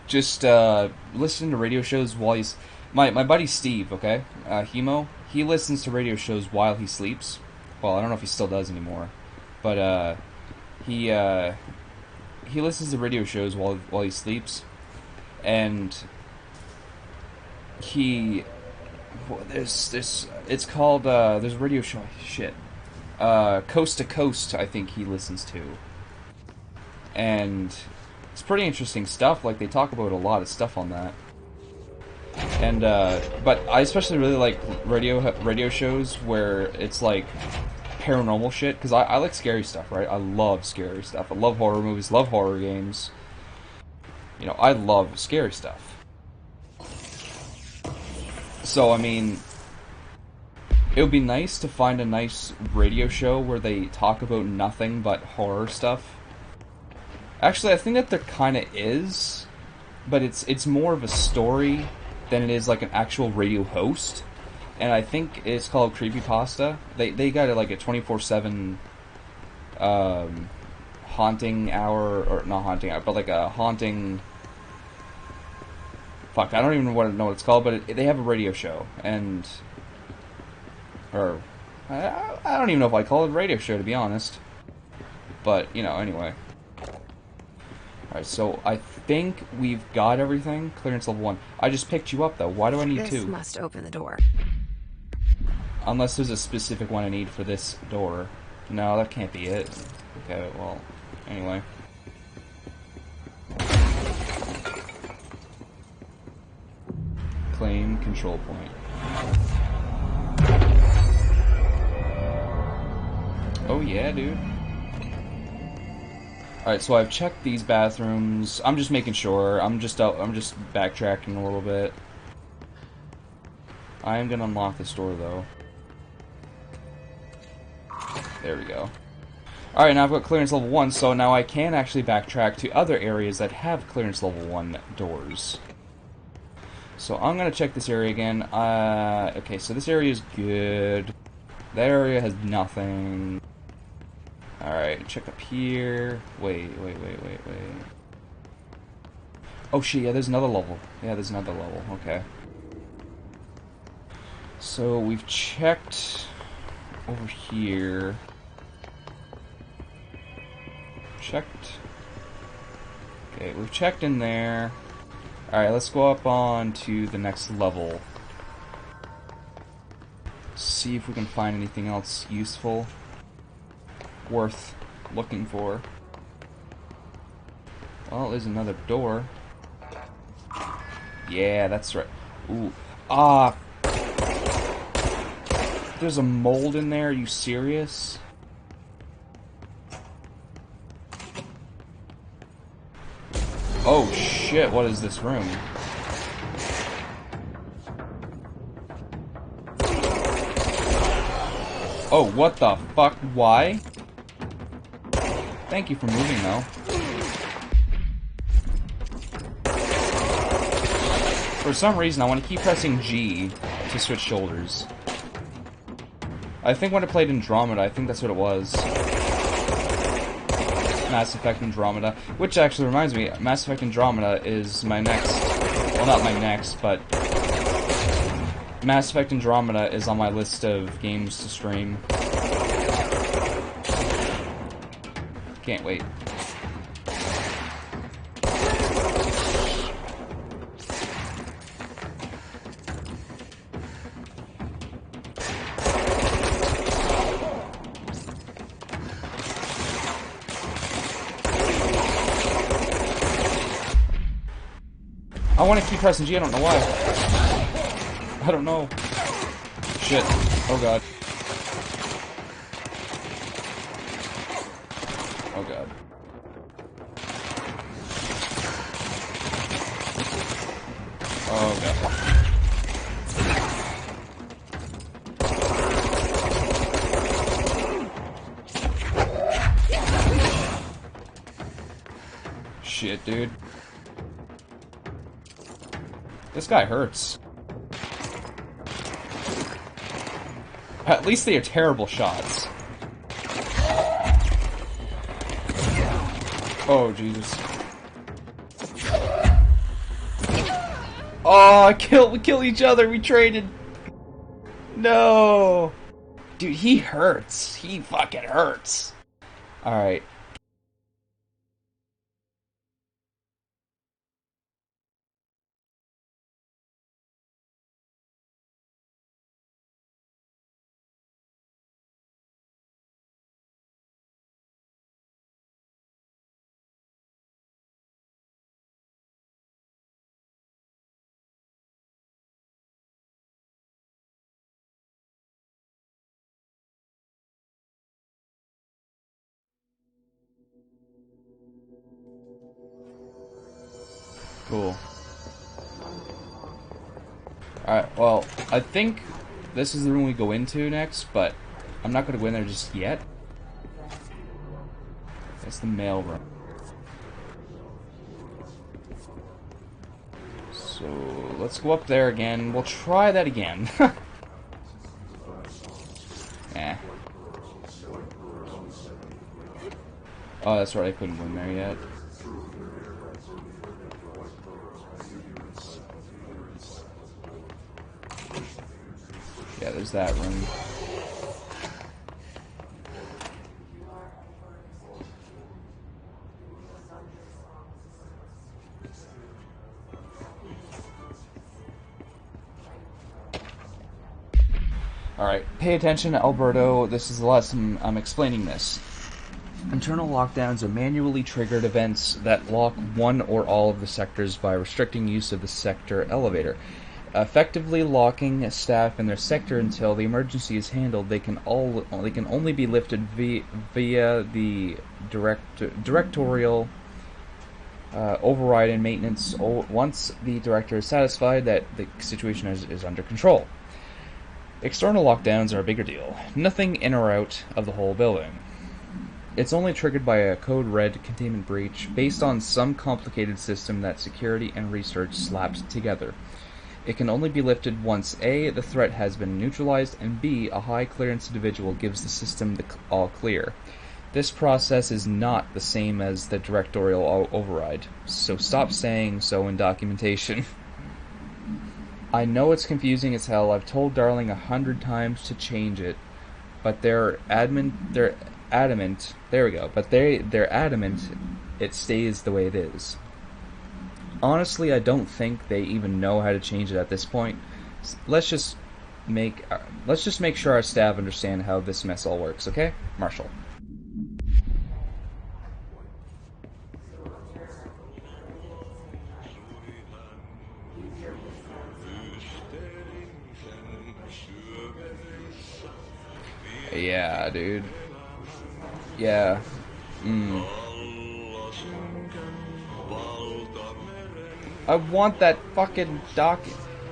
listening to radio shows while he's... My buddy Steve, okay? Hemo, he listens to radio shows while he sleeps. Well, I don't know if he still does anymore. But, he listens to radio shows while he sleeps. And he... it's called, there's a radio show, shit. Coast to Coast, I think he listens to. And it's pretty interesting stuff. Like, they talk about a lot of stuff on that. And, but I especially really like radio shows where it's like paranormal shit, because I like scary stuff, right? I love scary stuff. I love horror movies, love horror games. You know, I love scary stuff. So, I mean, it would be nice to find a nice radio show where they talk about nothing but horror stuff. Actually, I think that there kind of is, but it's more of a story than it is like an actual radio host. And I think it's called Creepypasta. They got it like a 24/7 haunting hour, or not haunting hour, but like a haunting... Fuck, I don't even know what it's called, but they have a radio show, and... Or... I don't even know if I call it a radio show, to be honest. But, you know, anyway. Alright, so I think we've got everything. Clearance level 1. I just picked you up, though. Why do I need 2? This must open the door. Unless there's a specific one I need for this door. No, that can't be it. Okay, well, anyway. Claim control point. Oh yeah, dude. Alright, so I've checked these bathrooms. I'm just making sure. I'm just backtracking a little bit. I am gonna unlock this door, though. There we go. Alright, now I've got clearance level 1, so now I can actually backtrack to other areas that have clearance level 1 doors. So I'm gonna check this area again. Okay, so this area is good. That area has nothing. Alright, check up here. Wait. Oh shit, yeah, there's another level. Yeah, there's another level. Okay. So we've checked over here. Checked. Okay, we've checked in there. Alright, let's go up on to the next level. See if we can find anything else useful. Worth looking for. Well, there's another door. Yeah, that's right. Ooh. Ah! There's a mold in there, are you serious? Oh shit, what is this room? Oh, what the fuck? Why? Thank you for moving, though. For some reason, I want to keep pressing G to switch shoulders. I think when I played Andromeda, I think that's what it was. Mass Effect Andromeda, which actually reminds me, Mass Effect Andromeda is my next, well not my next, but Mass Effect Andromeda is on my list of games to stream. Can't wait. I want to keep pressing G, I don't know why. I don't know. Shit. Oh god. Oh god. Oh god. Shit, dude. This guy hurts. At least they are terrible shots. Oh, Jesus. Oh, we killed each other. We traded. No. Dude, he hurts. He fucking hurts. Alright. Cool. Alright, well, I think this is the room we go into next, but I'm not going to go in there just yet. That's the mail room. So, let's go up there again. We'll try that again. Eh. Oh, that's right, I couldn't go in there yet. Yeah, there's that room. Alright, pay attention, Alberto. This is the lesson. I'm explaining this. Internal lockdowns are manually triggered events that lock one or all of the sectors by restricting use of the sector elevator. Effectively locking staff in their sector until the emergency is handled. They can only be lifted via the directorial override and maintenance once the director is satisfied that the situation is under control. External lockdowns are a bigger deal. Nothing in or out of the whole building. It's only triggered by a code red containment breach based on some complicated system that security and research slapped together. It can only be lifted once A, the threat has been neutralized, and B, a high clearance individual gives the system the all clear. This process is not the same as the directorial override, so stop saying so in documentation. I know it's confusing as hell. I've told Darling 100 times to change it, but they're adamant. There we go. But they're adamant it stays the way it is. Honestly, I don't think they even know how to change it at this point. Let's just make sure our staff understand how this mess all works, okay? Marshall. Yeah, dude. Yeah. I want that fucking dock.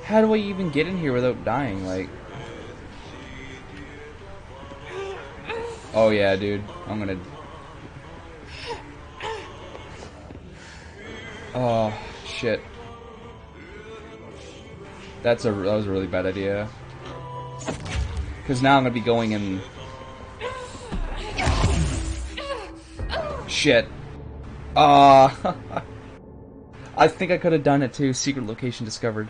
How do I even get in here without dying? Like. Oh yeah, dude. I'm gonna. Oh shit. That was a really bad idea. Because now I'm gonna be going in. shit. I think I could have done it too. Secret location discovered.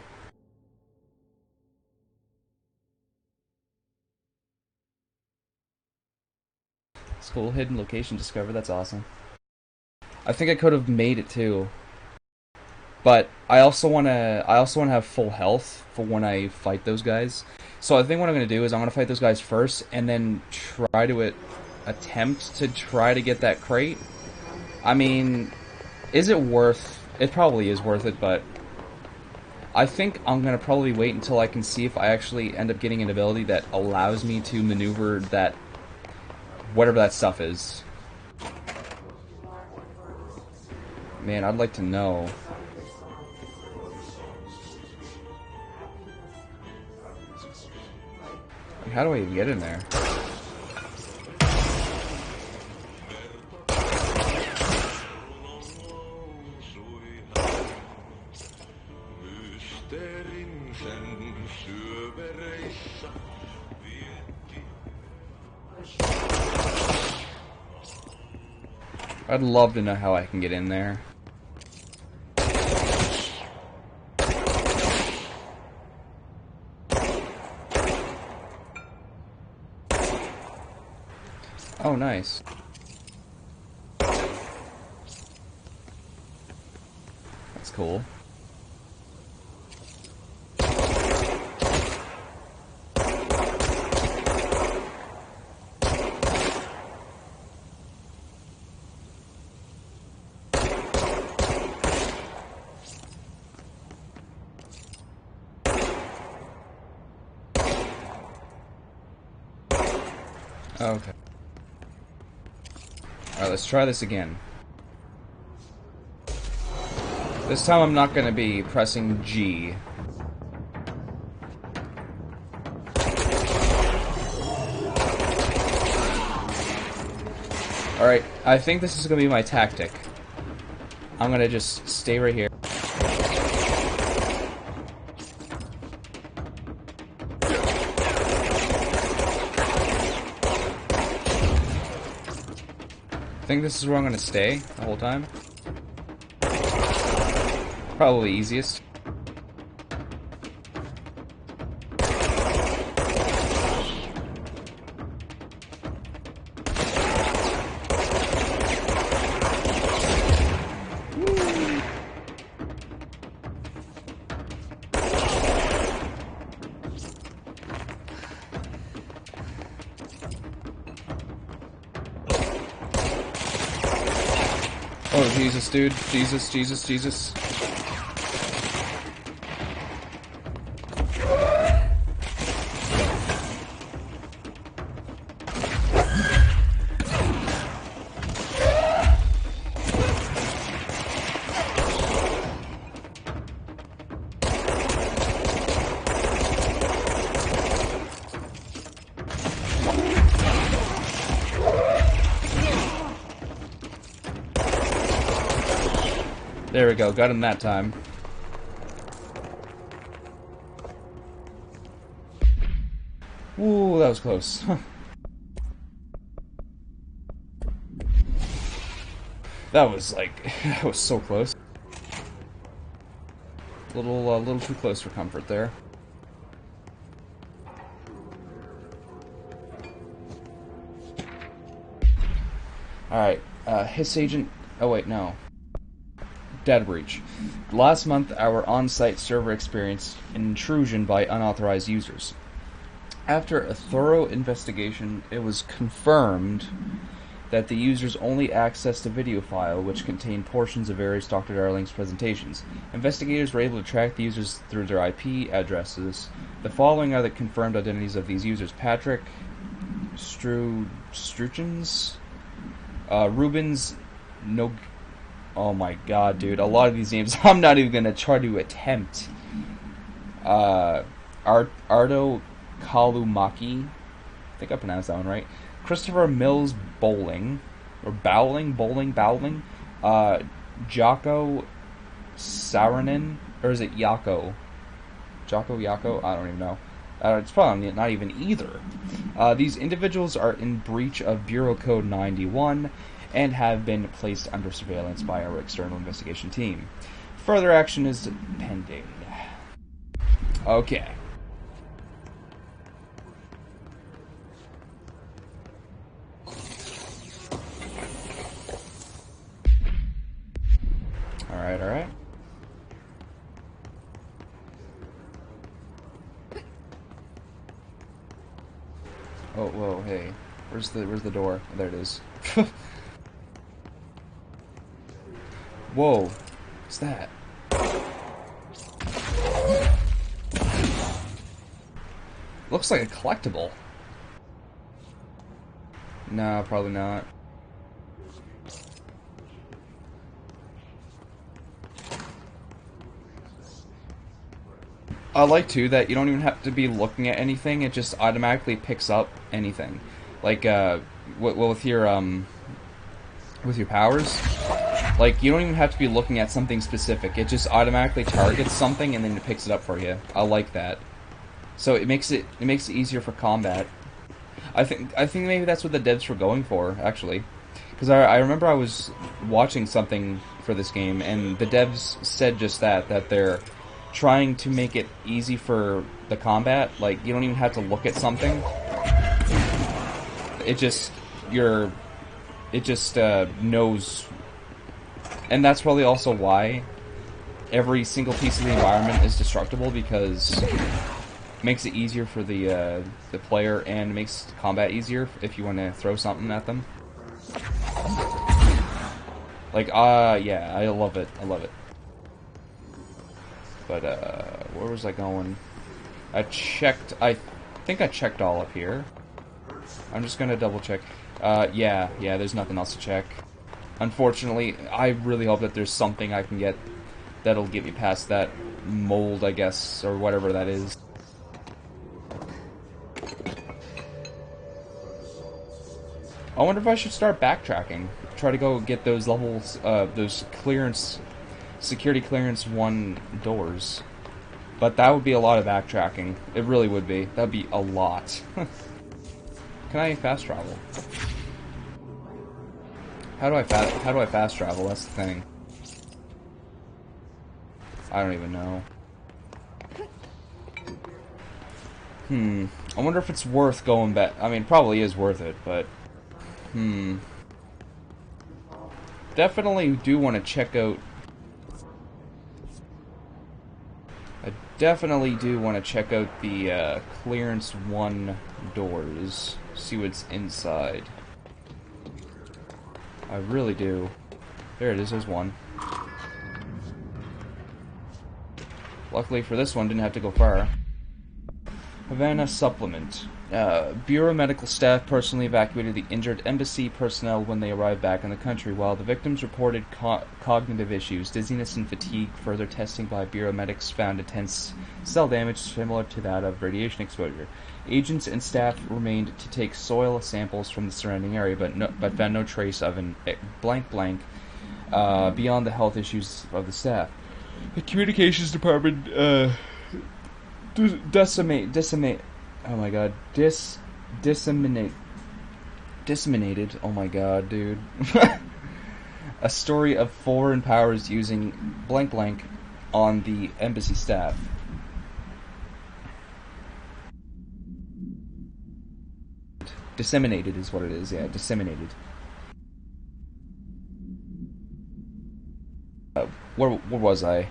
It's cool. Hidden location discovered. That's awesome. I think I could have made it too. But I also wanna have full health for when I fight those guys. So I think what I'm gonna do is I'm gonna fight those guys first, and then try to attempt to try to get that crate. I mean, is it worth? It probably is worth it, but I think I'm gonna probably wait until I can see if I actually end up getting an ability that allows me to maneuver that whatever that stuff is. Man, I'd like to know. How do I even get in there? I'd love to know how I can get in there. Oh, nice. That's cool. Okay. Alright, let's try this again. This time I'm not going to be pressing G. Alright, I think this is going to be my tactic. I'm going to just stay right here. I think this is where I'm going to stay the whole time. Probably easiest. Oh, Jesus, dude. Jesus, Jesus, Jesus. There we go, got him that time. Ooh, that was close. That was like, that was so close. Little too close for comfort there. Alright, Hiss Agent, oh wait, no. Data breach. Last month, our on-site server experienced an intrusion by unauthorized users. After a thorough investigation, it was confirmed that the users only accessed a video file which contained portions of various Dr. Darling's presentations. Investigators were able to track the users through their IP addresses. The following are the confirmed identities of these users: Patrick Struchens, Rubens No. Oh my god, dude. A lot of these names I'm not even going to try to attempt. Ardo Kalumaki. I think I pronounced that one right. Christopher Mills Bowling. Or Bowling? Jocko Saarinen. Or is it Yako? Yako? I don't even know. It's probably not even either. These individuals are in breach of Bureau Code 91 and have been placed under surveillance by our external investigation team. Further action is pending. Okay. Alright, alright. Oh, whoa, hey. Where's the door? Oh, there it is. Whoa. What's that? Looks like a collectible. No, probably not. I like too that you don't even have to be looking at anything; it just automatically picks up anything. Like with your powers, like you don't even have to be looking at something specific. It just automatically targets something and then it picks it up for you. I like that. So it makes it easier for combat. I think maybe that's what the devs were going for, actually. Because I remember I was watching something for this game, and the devs said just that they're trying to make it easy for the combat. Like, you don't even have to look at something. It just knows. And that's probably also why every single piece of the environment is destructible, because makes it easier for the player, and makes combat easier if you want to throw something at them. Like, yeah, I love it. I love it. But, where was I going? I think I checked all up here. I'm just gonna double check. Yeah, there's nothing else to check. Unfortunately, I really hope that there's something I can get that'll get me past that mold, I guess, or whatever that is. I wonder if I should start backtracking. Try to go get those levels, those security clearance 1 doors. But that would be a lot of backtracking. It really would be. That'd be a lot. Can I fast travel? How do I fast travel? That's the thing. I don't even know. I wonder if it's worth going back. I mean, probably is worth it, but definitely do want to check out. I definitely do want to check out the clearance 1 doors. See what's inside. I really do. There it is. There's one. Luckily for this one, didn't have to go far. Havana supplement. Bureau medical staff personally evacuated the injured embassy personnel when they arrived back in the country, while the victims reported cognitive issues, dizziness and fatigue. Further testing by Bureau medics found intense cell damage similar to that of radiation exposure. Agents and staff remained to take soil samples from the surrounding area, but found no trace of an blank beyond the health issues of the staff. The communications department disseminated. Oh my god, dude. A story of foreign powers using blank on the embassy staff. Disseminated is what it is, yeah, disseminated. Where was I?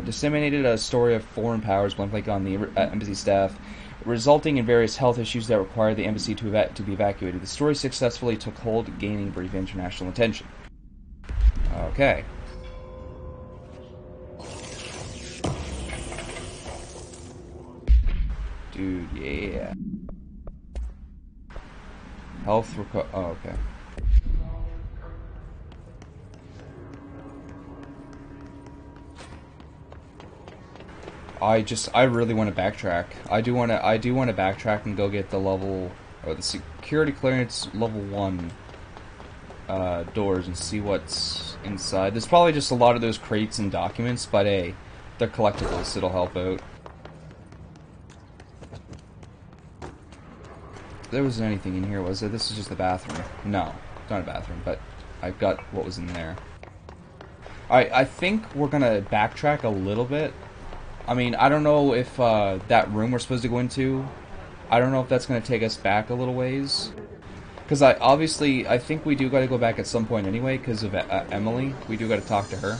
Disseminated a story of foreign powers blank on the embassy staff, resulting in various health issues that required the embassy to be evacuated. The story successfully took hold, gaining brief international attention. Okay. Dude, yeah. Health oh, okay. I really want to backtrack. I do want to backtrack and go get the level, or the security clearance level 1 doors and see what's inside. There's probably just a lot of those crates and documents, but hey, they're collectibles, it'll help out. There wasn't anything in here, was there? This is just the bathroom. No, not a bathroom, but I've got what was in there. Alright, I think we're gonna backtrack a little bit. I mean, I don't know if that room we're supposed to go into, I don't know if that's gonna take us back a little ways. Because I think we do gotta go back at some point anyway, because of Emily. We do gotta talk to her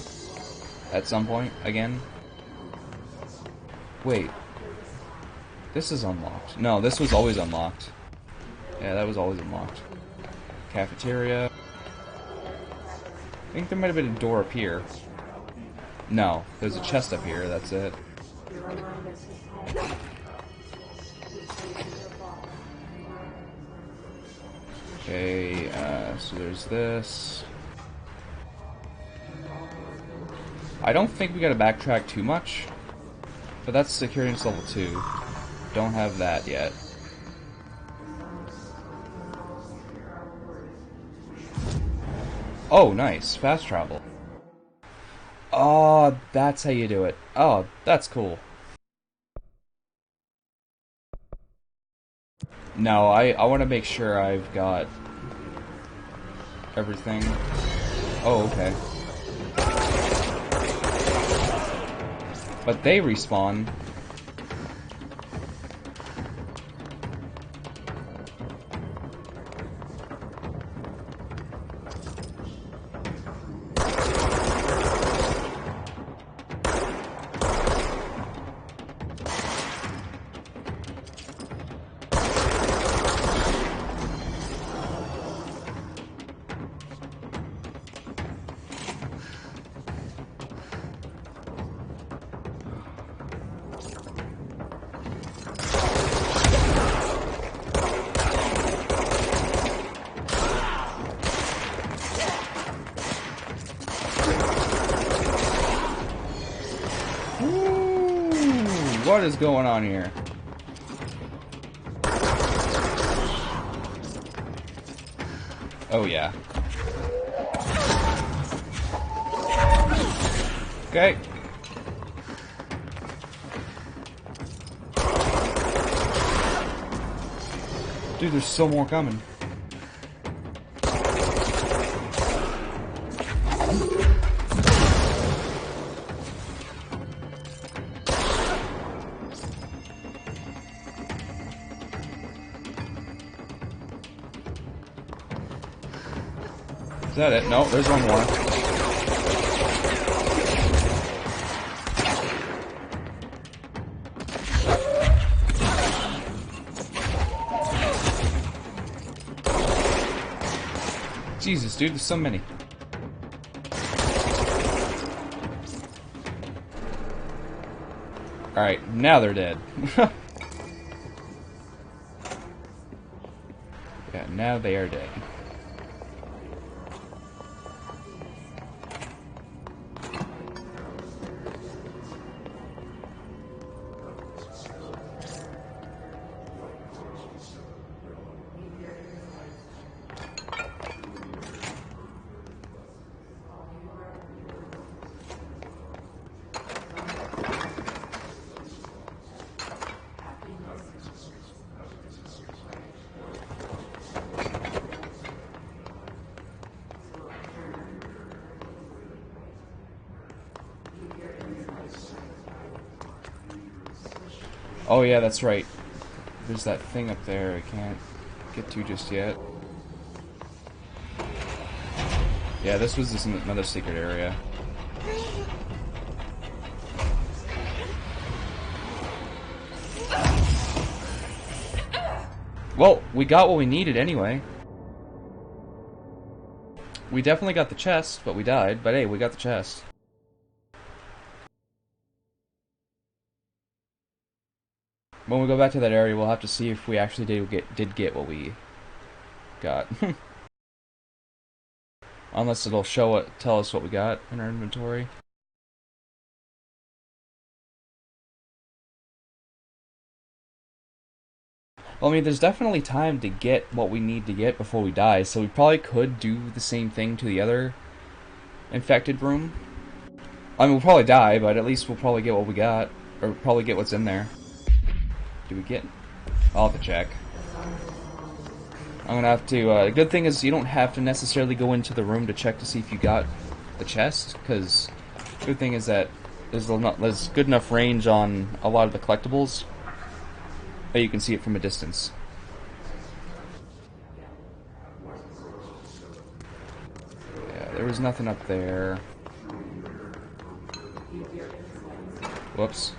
at some point again. Wait. This is unlocked. No, this was always unlocked. Yeah, that was always unlocked. Cafeteria. I think there might have been a door up here. No, there's a chest up here, that's it. Okay, so there's this. I don't think we gotta backtrack too much, but that's security level 2. Don't have that yet. Oh, nice. Fast travel. Oh, that's how you do it. Oh, that's cool. No, I want to make sure I've got everything. Oh, okay. But they respawn. What is going on here? Oh yeah. Okay. Dude, there's still more coming. Is that it? No, there's one more. Jesus, dude, there's so many. Alright, now they're dead. Yeah, now they are dead. Oh yeah, that's right. There's that thing up there I can't get to just yet. Yeah, this was just another secret area. Well, we got what we needed anyway. We definitely got the chest, but we died. But hey, we got the chest. When we go back to that area, we'll have to see if we actually did get what we got. Unless it'll tell us what we got in our inventory. Well, I mean, there's definitely time to get what we need to get before we die, so we probably could do the same thing to the other infected room. I mean, we'll probably die, but at least we'll probably get what we got, or probably get what's in there. Do we get? I'll have to check. I'm gonna have to, the good thing is you don't have to necessarily go into the room to check to see if you got the chest, because the good thing is that there's good enough range on a lot of the collectibles that you can see it from a distance. Yeah, there was nothing up there. Whoops.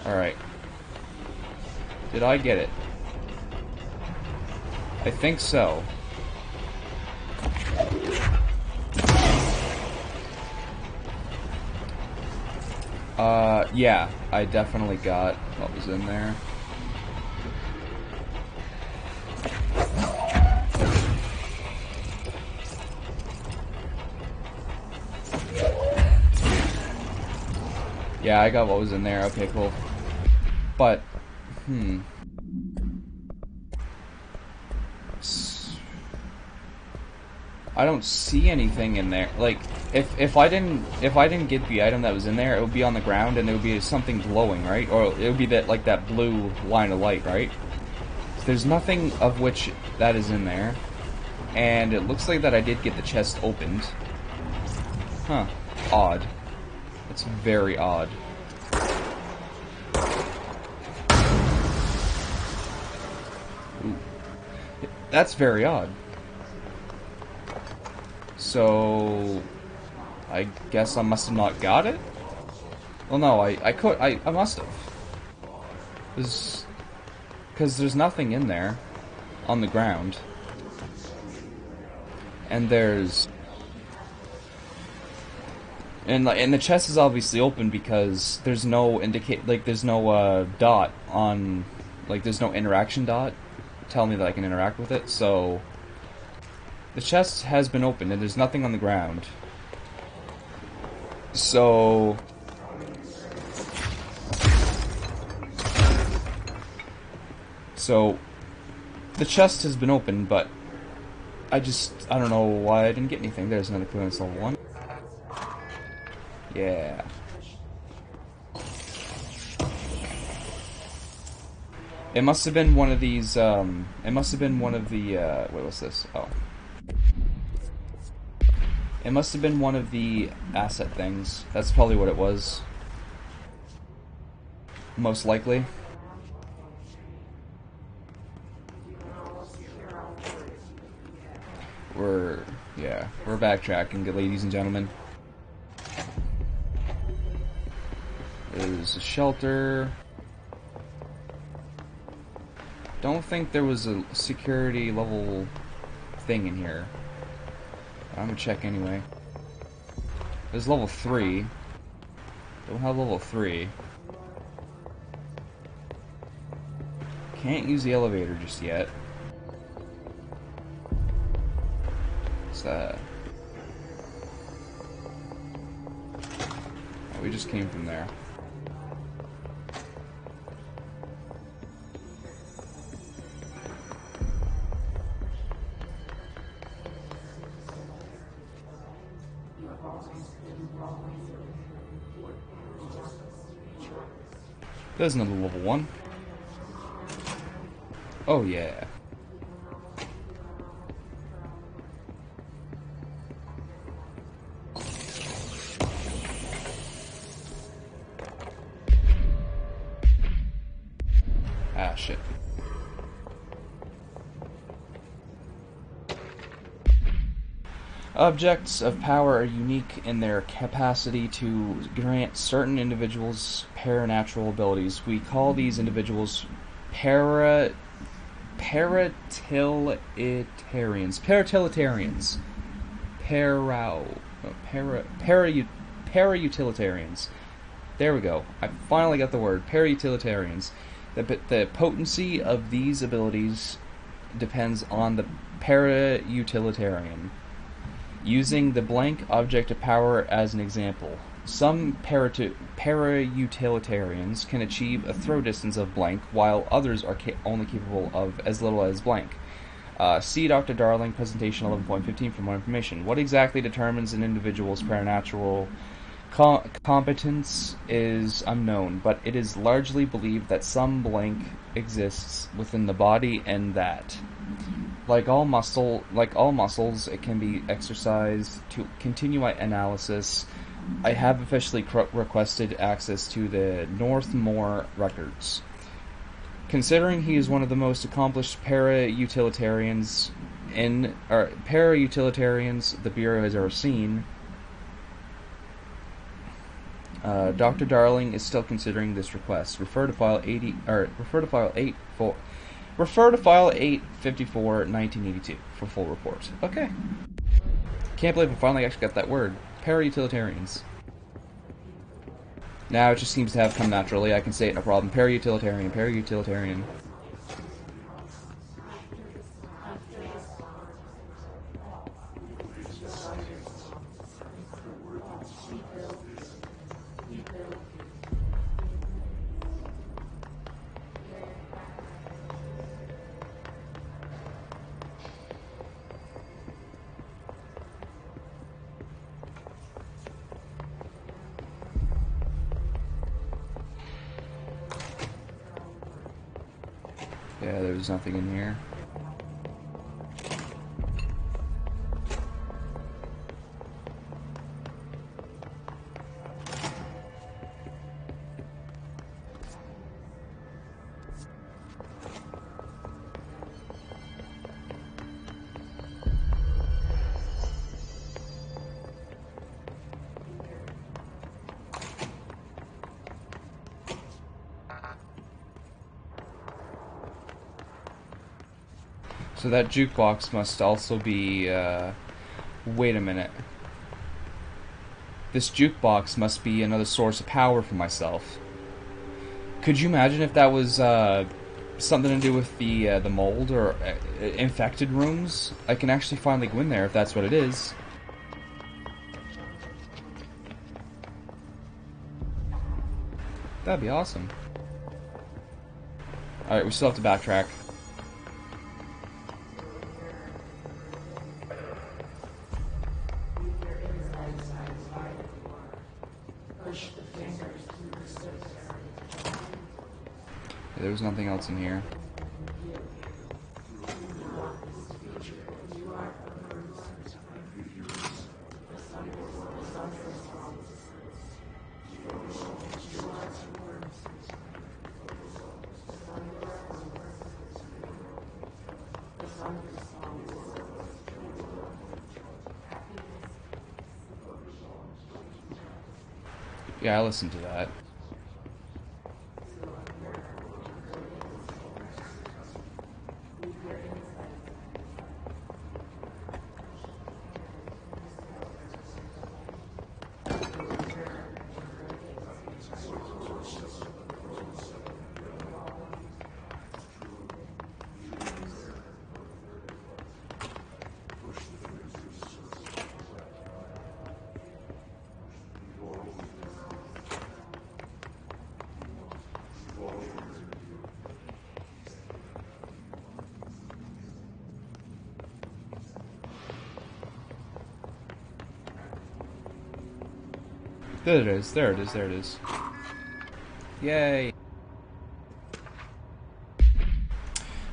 Alright. Did I get it? I think so. Yeah, I definitely got what was in there. Yeah, I got what was in there. Okay, cool. But, I don't see anything in there. Like, if I didn't get the item that was in there, it would be on the ground and there would be something glowing, right? Or it would be that, like, that blue line of light, right? So there's nothing of which that is in there. And it looks like that I did get the chest opened. Huh. Odd. It's very odd. Ooh. That's very odd. So, I guess I must have not got it? Well, no, I must have. Because there's nothing in there on the ground. And there's... And the chest is obviously open because there's no there's no dot on, like, there's no interaction dot telling me that I can interact with it, so the chest has been opened and there's nothing on the ground. So the chest has been opened, but I don't know why I didn't get anything. There's another clearance level 1. Yeah. It must have been one of these, it must have been one of the, wait, what's this? Oh. It must have been one of the asset things. That's probably what it was. Most likely. We're backtracking, good ladies and gentlemen. There's a shelter. Don't think there was a security level thing in here. I'm gonna check anyway. There's level 3. Don't have level 3. Can't use the elevator just yet. What's that? Oh, we just came from there. There's another level 1. Oh yeah. Ah, shit. Objects of power are unique in their capacity to grant certain individuals paranatural abilities. We call these individuals paratilitarans. Parautilitarians. There we go. I finally got the word. Parautilitarians. The potency of these abilities depends on the parautilitarian. Using the blank object of power as an example, some parautilitarians can achieve a throw distance of blank, while others are only capable of as little as blank. See Dr. Darling, presentation 11.15 for more information. What exactly determines an individual's paranatural Competence is unknown, but it is largely believed that some blank exists within the body, and that, like all muscles, it can be exercised. To continue my analysis, I have officially requested access to the Northmore records. Considering he is one of the most accomplished para-utilitarians the Bureau has ever seen, Dr. Darling is still considering this request. Refer to file 854 1982 for full report. Okay. Can't believe I finally actually got that word. Para-utilitarians. Now it just seems to have come naturally. I can say it no problem. Para-utilitarian, para-utilitarian. Yeah, there's nothing in here. So that jukebox must also be, wait a minute. This jukebox must be another source of power for myself. Could you imagine if that was, something to do with the mold or infected rooms? I can actually finally go in there if that's what it is. That'd be awesome. Alright, we still have to backtrack. There was nothing else in here. Yeah, I listened to that. There it is, there it is, there it is. Yay!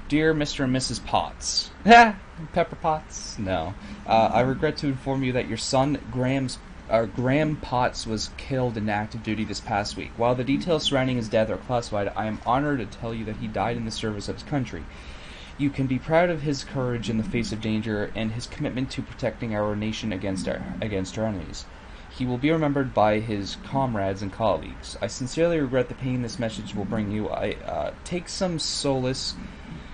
Dear Mr. and Mrs. Potts. Pepper Potts? No. I regret to inform you that your son, Graham Potts, was killed in active duty this past week. While the details surrounding his death are classified, I am honored to tell you that he died in the service of his country. You can be proud of his courage in the face of danger and his commitment to protecting our nation against our enemies. He will be remembered by his comrades and colleagues. I sincerely regret the pain this message will bring you. I take some solace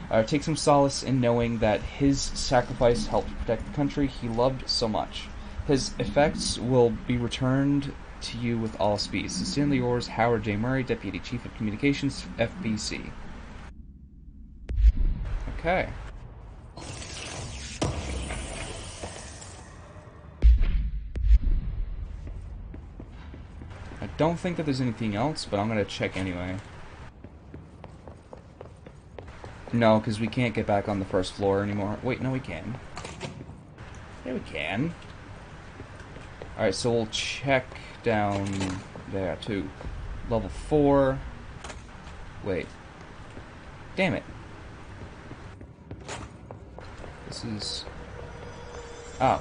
in knowing that his sacrifice helped protect the country he loved so much. His effects will be returned to you with all speed. Sincerely yours, Howard J. Murray, Deputy Chief of Communications, FBC. Okay. I don't think that there's anything else, but I'm gonna check anyway. No, because we can't get back on the first floor anymore. Wait, no we can. Yeah, we can. Alright, so we'll check down there too. Level 4. Wait. Damn it. This is... Oh.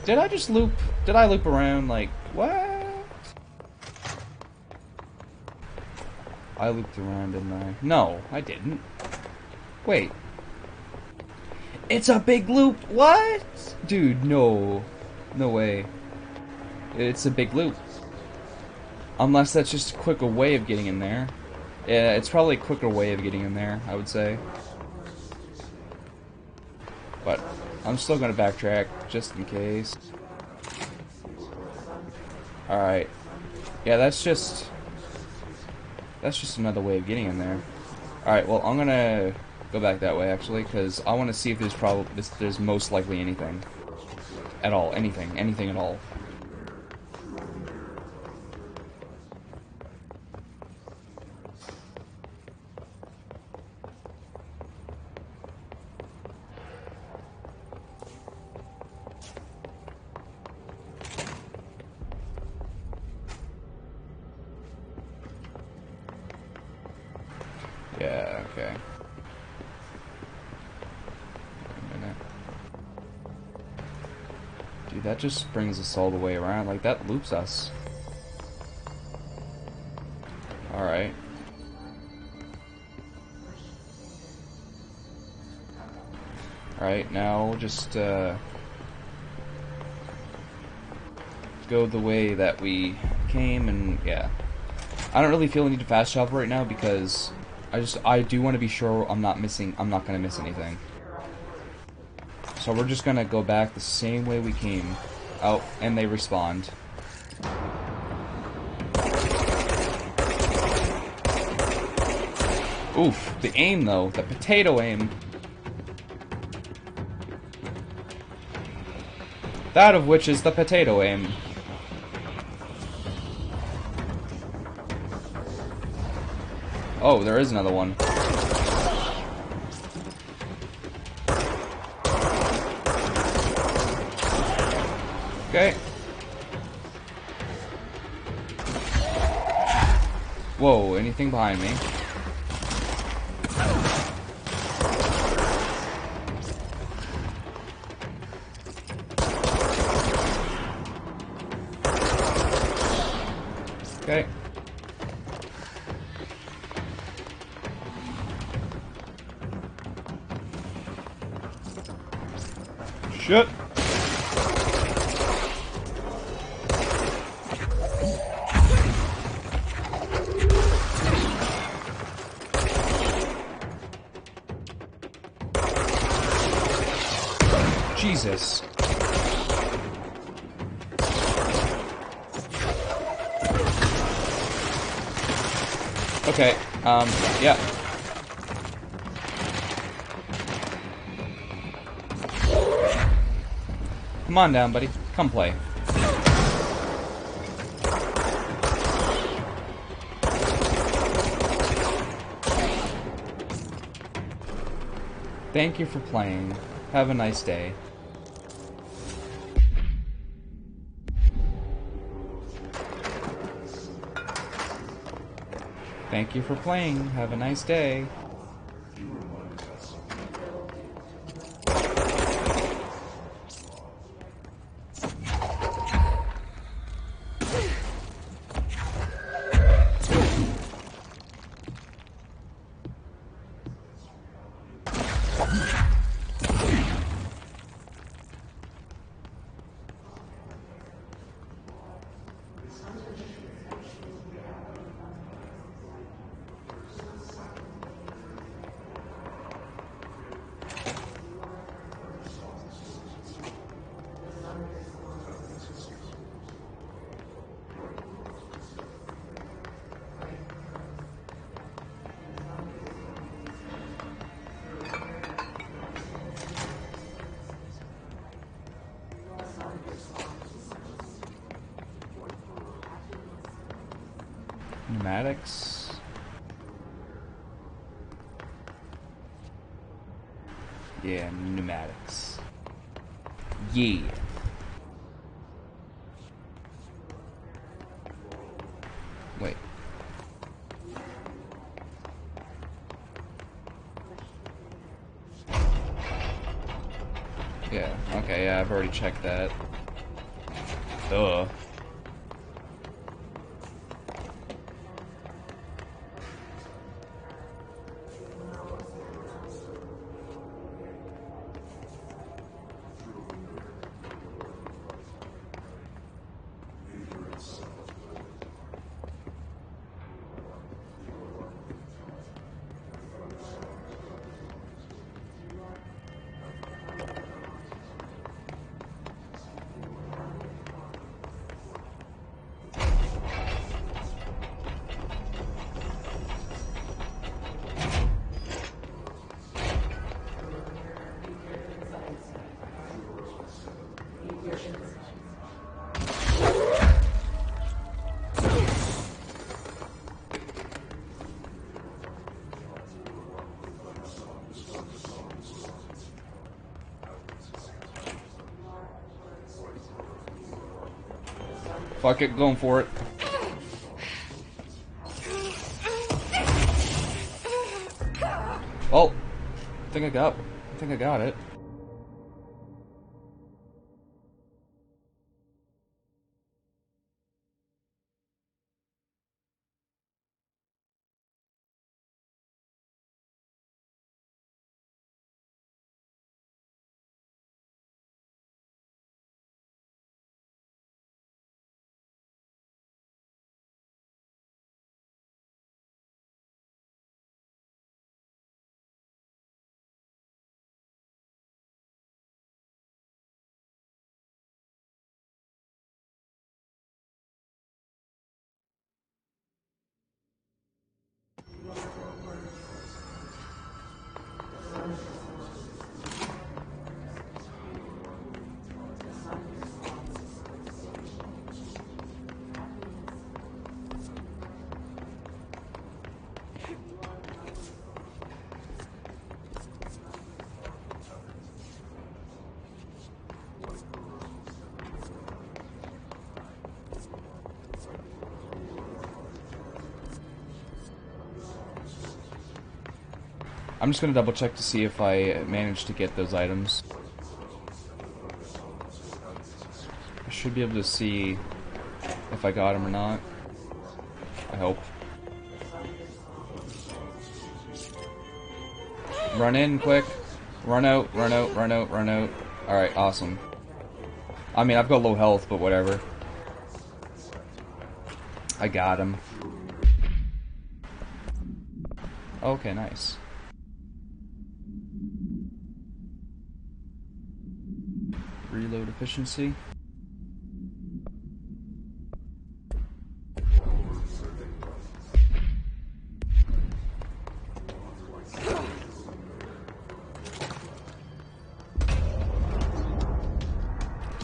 Did I just loop? Did I loop around? Like, what? I looped around, didn't I? No, I didn't. Wait. It's a big loop! What? Dude, no. No way. It's a big loop. Unless that's just a quicker way of getting in there. Yeah, it's probably a quicker way of getting in there, I would say. But I'm still gonna backtrack, just in case. Alright. Yeah, that's just another way of getting in there. Alright, well, I'm gonna go back that way, actually, because I want to see if there's most likely anything. At all. Anything at all. Yeah, okay. A minute. Dude, that just brings us all the way around. Like, that loops us. Alright. Alright, now we'll just, go the way that we came, and, yeah. I don't really feel the need to fast travel right now, because I do want to be sure I'm not gonna miss anything. So we're just gonna go back the same way we came. Oh, and they respawned. Oof, the aim though, the potato aim. That of which is the potato aim. Oh, there is another one. Okay. Whoa, anything behind me? Okay. Shit. Jesus. Okay, yeah. Come on down, buddy. Come play. Thank you for playing. Have a nice day. Thank you for playing. Have a nice day. Pneumatics. Yeah, pneumatics. Yeah. Yeah, okay, yeah, I've already checked that. Duh. Fuck it, going for it. Oh, I think I got it. I'm just gonna double check to see if I managed to get those items. I should be able to see if I got them or not. I hope. Run in quick. Run out, run out, run out, run out. Alright, awesome. I mean, I've got low health, but whatever. I got him. Okay, nice. Reload efficiency.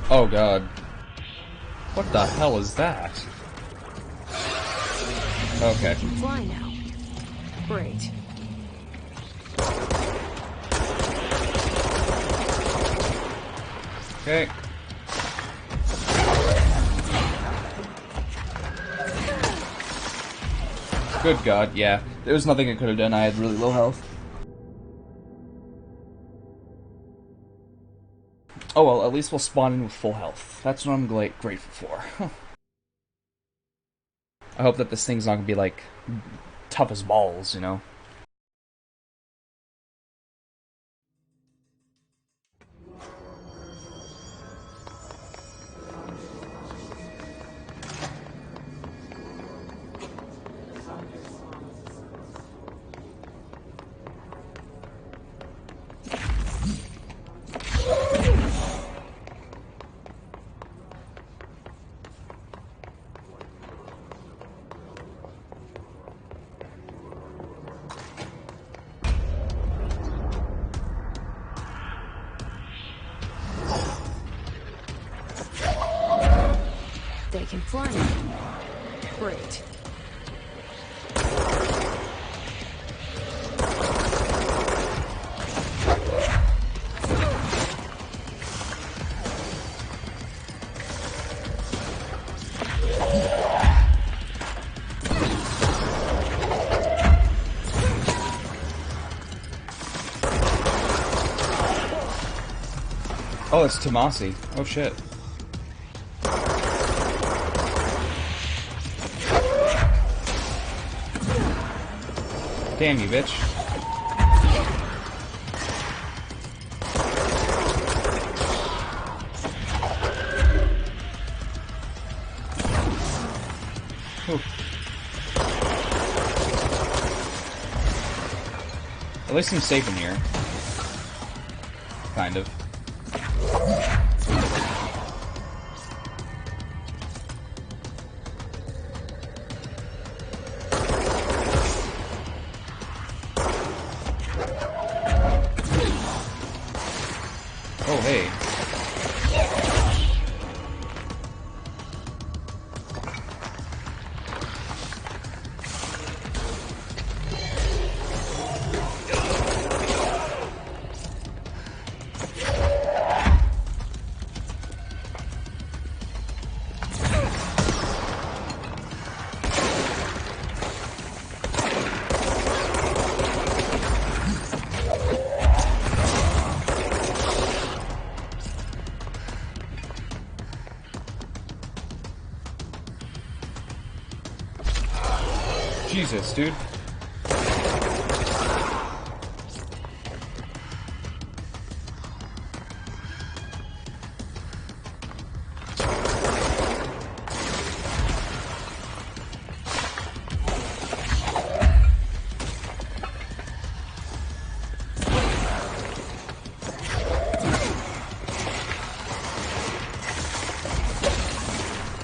Oh god. What the hell is that? Okay. Fly now. Great. Okay. Good god, yeah. There was nothing I could have done. I had really low health. Oh well, at least we'll spawn in with full health. That's what I'm grateful for. I hope that this thing's not gonna be like tough as balls, you know? They can fly now. Great. Oh, it's Tomasi. Oh shit. Damn you, bitch. Whew. At least I'm safe in here. Kind of. Oh, hey. Jesus, dude.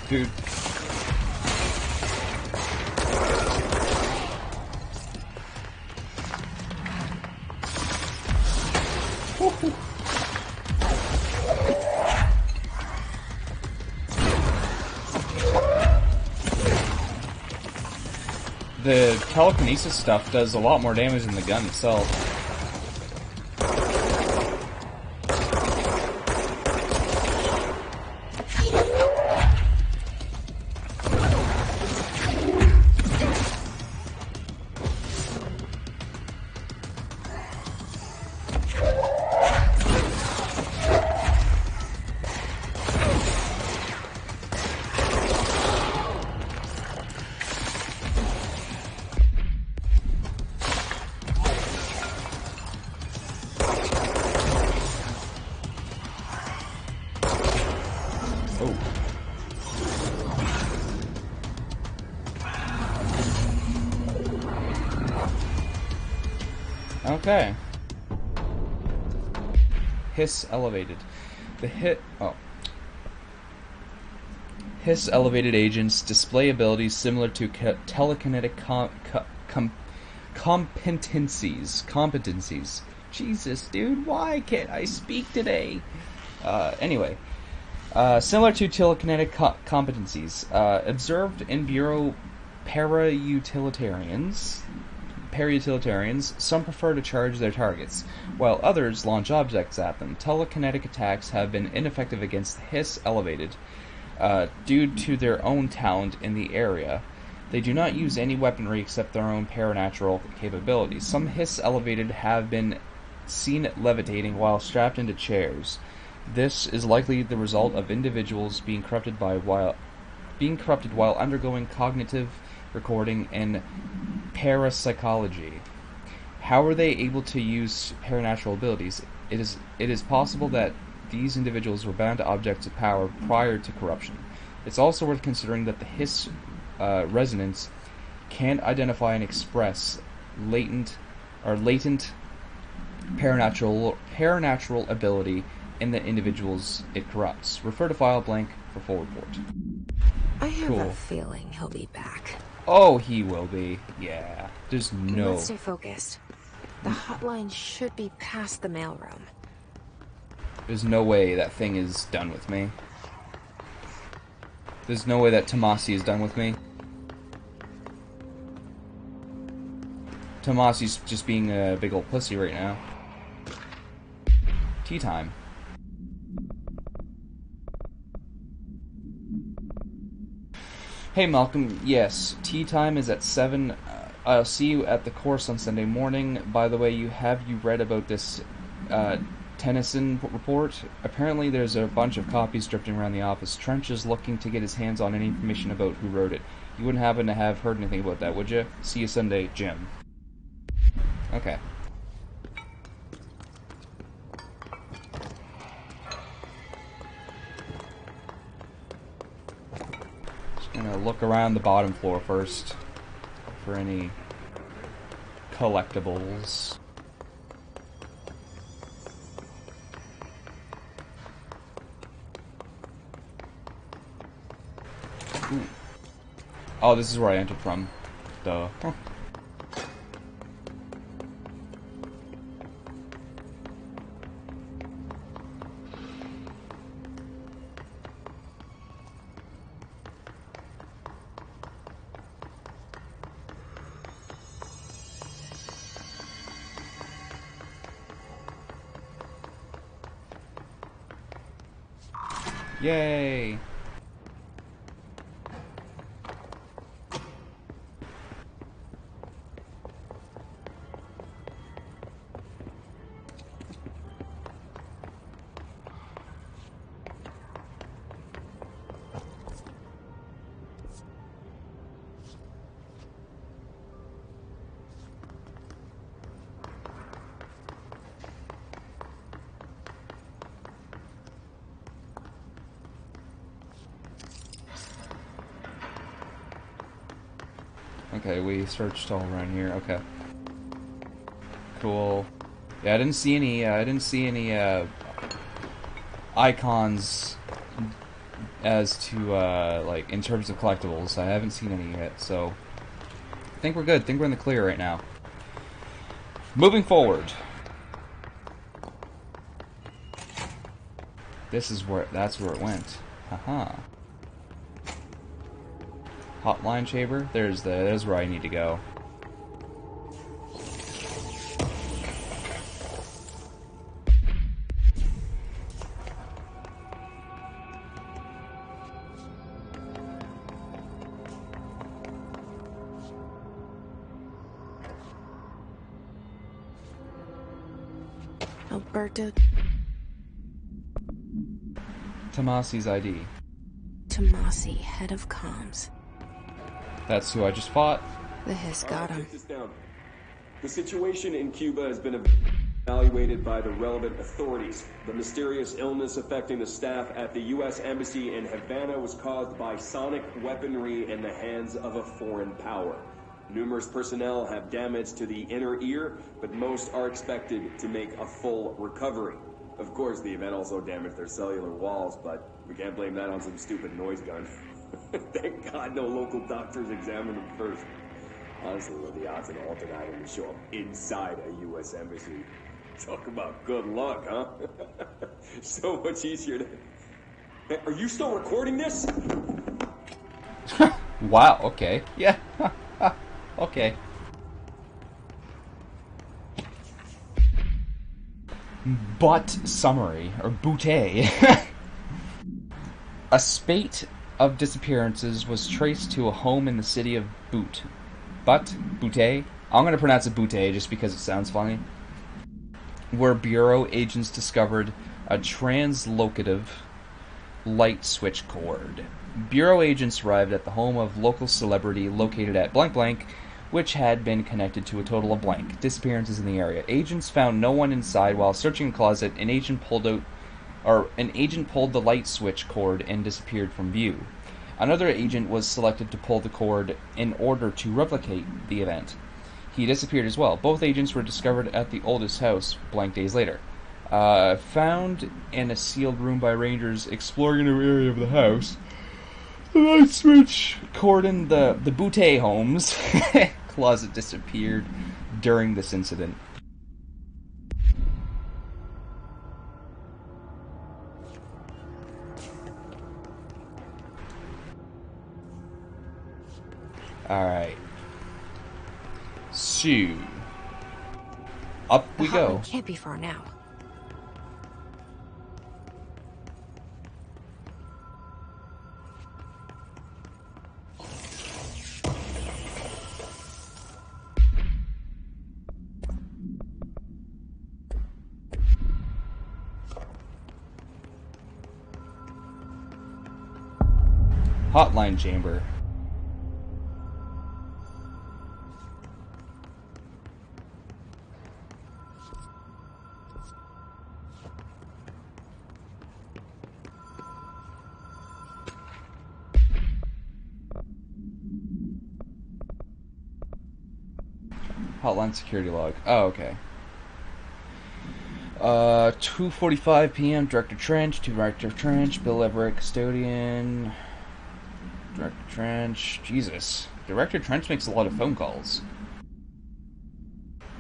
Dude. The telekinesis stuff does a lot more damage than the gun itself. Okay. Hiss elevated. Hiss elevated agents display abilities similar to telekinetic competencies. Jesus, dude, why can't I speak today? Anyway. Similar to telekinetic competencies, observed in Bureau para-utilitarians, some prefer to charge their targets, while others launch objects at them. Telekinetic attacks have been ineffective against the Hiss elevated, due to their own talent in the area. They do not use any weaponry except their own paranatural capabilities. Some Hiss elevated have been seen levitating while strapped into chairs. This is likely the result of individuals being corrupted while undergoing cognitive recording and parapsychology. How are they able to use paranatural abilities? It is possible that these individuals were bound to objects of power prior to corruption. It's also worth considering that the Hiss resonance can identify and express latent paranatural ability in the individuals it corrupts. Refer to file blank for full report. I have a feeling he'll be back. Oh, he will be. Yeah. There's no... Let's stay focused. The hotline should be past the mailroom. There's no way that thing is done with me. There's no way that Tomasi is done with me. Tomasi's just being a big old pussy right now. Tea time. Hey Malcolm, yes, tea time is at 7. I'll see you at the course on Sunday morning. By the way, have you read about this Tennyson report. Apparently there's a bunch of copies drifting around the office. Trench is looking to get his hands on any information about who wrote it. You wouldn't happen to have heard anything about that, would you? See you Sunday, Jim. Okay. Just gonna look around the bottom floor first for any collectibles. Ooh. Oh, this is where I entered from. Duh. Huh. Yay! Okay, we searched all around here. Okay. Cool. Yeah, I didn't see any icons as to like in terms of collectibles. I haven't seen any yet, so I think we're good. I think we're in the clear right now. Moving forward. That's where it went. Haha. Hotline chamber? There's where I need to go. Alberto Tomasi's ID. Tomasi, head of comms. That's who I just fought. The Hiss got him. The situation in Cuba has been evaluated by the relevant authorities. The mysterious illness affecting the staff at the U.S. Embassy in Havana was caused by sonic weaponry in the hands of a foreign power. Numerous personnel have damage to the inner ear, but most are expected to make a full recovery. Of course, the event also damaged their cellular walls, but we can't blame that on some stupid noise gun. Thank God no local doctors examined them first. Honestly, what are the odds an alternate item to show up inside a U.S. embassy? Talk about good luck, huh? So much easier to... Hey, are you still recording this? Wow, okay. Yeah. Okay. But summary, or bootay. A spate of disappearances was traced to a home in the city of Boot. Bootay? I'm going to pronounce it Bootay just because it sounds funny. Where Bureau agents discovered a translocative light switch cord. Bureau agents arrived at the home of local celebrity located at blank blank, which had been connected to a total of blank disappearances in the area. Agents found no one inside. While searching the closet, an agent pulled the light switch cord and disappeared from view. Another agent was selected to pull the cord in order to replicate the event. He disappeared as well. Both agents were discovered at the oldest house blank days later. Found in a sealed room by rangers exploring an area of the house. The light switch cord in the Bootay home's closet disappeared during this incident. Alright. So, up we go. Can't be far now. Hotline chamber. Hotline security log. Oh, okay. 2:45 p.m. Director Trench, Bill Everett, custodian. Director Trench. Jesus. Director Trench makes a lot of phone calls.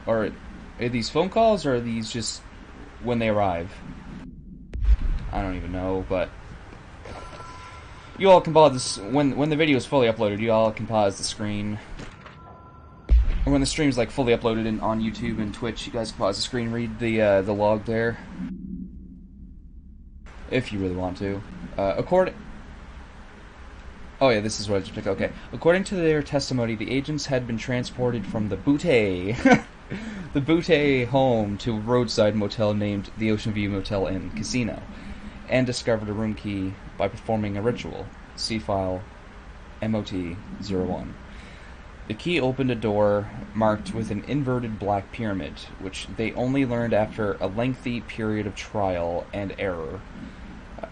Or are these phone calls, or are these just when they arrive? I don't even know, but you all can pause this when the video is fully uploaded. You all can pause the screen. And when the stream's like fully uploaded on YouTube and Twitch, you guys can pause the screen, read the log there, if you really want to. Oh yeah, this is what I just picked. Okay, according to their testimony, the agents had been transported from the Butte, the Butte home to a roadside motel named the Ocean View Motel and Casino, and discovered a room key by performing a ritual. See file MOT-01. The key opened a door marked with an inverted black pyramid, which they only learned after a lengthy period of trial and error.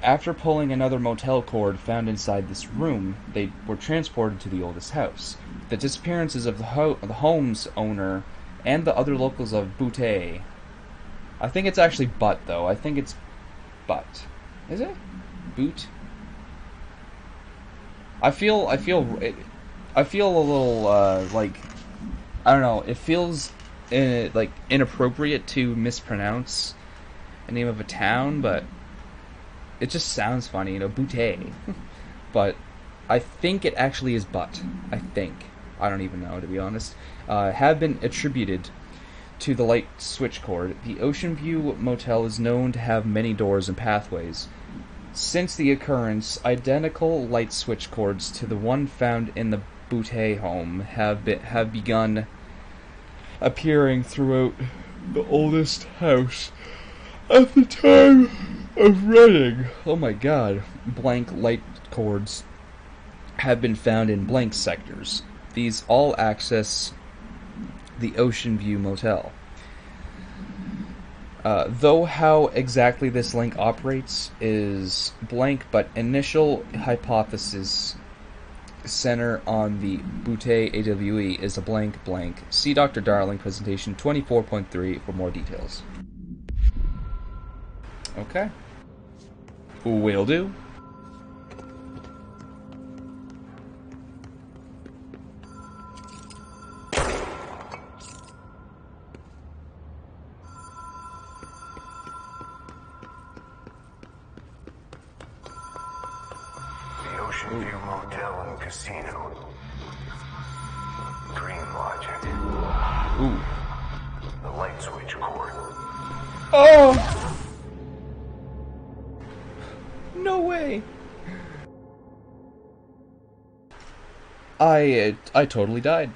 After pulling another motel cord found inside this room, they were transported to the oldest house. The disappearances of the home's owner and the other locals of Butte. I think it's actually Butt, though. I think it's Butt. Is it? Boot? I feel a little, like, I don't know, it feels, like, inappropriate to mispronounce the name of a town, but it just sounds funny, you know, Butte. But I think it actually is Butt. I think. I don't even know, to be honest. Have been attributed to the light switch cord. The Ocean View Motel is known to have many doors and pathways. Since the occurrence, identical light switch cords to the one found in the Butte home have begun appearing throughout the oldest house at the time of running. Oh my god. Blank light cords have been found in blank sectors. These all access the Ocean View Motel. Though how exactly this link operates is blank, but initial hypothesis center on the Butte AWE is a blank. See Dr. Darling presentation 24.3 for more details. Okay. Will do. The Ocean View Motel and Casino. Dream logic. Ooh. The light switch cord. Oh! No way! I totally died.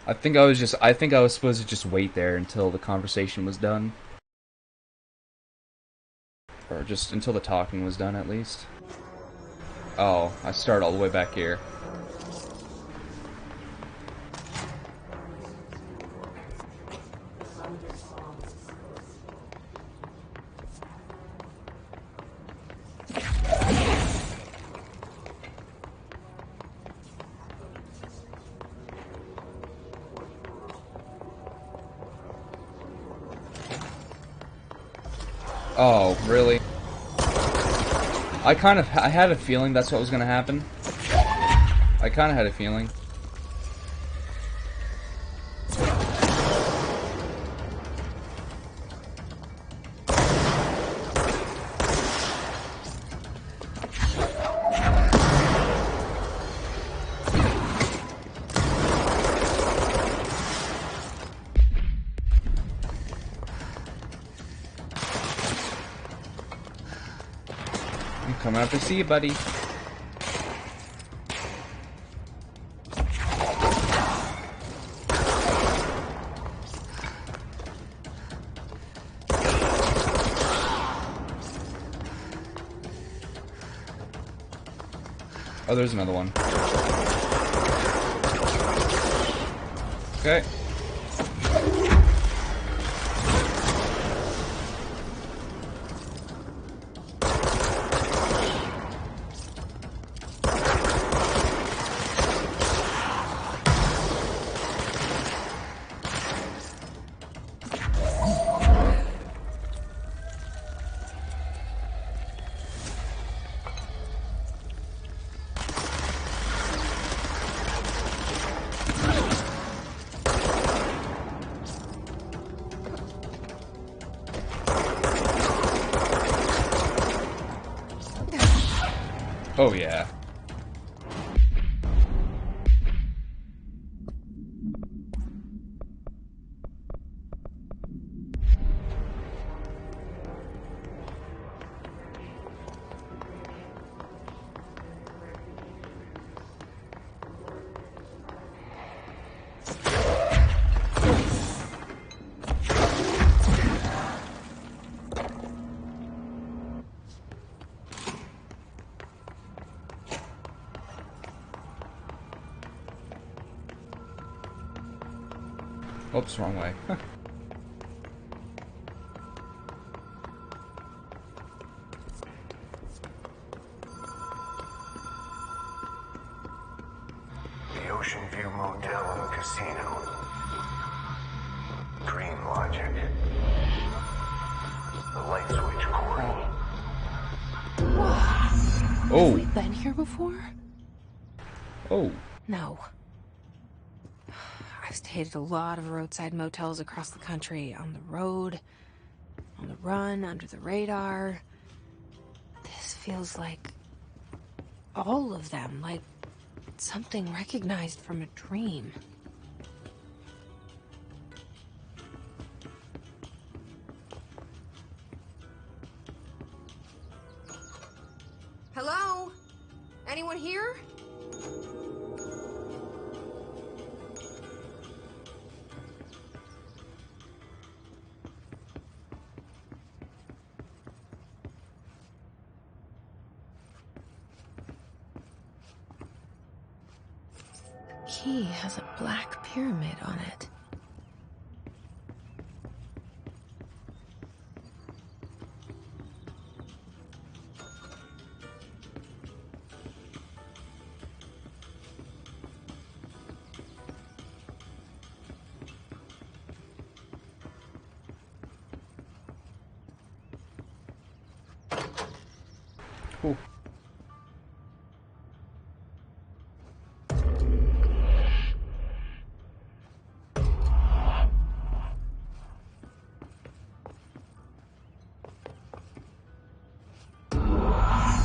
I think I was supposed to just wait there until the conversation was done. Or just until the talking was done, at least. Oh, I start all the way back here. Oh, really? I had a feeling that's what was gonna happen. I kinda had a feeling. I'm coming up to see you, buddy. Oh, there's another one. Okay. Oh, yeah. Oops, wrong way. The Ocean View Motel and Casino. Dream Logic. The light switch cord. Oh. Have we been here before? Oh. No. I've stayed at a lot of roadside motels across the country, on the road, on the run, under the radar. This feels like all of them, like something recognized from a dream. Hello? Anyone here? Key has a black pyramid on it. Cool.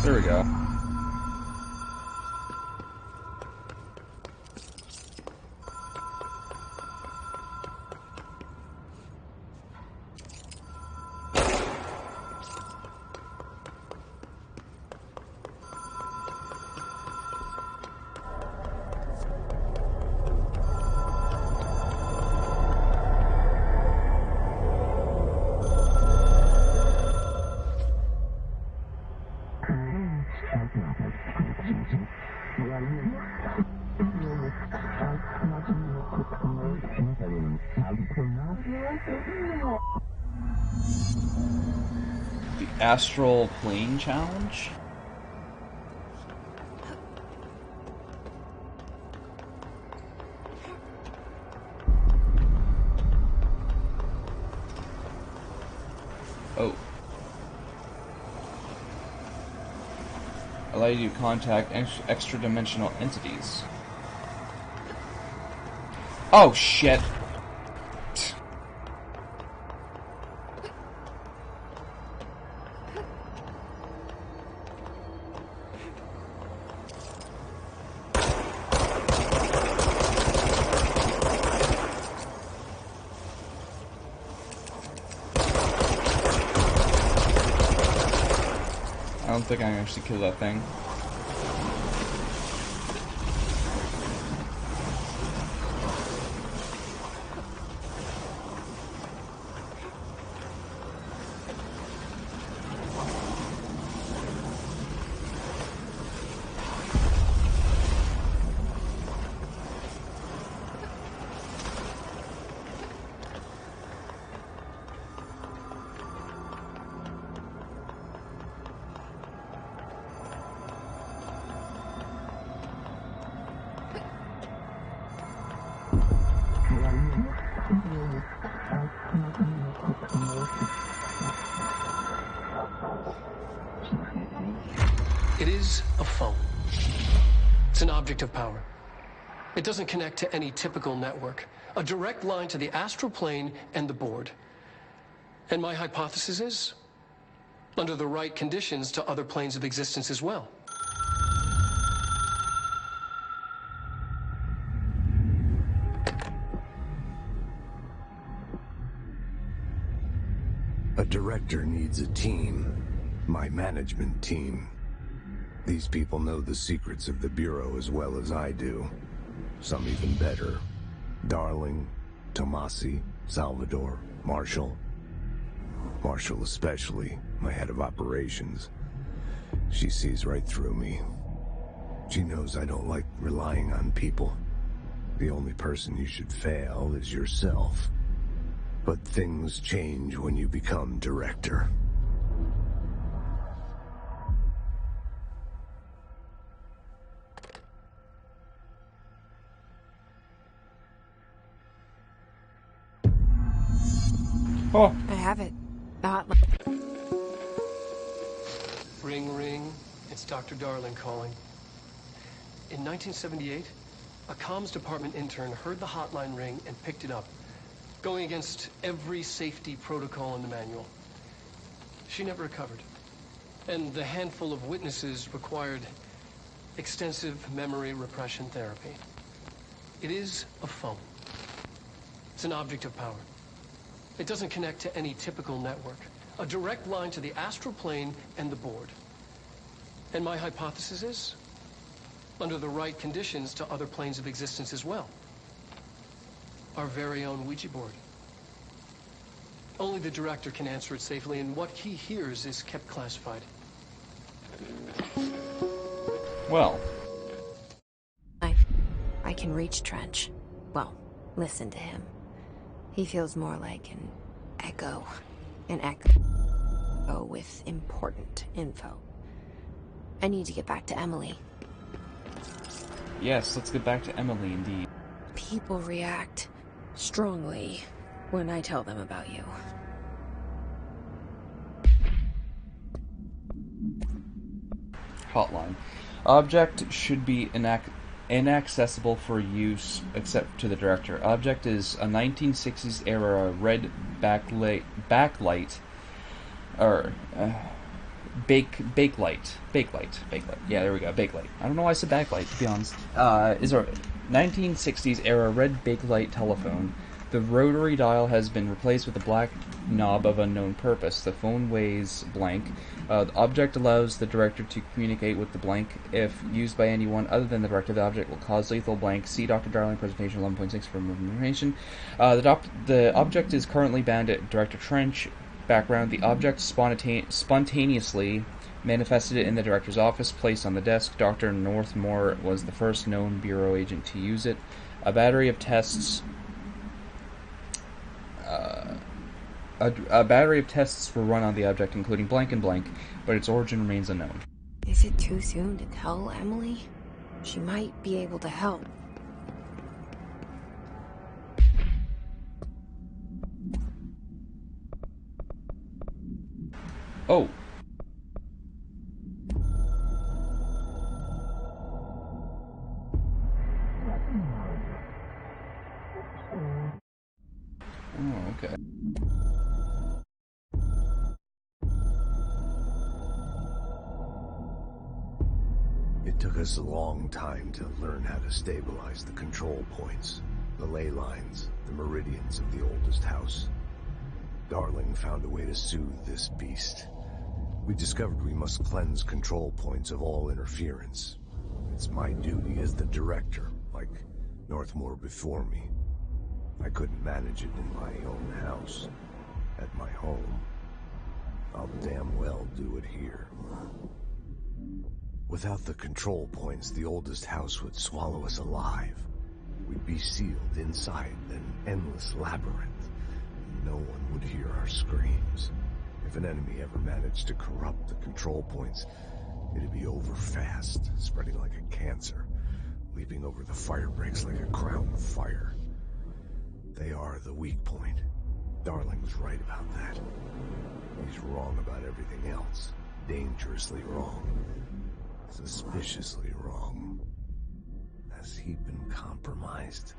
There we go. The Astral Plane Challenge? Oh. Allow you to contact extra-dimensional entities. Oh, shit. I don't think I can actually kill that thing. It is a phone. It's an object of power. It doesn't connect to any typical network. A direct line to the astral plane and the board. And my hypothesis is, under the right conditions, to other planes of existence as well. A director needs a team. My management team. These people know the secrets of the Bureau as well as I do. Some even better. Darling, Tomasi, Salvador, Marshall. Marshall especially, my head of operations. She sees right through me. She knows I don't like relying on people. The only person you should fail is yourself. But things change when you become director. Oh. I have it. Ring, ring. It's Dr. Darling calling. In 1978, a comms department intern heard the hotline ring and picked it up, going against every safety protocol in the manual. She never recovered. And the handful of witnesses required extensive memory repression therapy. It is a phone. It's an object of power. It doesn't connect to any typical network. A direct line to the astral plane and the board. And my hypothesis is, under the right conditions, to other planes of existence as well. Our very own Ouija board. Only the director can answer it safely, and what he hears is kept classified. Well. I can reach Trench. Well, listen to him. He feels more like an echo. An echo with important info. I need to get back to Emily. Yes, let's get back to Emily, indeed. People react strongly when I tell them about you. Hotline. Object should be inaccessible for use except to the director. Object is a 1960s era red backlight, or bakelite. Yeah, there we go, bakelite. I don't know why I said backlight, to be honest. Is a 1960s era red bakelite telephone. The rotary dial has been replaced with a black knob of unknown purpose. The phone weighs blank. The object allows the director to communicate with the blank. If used by anyone other than the director, the object will cause lethal blank. See Dr. Darling presentation 11.6 for more information. The object is currently bound at Director Trench. Background: the object spontaneously manifested in the director's office, placed on the desk. Dr. Northmore was the first known Bureau agent to use it. A battery of tests were run on the object, including blank and blank, but its origin remains unknown. Is it too soon to tell Emily? She might be able to help. Oh. Oh, okay. It took us a long time to learn how to stabilize the control points, the ley lines, the meridians of the oldest house. Darling found a way to soothe this beast. We discovered we must cleanse control points of all interference. It's my duty as the director, like Northmore before me. I couldn't manage it in my own house, at my home. I'll damn well do it here. Without the control points, the oldest house would swallow us alive. We'd be sealed inside an endless labyrinth. No one would hear our screams. If an enemy ever managed to corrupt the control points, it'd be over fast, spreading like a cancer, leaping over the fire breaks like a crown of fire. They are the weak point. Darling's right about that. He's wrong about everything else. Dangerously wrong. Suspiciously wrong. Has he been compromised?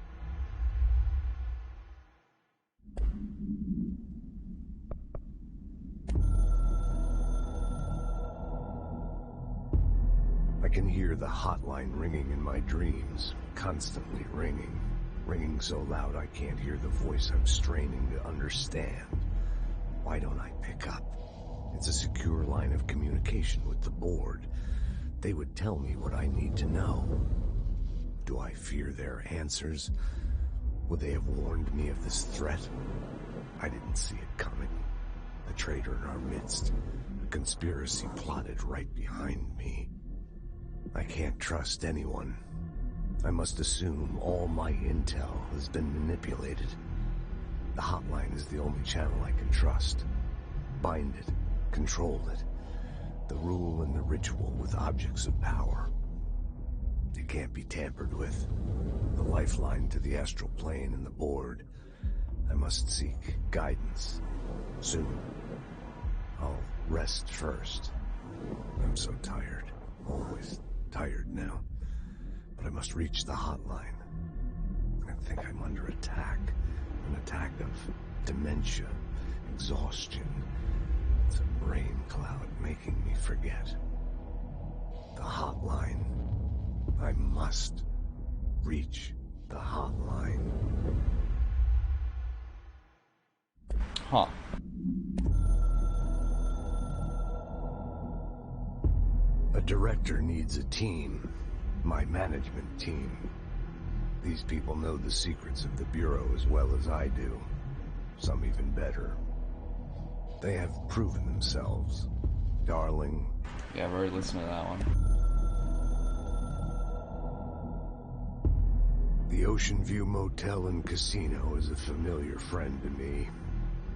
I can hear the hotline ringing in my dreams, constantly ringing. Ringing so loud I can't hear the voice I'm straining to understand. Why don't I pick up? It's a secure line of communication with the board. They would tell me what I need to know. Do I fear their answers? Would they have warned me of this threat? I didn't see it coming. A traitor in our midst. A conspiracy plotted right behind me. I can't trust anyone. I must assume all my intel has been manipulated. The hotline is the only channel I can trust. Bind it, control it. The rule and the ritual with objects of power. It can't be tampered with. The lifeline to the astral plane and the board. I must seek guidance. Soon. I'll rest first. I'm so tired. Always tired now. But I must reach the hotline. I think I'm under attack. An attack of dementia, exhaustion. It's a brain cloud making me forget. The hotline. I must reach the hotline. Huh. A director needs a team. My management team. These people know the secrets of the Bureau as well as I do. Some even better. They have proven themselves. Darling. Yeah, I've already listened to that one. The Ocean View Motel and Casino is a familiar friend to me.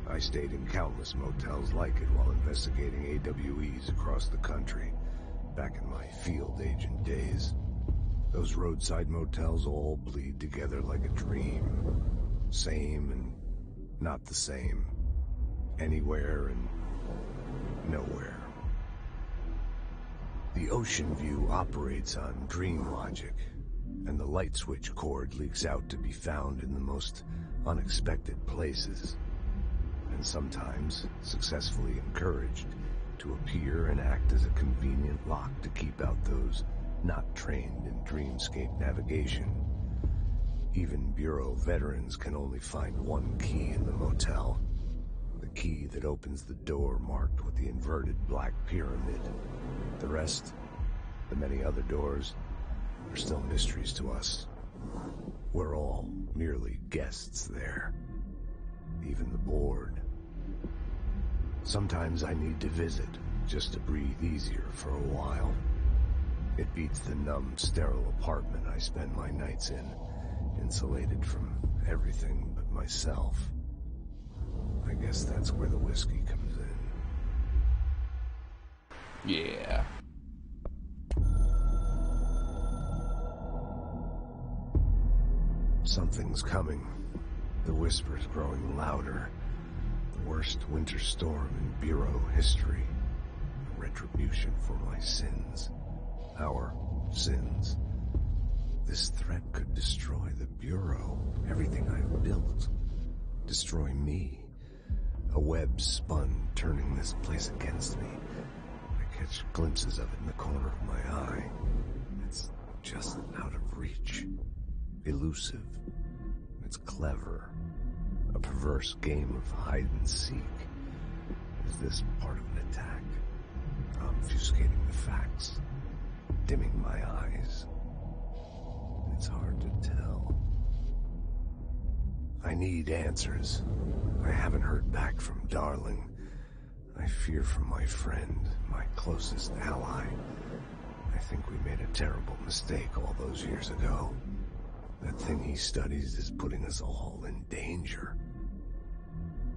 I stayed in countless motels like it while investigating AWEs across the country, back in my field agent days. Those roadside motels all bleed together like a dream. Same and not the same. Anywhere and nowhere. The Ocean View operates on dream logic, and the light switch cord leaks out to be found in the most unexpected places, and sometimes successfully encouraged to appear and act as a convenient lock to keep out those not trained in dreamscape navigation. Even Bureau veterans can only find one key in the motel. The key that opens the door marked with the inverted black pyramid. The rest, the many other doors, are still mysteries to us. We're all merely guests there. Even the board. Sometimes I need to visit, just to breathe easier for a while. It beats the numb, sterile apartment I spend my nights in, insulated from everything but myself. I guess that's where the whiskey comes in. Yeah. Something's coming. The whisper's growing louder. The worst winter storm in Bureau history. A retribution for my sins. Our sins. This threat could destroy the Bureau, everything I've built. Destroy me. A web spun, turning this place against me. I catch glimpses of it in the corner of my eye. It's just out of reach. Elusive. It's clever. A perverse game of hide and seek. Is this part of an attack? Obfuscating the facts. Dimming my eyes. It's hard to tell. I need answers. I haven't heard back from Darling. I fear for my friend, my closest ally. I think we made a terrible mistake all those years ago. That thing he studies is putting us all in danger.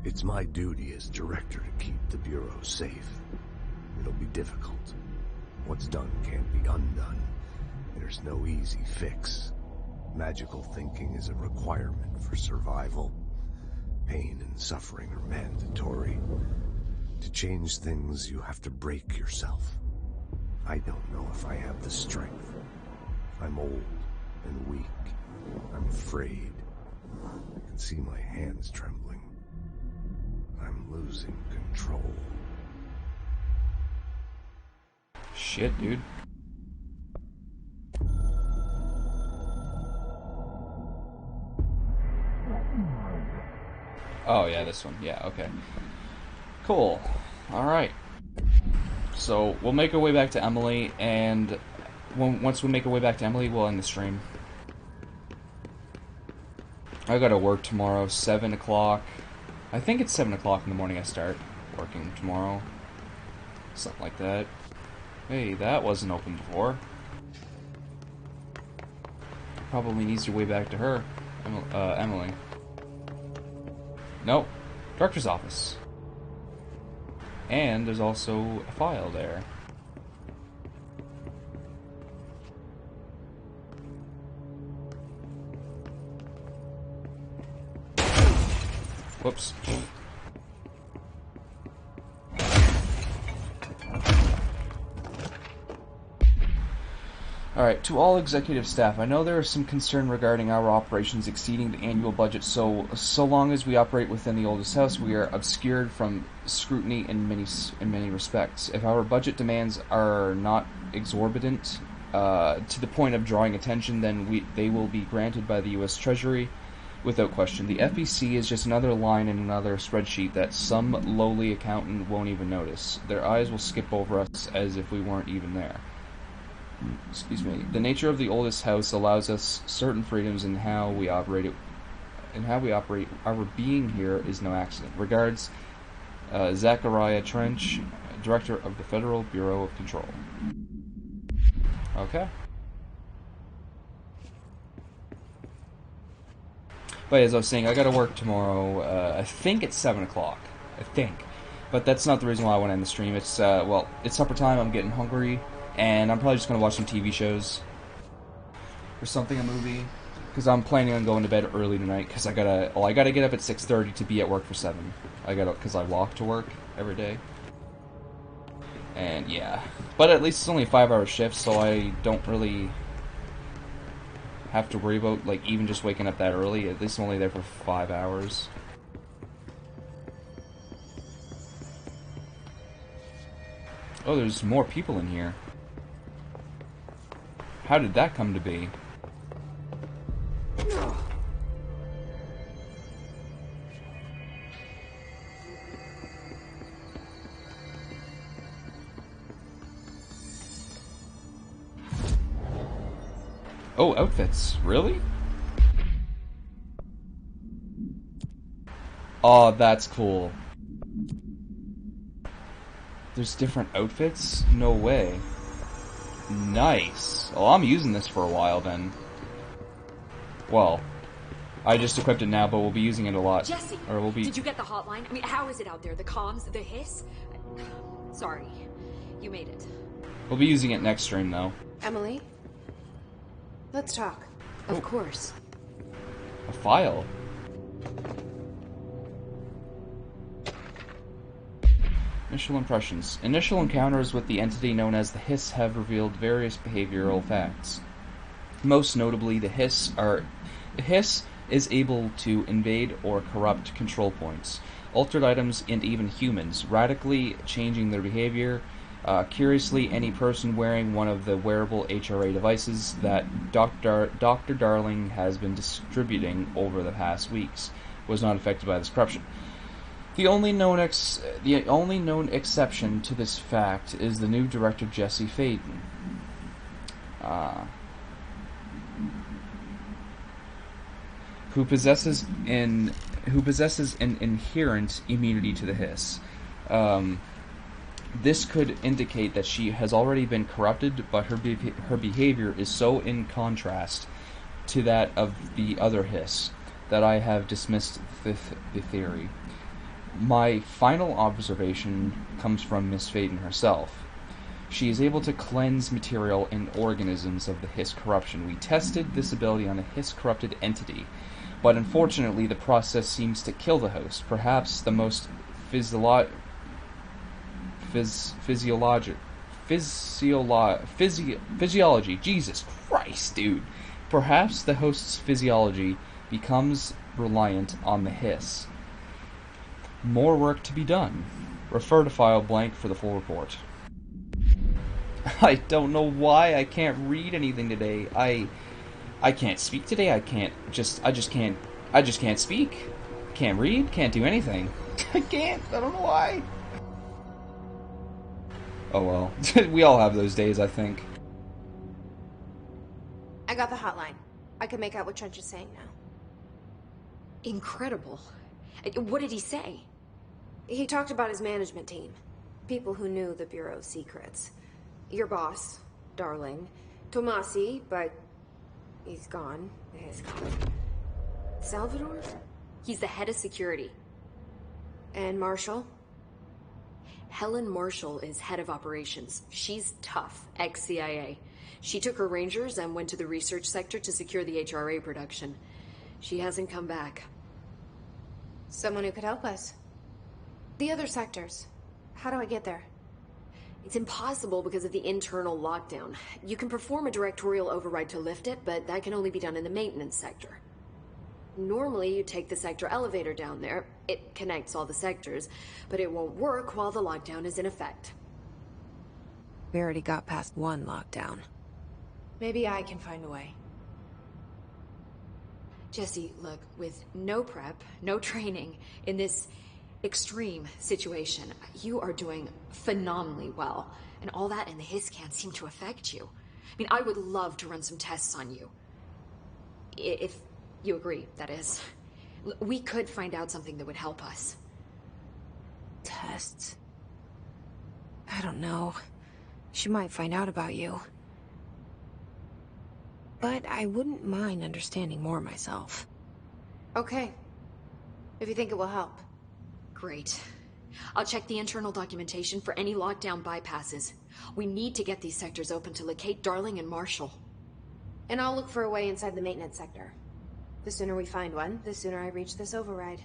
It's my duty as director to keep the Bureau safe. It'll be difficult. What's done can't be undone. There's no easy fix. Magical thinking is a requirement for survival. Pain and suffering are mandatory. To change things, you have to break yourself. I don't know if I have the strength. I'm old and weak. I'm afraid. I can see my hands trembling. I'm losing control. Shit, dude. Oh, yeah, this one. Yeah, okay. Cool. Alright. So, we'll make our way back to Emily, and once we make our way back to Emily, we'll end the stream. I gotta work tomorrow, 7 o'clock. I think it's 7 o'clock in the morning I start working tomorrow. Something like that. Hey, that wasn't open before. Probably needs your way back to her, Emily. Nope. Director's office. And there's also a file there. Whoops. Alright, to all executive staff, I know there is some concern regarding our operations exceeding the annual budget, so long as we operate within the oldest house, we are obscured from scrutiny in many respects. If our budget demands are not exorbitant to the point of drawing attention, then they will be granted by the U.S. Treasury without question. The FEC is just another line in another spreadsheet that some lowly accountant won't even notice. Their eyes will skip over us as if we weren't even there. Excuse me. The nature of the oldest house allows us certain freedoms in how we operate it. Our being here is no accident. Regards, Zachariah Trench, Director of the Federal Bureau of Control. Okay. But as I was saying, I gotta work tomorrow. I think it's 7 o'clock. I think. But that's not the reason why I want to end the stream. It's, well, it's supper time. I'm getting hungry. And I'm probably just going to watch some TV shows. Or something, a movie. Because I'm planning on going to bed early tonight. Because I gotta get up at 6:30 to be at work for 7. Because I walk to work every day. And yeah. But at least it's only a 5-hour shift, so I don't really have to worry about, like, even just waking up that early. At least I'm only there for 5 hours. Oh, there's more people in here. How did that come to be? Oh, outfits. Really? Oh, that's cool. There's different outfits? No way. Nice. Oh, I'm using this for a while then. Well, I just equipped it now, but we'll be using it a lot. Jesse, did you get the hotline? I mean, how is it out there? The comms, the hiss? Sorry, you made it. We'll be using it next stream, though. Emily? Let's talk. Of course. A file? Initial impressions. Initial encounters with the entity known as the Hiss have revealed various behavioral facts. Most notably, the Hiss is able to invade or corrupt control points, altered items, and even humans, radically changing their behavior. Curiously, any person wearing one of the wearable HRA devices that Dr. Darling has been distributing over the past weeks was not affected by this corruption. The only known exception to this fact is the new director, Jesse Faden. Who possesses an inherent immunity to the Hiss. This could indicate that she has already been corrupted, but her behavior is so in contrast to that of the other Hiss that I have dismissed the theory. My final observation comes from Miss Faden herself. She is able to cleanse material and organisms of the Hiss corruption. We tested this ability on a Hiss-corrupted entity, but unfortunately the process seems to kill the host. Perhaps the most physiology. Jesus Christ, dude. Perhaps the host's physiology becomes reliant on the hiss. More work to be done. Refer to file blank for the full report. I don't know why I can't read anything today. I can't speak today. I just can't speak. Can't read, can't do anything. I can't. I don't know why. Oh well. We all have those days, I think. I got the hotline. I can make out what Trench is saying now. Incredible. What did he say? He talked about his management team. People who knew the Bureau's secrets. Your boss, Darling. Tomasi, but he's gone. He's gone. Salvador? He's the head of security. And Marshall? Helen Marshall is head of operations. She's tough, ex-CIA. She took her Rangers and went to the research sector to secure the HRA production. She hasn't come back. Someone who could help us. The other sectors. How do I get there? It's impossible because of the internal lockdown. You can perform a directorial override to lift it, but that can only be done in the maintenance sector. Normally, you take the sector elevator down there. It connects all the sectors, but it won't work while the lockdown is in effect. We already got past one lockdown. Maybe I can find a way. Jesse, look, with no prep, no training, in this extreme situation, you are doing phenomenally well. And all that and the hiss can't seem to affect you. I mean, I would love to run some tests on you. If you agree, that is. We could find out something that would help us. Tests? I don't know. She might find out about you. But I wouldn't mind understanding more myself. Okay. If you think it will help. Great. I'll check the internal documentation for any lockdown bypasses. We need to get these sectors open to locate Darling and Marshall. And I'll look for a way inside the maintenance sector. The sooner we find one, the sooner I reach this override.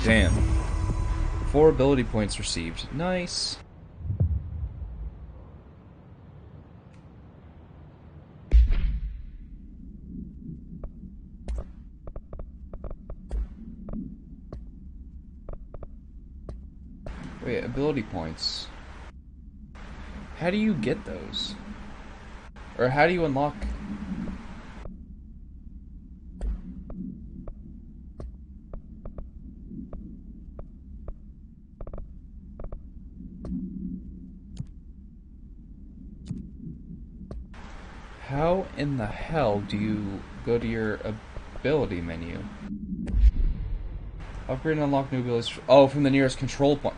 Damn. 4 ability points received. Nice. Wait, ability points. How do you get those? Or how do you unlock... How in the hell do you go to your ability menu? Upgrade and unlock new abilities. Oh, from the nearest control point.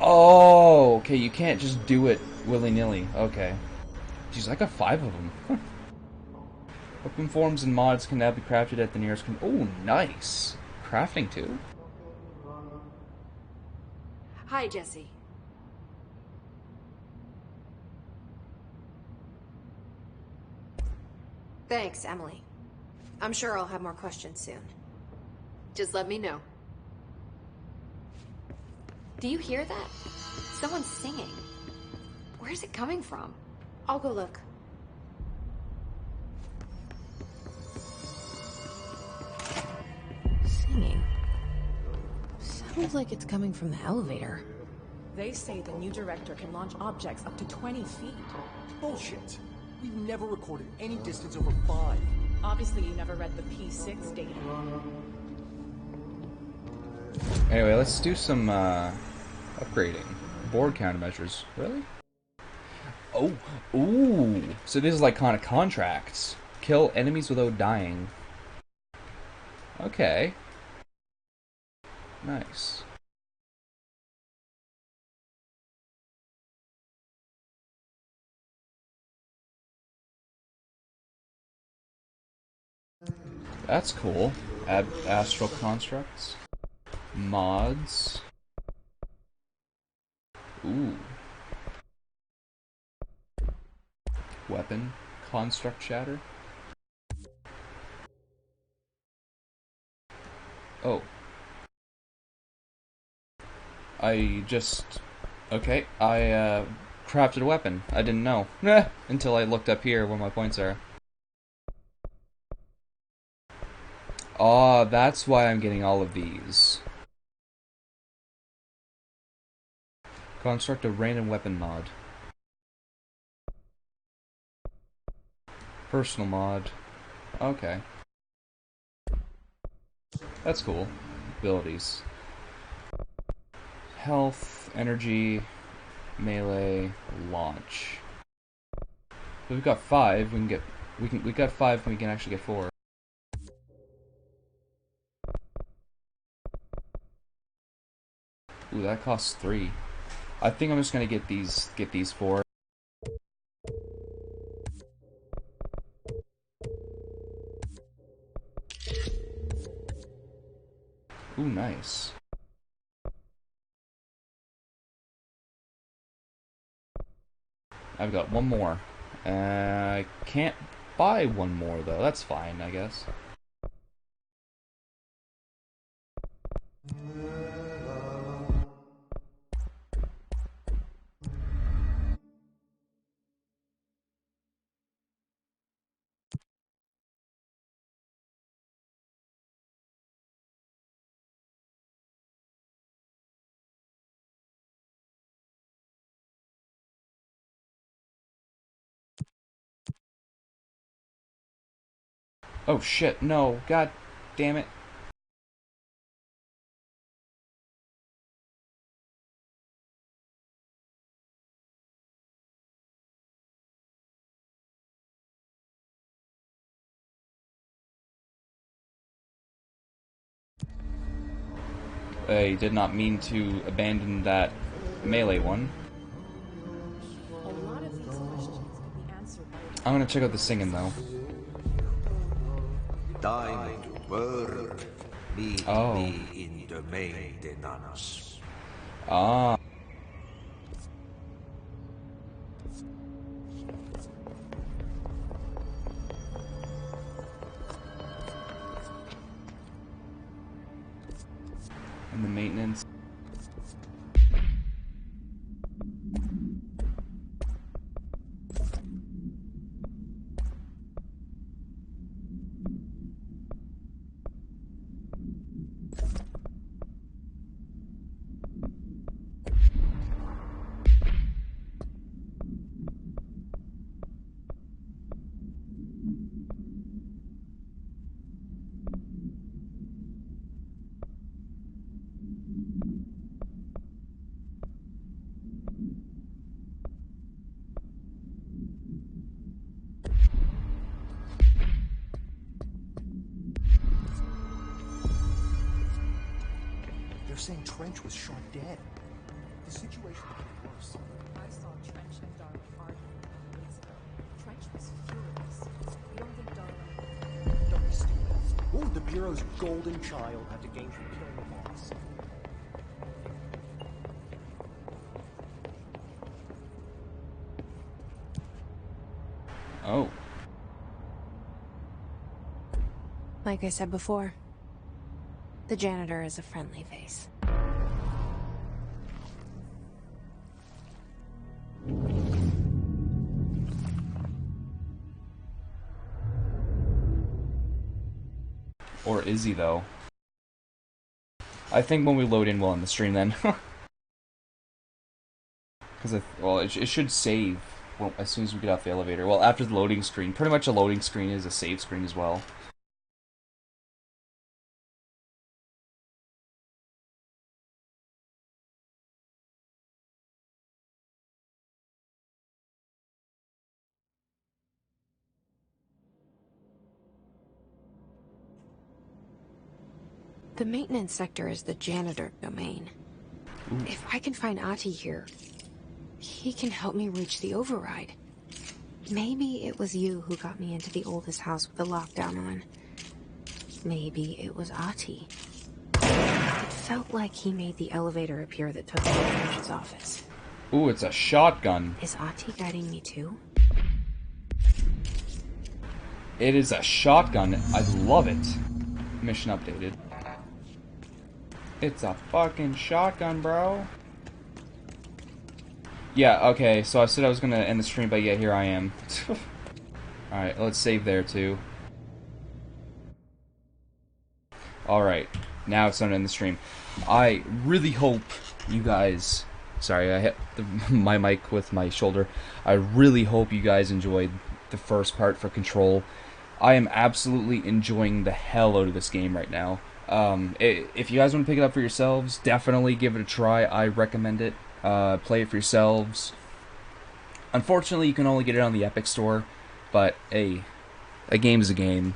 Oh, okay, you can't just do it willy-nilly. Okay. Jeez, I got 5 of them. Weapon forms and mods can now be crafted at the nearest oh, nice. Crafting too? Hi, Jesse. Thanks, Emily. I'm sure I'll have more questions soon. Just let me know. Do you hear that? Someone's singing. Where's it coming from? I'll go look. banging. Sounds like it's coming from the elevator. They say the new director can launch objects up to 20 feet. Bullshit. We've never recorded any distance over 5. Obviously, you never read the P6 data. Anyway, let's do some upgrading. Board countermeasures. Really? Oh, ooh. So this is like kind of contracts. Kill enemies without dying. Okay. Nice. That's cool. Add astral constructs. Mods. Ooh. Weapon. Construct shatter. Oh. Okay, I crafted a weapon. I didn't know. Until I looked up here where my points are. Ah, that's why I'm getting all of these. Construct a random weapon mod. Personal mod. Okay. That's cool. Abilities. Health, energy, melee, launch. So we've got 5, we got 5 and we can actually get 4. Ooh, that costs 3. I think I'm just gonna get these 4. Ooh, nice. I've got one more. I can't buy one more though. That's fine, I guess. Oh shit, no. God damn it. I did not mean to abandon that melee one. A lot of these questions can be answered by... I'm gonna check out the singing though. Time to work. Meet me in the main Denanas. Ah. And the maintenance. They're saying Trench was shot dead. The situation became worse. I saw Trench and Darling arguing a few weeks ago. Trench was furious. You don't think Darling... Don't be stupid. What would the Bureau's golden child have to gain from killing the boss? Oh. Like I said before, the janitor is a friendly face. Or is he though? I think when we load in, we'll end the stream then. Because, well, it should save as soon as we get off the elevator. Well, after the loading screen. Pretty much a loading screen is a save screen as well. The maintenance sector is the janitor domain. Ooh. If I can find Ahti here, he can help me reach the override. Maybe it was you who got me into the oldest house with the lockdown on. Maybe it was Ahti. It felt like he made the elevator appear that took me to French's office. Ooh, it's a shotgun. Is Ahti guiding me too? It is a shotgun. I love it. Mission updated. It's a fucking shotgun, bro. Yeah, okay, so I said I was gonna end the stream, but yeah, here I am. Alright, let's save there, too. Alright, now it's time to end the stream. I really hope you guys... Sorry, I hit my mic with my shoulder. I really hope you guys enjoyed the first part for Control. I am absolutely enjoying the hell out of this game right now. If you guys want to pick it up for yourselves, definitely give it a try. I recommend it. Play it for yourselves. Unfortunately, you can only get it on the Epic Store, but hey, a game is a game.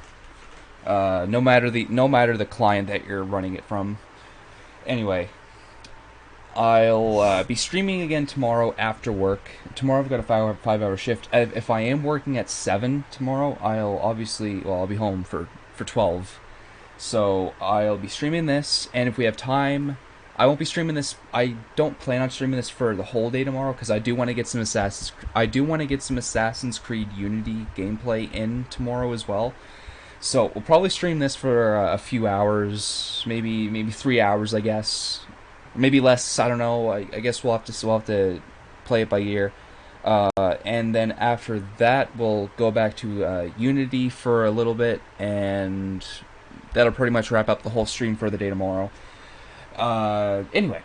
No matter the client that you're running it from. Anyway, I'll be streaming again tomorrow after work. Tomorrow I've got a 5-hour shift. If I am working at 7 tomorrow, I'll be home for 12. So I'll be streaming this, and if we have time, I won't be streaming this. I don't plan on streaming this for the whole day tomorrow because I do want to get some Assassin's Creed Unity gameplay in tomorrow as well. So we'll probably stream this for a few hours, maybe 3 hours, I guess, maybe less. I don't know. I guess we'll have to play it by ear. And then after that, we'll go back to Unity for a little bit, and that'll pretty much wrap up the whole stream for the day tomorrow. Anyway,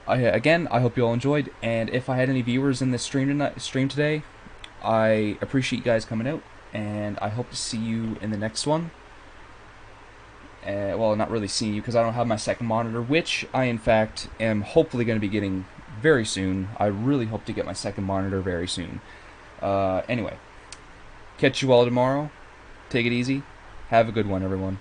I hope you all enjoyed, and if I had any viewers in this stream today, I appreciate you guys coming out, and I hope to see you in the next one. Well, not really seeing you because I don't have my second monitor, which I in fact am hopefully going to be getting very soon. I really hope to get my second monitor very soon. Anyway, catch you all tomorrow. Take it easy. Have a good one, everyone.